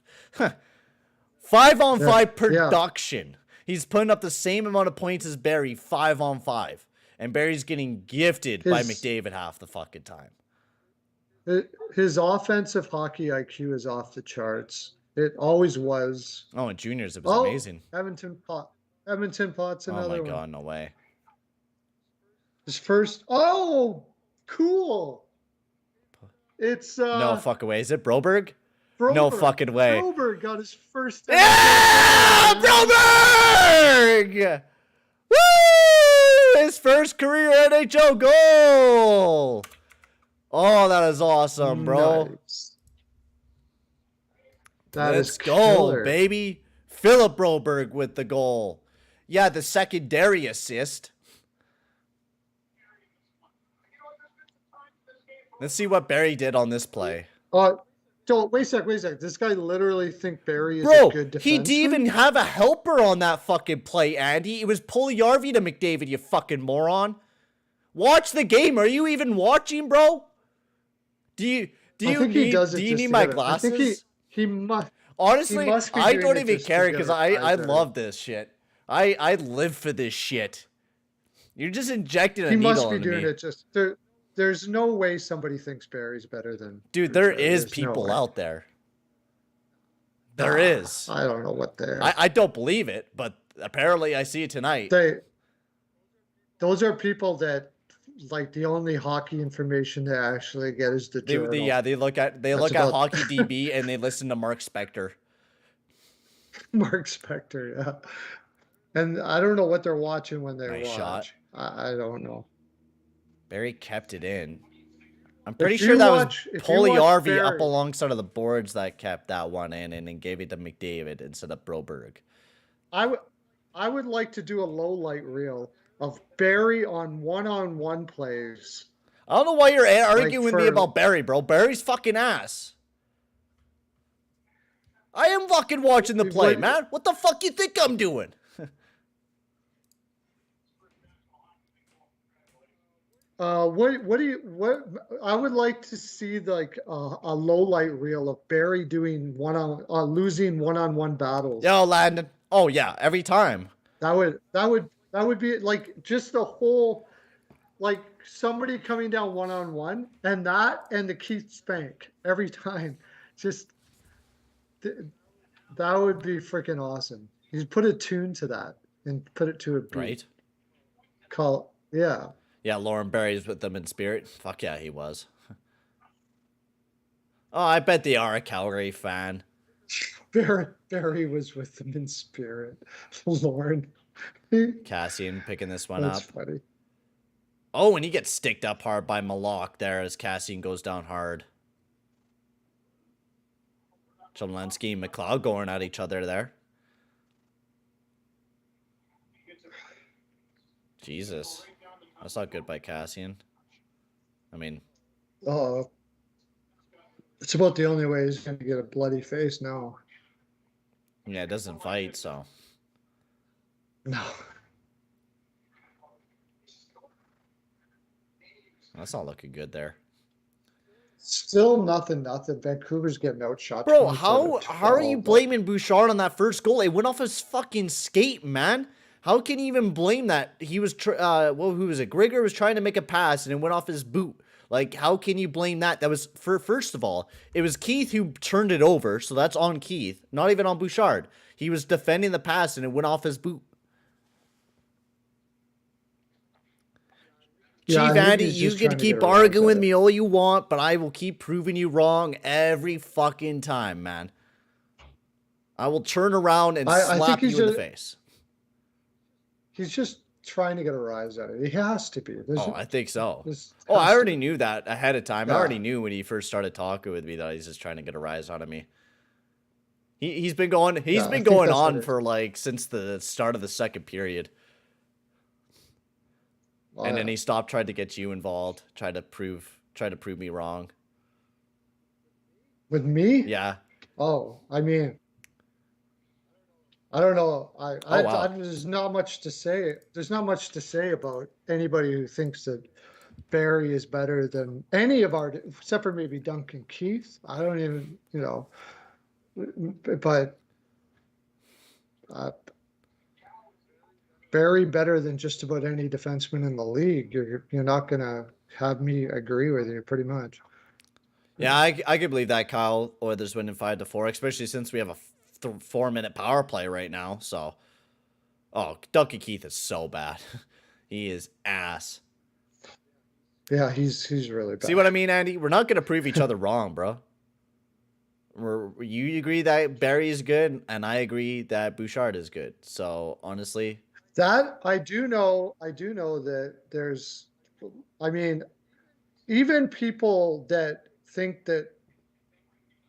5-on-5 production. Yeah. He's putting up the same amount of points as Barry, 5-on-5. And Barry's getting gifted by McDavid half the fucking time. His offensive hockey IQ is off the charts. It always was. Oh, in juniors, it was amazing. Edmonton Potts, another one. Oh my God, no way. His first. Oh, cool. It's no fucking way. Is it Broberg? No fucking way. Broberg got his first. Yeah, Broberg! Woo! His first career NHL goal. Oh, that is awesome, bro. Nice. Let's go, baby. Philip Broberg with the goal. Yeah, the secondary assist. Let's see what Barry did on this play. Don't wait a sec. This guy literally think Barry is a good defenseman? He didn't even have a helper on that fucking play, Andy. It was Puljujärvi to McDavid, you fucking moron. Watch the game. Are you even watching, bro? Do you need my glasses? I think he must. Honestly, he must I don't even care because I love this shit. I live for this shit. You're just injecting a needle into me. He must be doing it just. There's no way somebody thinks Barry's better than. Dude, there is people out there. There is. I don't know what they're. I don't believe it, but apparently I see it tonight. Those are people that, like, the only hockey information they actually get is the journal. They look at Hockey DB and they listen to Mark Spector. Mark Spector, yeah. And I don't know what they're watching when they watch. Shot. I don't know. Barry kept it in. I'm pretty sure that was Puljujärvi up alongside of the boards that kept that one in and then gave it to McDavid instead of Broberg. I would like to do a low light reel of Barry on one-on-one plays. I don't know why you're arguing with me about Barry, bro. Barry's fucking ass. I am fucking watching the play, man. What the fuck you think I'm doing? What I would like to see, like, a low light reel of Barry doing losing one-on-one battles. Yo, Landon. Oh yeah, every time. That would be like just the whole, like, somebody coming down one-on-one and the Keith Spank every time. Just that would be freaking awesome. You put a tune to that and put it to a beat. Right. Yeah. Yeah, Lauren Barry's with them in spirit. Fuck yeah, he was. Oh, I bet they are a Calgary fan. Barry was with them in spirit. Lauren. Cassian picking this one That's up. funny. Oh, and he gets sticked up hard by Malak there as Cassian goes down hard. Chomlensky and McLeod going at each other there. Jesus. That's not good by Cassian. I mean... Oh, it's about the only way he's going to get a bloody face now. Yeah, it doesn't fight, so... No. That's not looking good there. Still nothing. Vancouver's getting outshot. Bro, how are you blaming Bouchard on that first goal? It went off his fucking skate, man. How can you even blame that? He was, who was it? Grigor was trying to make a pass and it went off his boot. Like, how can you blame that? That was, first of all, it was Keith who turned it over, so that's on Keith, not even on Bouchard. He was defending the pass and it went off his boot. Yeah, Chief Andy, you can keep arguing with me all you want, but I will keep proving you wrong every fucking time, man. I will turn around and slap you in the face. He's just trying to get a rise out of it. He has to be. I think so. Oh, I already knew that ahead of time. Yeah. I already knew when he first started talking with me that he's just trying to get a rise out of me. He's been going on for like since the start of the second period. And then he stopped trying to get you involved, try to prove me wrong. With me? Yeah. Oh, I mean, I don't know. There's not much to say. There's not much to say about anybody who thinks that Barry is better than any of our, except for maybe Duncan Keith. I don't even, but Barry better than just about any defenseman in the league. You're not gonna have me agree with you, pretty much. Yeah, I can believe that, Kyle. Oilers winning 5-4, especially since we have a 4-minute power play right now. So, Duncan Keith is so bad. He is ass. Yeah, he's really bad. See what I mean, Andy? We're not gonna prove each other wrong, bro. You agree that Barry is good, and I agree that Bouchard is good. So honestly. That I do know that there's, I mean, even people that think that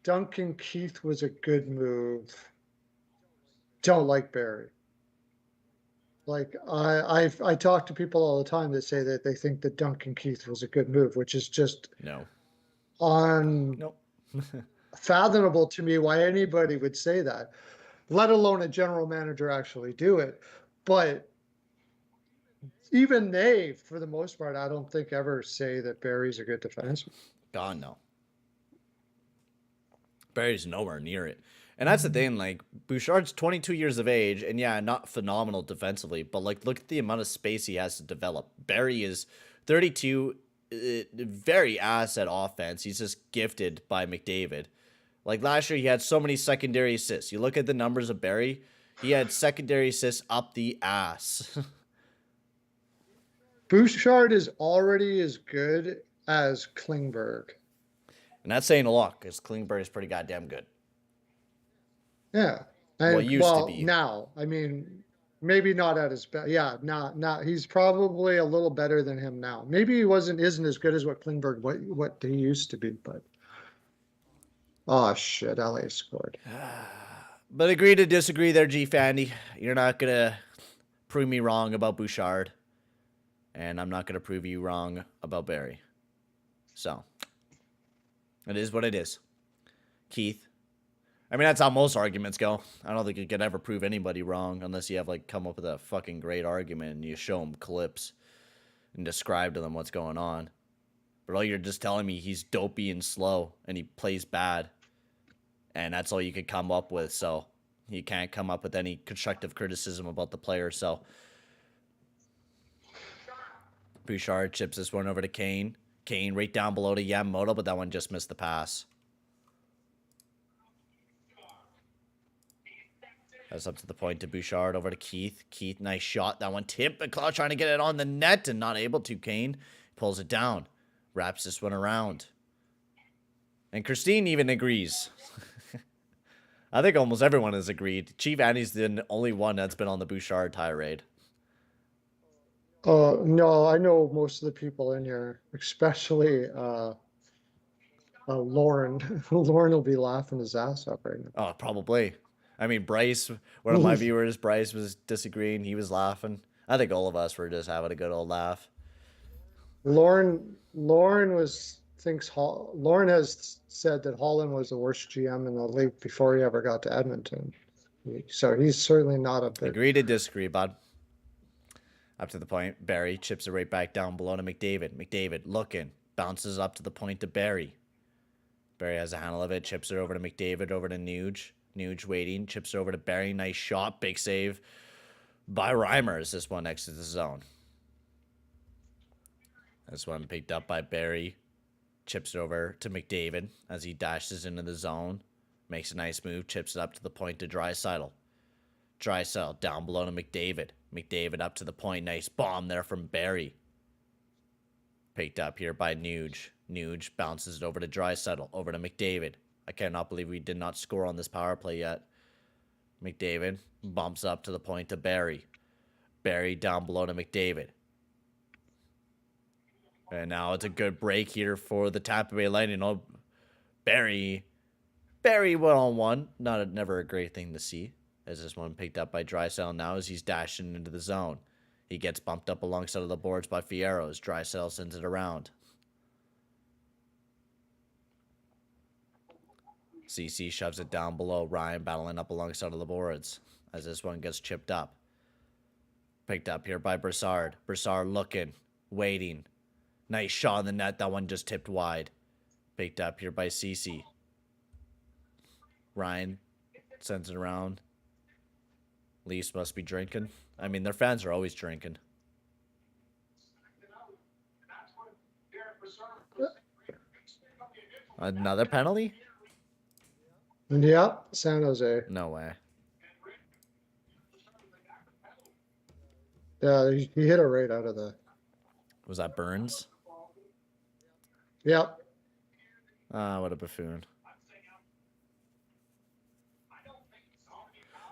Duncan Keith was a good move don't like Barry. Like I talk to people all the time that say that they think that Duncan Keith was a good move, which is just unfathomable to me why anybody would say that, let alone a general manager actually do it. But even they, for the most part, I don't think ever say that Barry's a good defenseman. God, no. Barry's nowhere near it. And that's the thing, like, Bouchard's 22 years of age, and yeah, not phenomenal defensively, but, like, look at the amount of space he has to develop. Barry is 32, very ass at offense. He's just gifted by McDavid. Like, last year, he had so many secondary assists. You look at the numbers of Barry, he had secondary assists up the ass. Bouchard is already as good as Klingberg. And that's saying a lot, because Klingberg is pretty goddamn good. Yeah. And, used to be. Now, I mean, maybe not at his best. Yeah, not. He's probably a little better than him now. Maybe he isn't as good as what Klingberg, what he used to be, but. Oh, shit, LA scored. But agree to disagree there, G. Fandy. You're not going to prove me wrong about Bouchard. And I'm not going to prove you wrong about Barry. So, it is what it is. Keith. I mean, that's how most arguments go. I don't think you could ever prove anybody wrong unless you have, like, come up with a fucking great argument and you show them clips and describe to them what's going on. But all you're just telling me he's dopey and slow and he plays bad. And that's all you could come up with. So you can't come up with any constructive criticism about the player. So Bouchard chips this one over to Kane. Kane right down below to Yamamoto, but that one just missed the pass. That's up to the point to Bouchard over to Keith. Keith, nice shot. That one tipped. McLeod trying to get it on the net and not able to. Kane pulls it down. Wraps this one around. And Christine even agrees. I think almost everyone has agreed. Chief Andy's the only one that's been on the Bouchard tirade. No, I know most of the people in here, especially Lauren. Lauren will be laughing his ass off right now. Oh, probably. I mean, Bryce, one of my viewers, Bryce was disagreeing. He was laughing. I think all of us were just having a good old laugh. Lauren Lauren has said that Holland was the worst GM in the league before he ever got to Edmonton. So he's certainly not a big. Agree to disagree, bud. Up to the point, Barry chips it right back down below to McDavid. McDavid looking, bounces up to the point to Barry. Barry has a handle of it, chips it over to McDavid, over to Nuge. Nuge waiting, chips it over to Barry. Nice shot, big save by Reimers. This one next to the zone. This one picked up by Barry. Chips it over to McDavid as he dashes into the zone. Makes a nice move, chips it up to the point to Draisaitl. Draisaitl down below to McDavid. McDavid up to the point. Nice bomb there from Barry. Picked up here by Nuge. Nuge bounces it over to Draisaitl. Over to McDavid. I cannot believe we did not score on this power play yet. McDavid bumps up to the point to Barry. Barry down below to McDavid. And now it's a good break here for the Tampa Bay Lightning. Oh, Barry 1-on-1. Never a great thing to see. As this one picked up by Draisaitl now as he's dashing into the zone. He gets bumped up alongside of the boards by Fierro as Draisaitl sends it around. CC shoves it down below. Ryan battling up alongside of the boards as this one gets chipped up. Picked up here by Brassard. Brassard looking, waiting. Nice shot in the net. That one just tipped wide. Picked up here by CC. Ryan sends it around. Leafs must be drinking. I mean, their fans are always drinking. Another penalty? Yeah, San Jose. No way. Yeah, he hit it right out of the. Was that Burns? Yep. Ah, what a buffoon.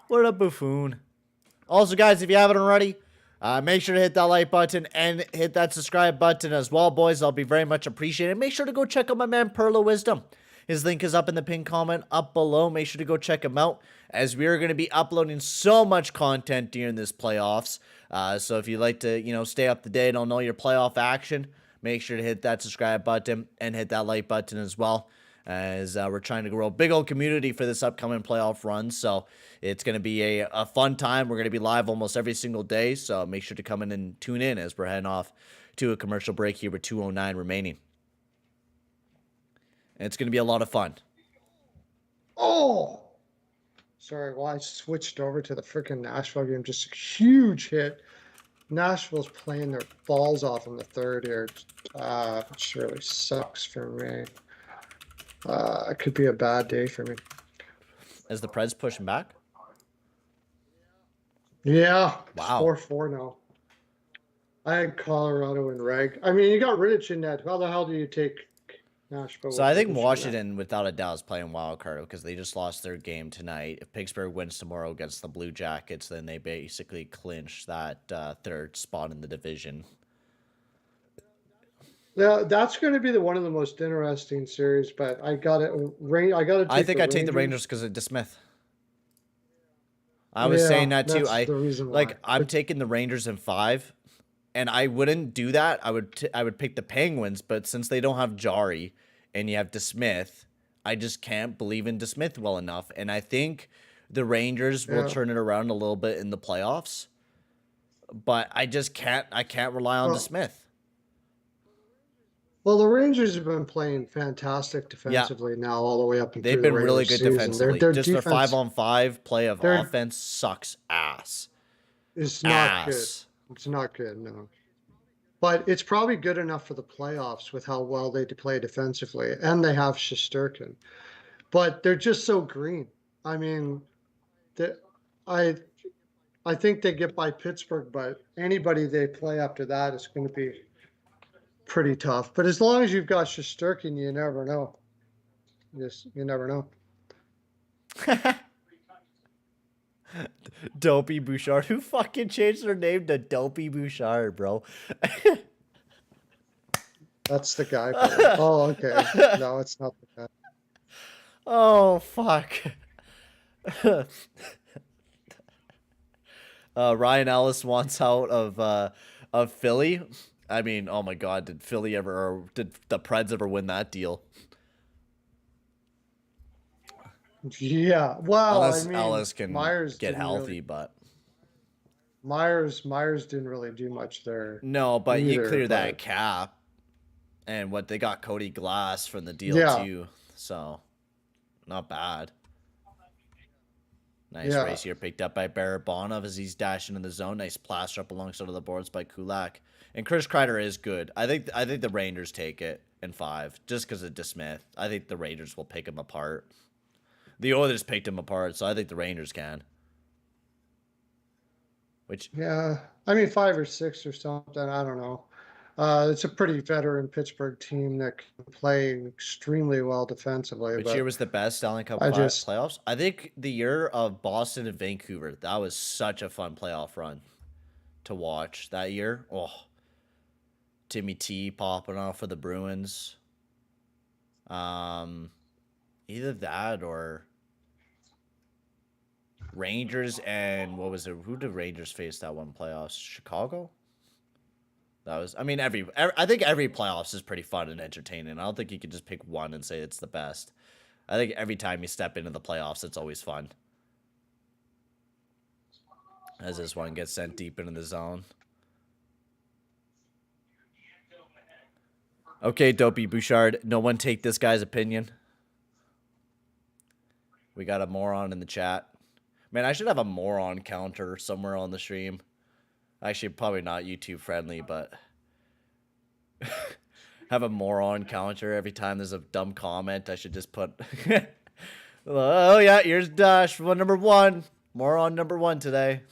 What a buffoon. Also, guys, if you haven't already, make sure to hit that like button and hit that subscribe button as well, boys. I'll be very much appreciated. Make sure to go check out my man, Pearl of Wisdom. His link is up in the pinned comment up below. Make sure to go check him out as we are going to be uploading so much content during this playoffs. So if you'd like to, stay up to date on all your playoff action, make sure to hit that subscribe button and hit that like button as well. As we're trying to grow a big old community for this upcoming playoff run. So it's going to be a fun time. We're going to be live almost every single day. So make sure to come in and tune in as we're heading off to a commercial break here with 2:09 remaining. And it's going to be a lot of fun. Oh! Sorry, well, I switched over to the freaking Nashville game. Just a huge hit. Nashville's playing their balls off in the third here. It really sucks for me. It could be a bad day for me. Is the Preds pushing back? Yeah. Wow. 4-4 now. I had Colorado and Reg. I mean, you got Rittich in that. How the hell do you take Nashville? So I think Washington, without a doubt, is playing wild card because they just lost their game tonight. If Pittsburgh wins tomorrow against the Blue Jackets, then they basically clinch that third spot in the division. Yeah, that's going to be one of the most interesting series. But I got it. I think I take the Rangers because of DeSmith. I was saying that too. I'm taking the Rangers in 5, and I wouldn't do that. I would pick the Penguins, but since they don't have Jari and you have DeSmith, I just can't believe in DeSmith well enough. And I think the Rangers will turn it around a little bit in the playoffs, but I just can't. I can't rely on DeSmith. Well, the Rangers have been playing fantastic defensively now all the way up. They've been really good defensively. Their just defense, their 5-on-5 play of offense sucks ass. It's not good. It's not good, no. But it's probably good enough for the playoffs with how well they play defensively. And they have Shesterkin. But they're just so green. I mean, I think they get by Pittsburgh, but anybody they play after that is going to be pretty tough. But as long as you've got Shesterkin, you never know. You never know. Dopey Bouchard. Who fucking changed their name to Dopey Bouchard, bro? That's the guy. Oh, okay. No, it's not the guy. Oh, fuck. Ryan Ellis wants out of Philly. I mean, oh my God, did Philly ever, or did the Preds ever win that deal? Yeah. Well, Unless I mean, Ellis can Myers get didn't healthy, really, but Myers didn't really do much there. no, but you either, clear that but- cap, and what they got Cody Glass from the deal Yeah. too, so not bad. Nice Yeah. race here picked up by Barabanov as he's dashing in the zone. Nice plaster up alongside of the boards by Kulak. And Chris Kreider is good. I think the Rangers take it in 5 just because of DeSmith. I think the Rangers will pick him apart. The Oilers picked him apart, so I think the Rangers can. Which Yeah, I mean 5 or 6 or something. I don't know. It's a pretty veteran Pittsburgh team that can play extremely well defensively. which but year was the best Stanley Cup I just- playoffs? I think the year of Boston and Vancouver. That was such a fun playoff run to watch that year. Oh, Timmy T popping off for the Bruins. Either that or Rangers and what was it? Who did Rangers face that one playoffs? Chicago? That was, I mean, I think every playoffs is pretty fun and entertaining. I don't think you can just pick one and say it's the best. I think every time you step into the playoffs, it's always fun. As this one gets sent deep into the zone. Okay, Dopey Bouchard. No one take this guy's opinion. We got a moron in the chat. Man, I should have a moron counter somewhere on the stream. Actually, probably not YouTube friendly, but have a moron counter every time there's a dumb comment. I should just put, oh yeah, here's Dash, number 1. Moron number 1 today.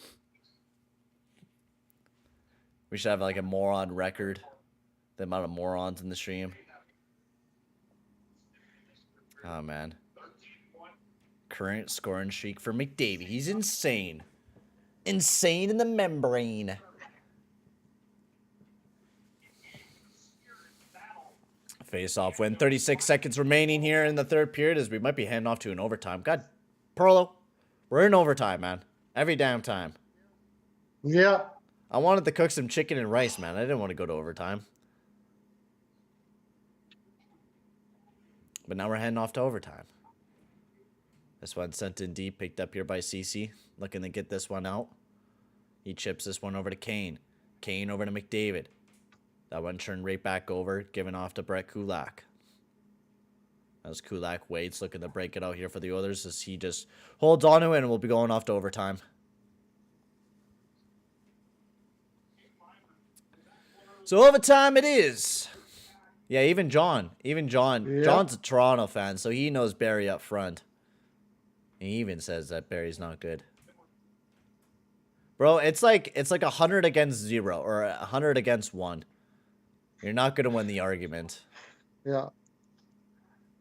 We should have like a moron record. The amount of morons in the stream. Oh man. Current scoring streak for McDavid. He's insane. Insane in the membrane. Face-off win. 36 seconds remaining here in the third period as we might be heading off to an overtime. God, Perlo, we're in overtime, man. Every damn time. Yeah. I wanted to cook some chicken and rice, man. I didn't want to go to overtime. But now we're heading off to overtime. This one sent in deep, picked up here by CC. Looking to get this one out. He chips this one over to Kane. Kane over to McDavid. That one turned right back over, given off to Brett Kulak. As Kulak waits, looking to break it out here for the Oilers as he just holds on to it and we'll be going off to overtime. So overtime it is. Yeah, even John. Even John. Yeah. John's a Toronto fan, so he knows Barry up front. He even says that Barry's not good. Bro, it's like 100 against 0 or 100 against 1. You're not gonna win the argument. Yeah.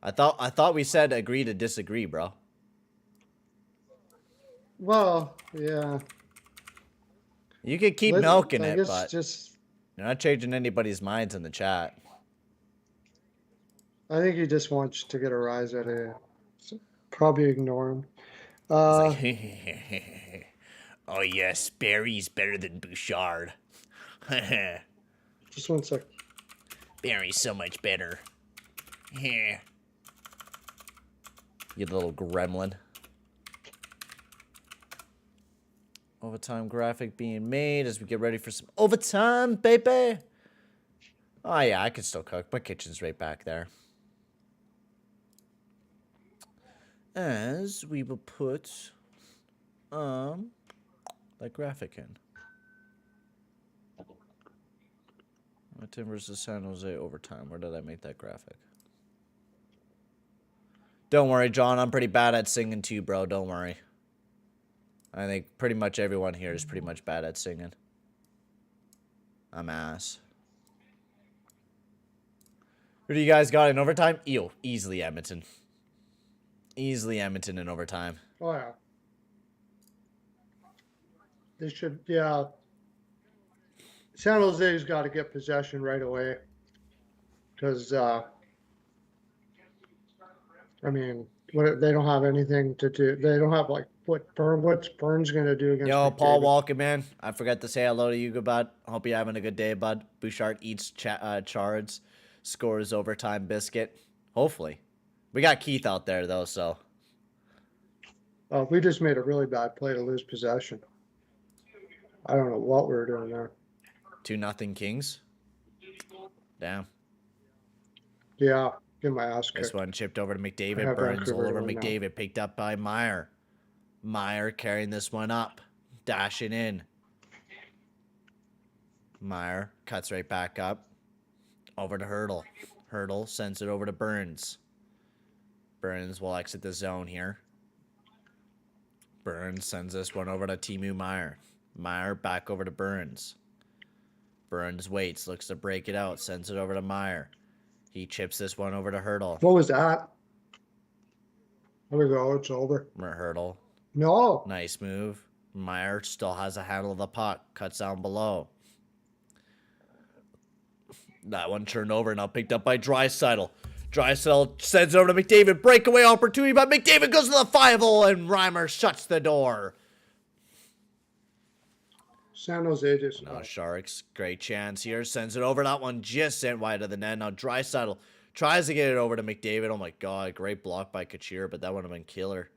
I thought we said agree to disagree, bro. Well, yeah. You could keep Let- milking I it, guess but just you're not changing anybody's minds in the chat. I think he just wants to get a rise out of you. So probably ignore him. It's like, oh yes, Barry's better than Bouchard. Just 1 sec. Barry's so much better. You little gremlin. Overtime graphic being made as we get ready for some overtime, baby. Oh yeah, I can still cook. My kitchen's right back there. As we will put that graphic in. Edmonton versus San Jose overtime. Where did I make that graphic? Don't worry, John. I'm pretty bad at singing too, bro. Don't worry. I think pretty much everyone here is pretty much bad at singing. I'm ass. Who do you guys got in overtime? Easily Edmonton. Easily Edmonton in overtime. Oh yeah. They should, yeah. San Jose's got to get possession right away because, I mean, they don't have anything to do. They don't have like what's Burns going to do against Yo, Paul McDavid? Walker, man. I forgot to say hello to you, good bud. Hope you're having a good day, bud. Bouchard eats Chards, scores overtime biscuit. Hopefully. We got Keith out there, though, so. We just made a really bad play to lose possession. I don't know what we were doing there. 2-0 Kings. Damn. Yeah, get my ass kicked. This one chipped over to I McDavid. have Burns Vancouver all over to win now. McDavid. Picked up by Meyer. Meyer carrying this one up. Dashing in. Meyer cuts right back up. Over to Hurdle. Hurdle sends it over to Burns. Burns will exit the zone here. Burns sends this one over to Timu Meyer. Meyer back over to Burns. Burns waits, looks to break it out, sends it over to Meyer. He chips this one over to Hurdle. What was that? There we go. It's over. Hurdle. No. Nice move. Meyer still has a handle of the puck. Cuts down below. That one turned over, now picked up by Draisaitl. Draisaitl sends it over to McDavid. Breakaway opportunity, but McDavid goes to the 5-0 and Reimer shuts the door. San Jose just. No, Sharks, great chance here. Sends it over. That one just sent wide of the net. Now Draisaitl tries to get it over to McDavid. Oh my God, great block by Couture, but that would have been killer.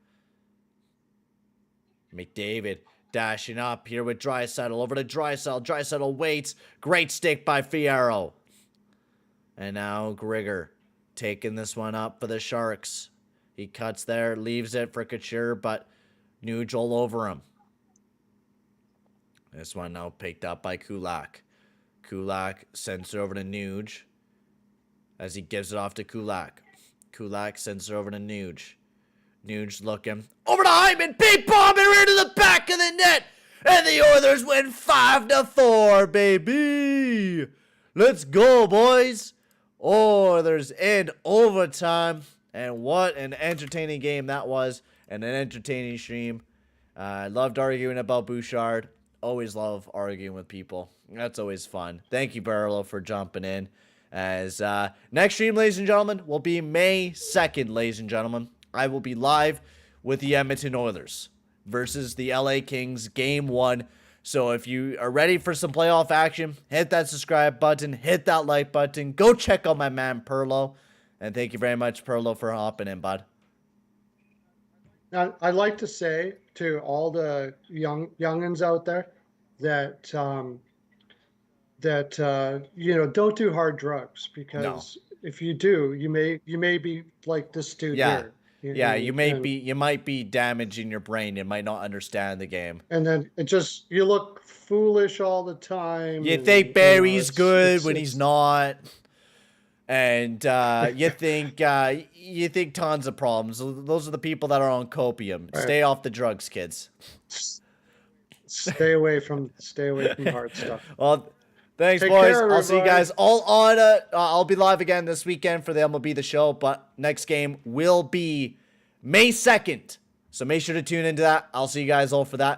McDavid dashing up here with Draisaitl. Over to Draisaitl. Draisaitl waits. Great stick by Fierro. And now Grigor taking this one up for the Sharks. He cuts there, leaves it for Couture, but Nuge all over him. This one now picked up by Kulak. Kulak sends it over to Nuge as he gives it off to Kulak. Kulak sends it over to Nuge. Nuge looking over to Hyman. Big bomb and right to the back of the net. And the Oilers win 5-4, baby. Let's go, boys. Oilers in overtime. And what an entertaining game that was. And an entertaining stream. I loved arguing about Bouchard. Always love arguing with people. That's always fun. Thank you, Barlow, for jumping in. As next stream, ladies and gentlemen, will be May 2nd, ladies and gentlemen. I will be live with the Edmonton Oilers versus the LA Kings, Game 1. So if you are ready for some playoff action, hit that subscribe button, hit that like button. Go check out my man, Perlo. And thank you very much, Perlo, for hopping in, bud. Now, I'd like to say to all the youngins out there that don't do hard drugs, because if you do, you may be like this dude here. You might be damaging your brain. You might not understand the game. And then you look foolish all the time. You think Barry's good when he's not. And you think tons of problems. Those are the people that are on copium. Right. Stay off the drugs, kids. Stay away from hard stuff. Well, thanks, boys. I'll see you guys all on. I'll be live again this weekend for the MLB The Show, but next game will be May 2nd. So make sure to tune into that. I'll see you guys all for that.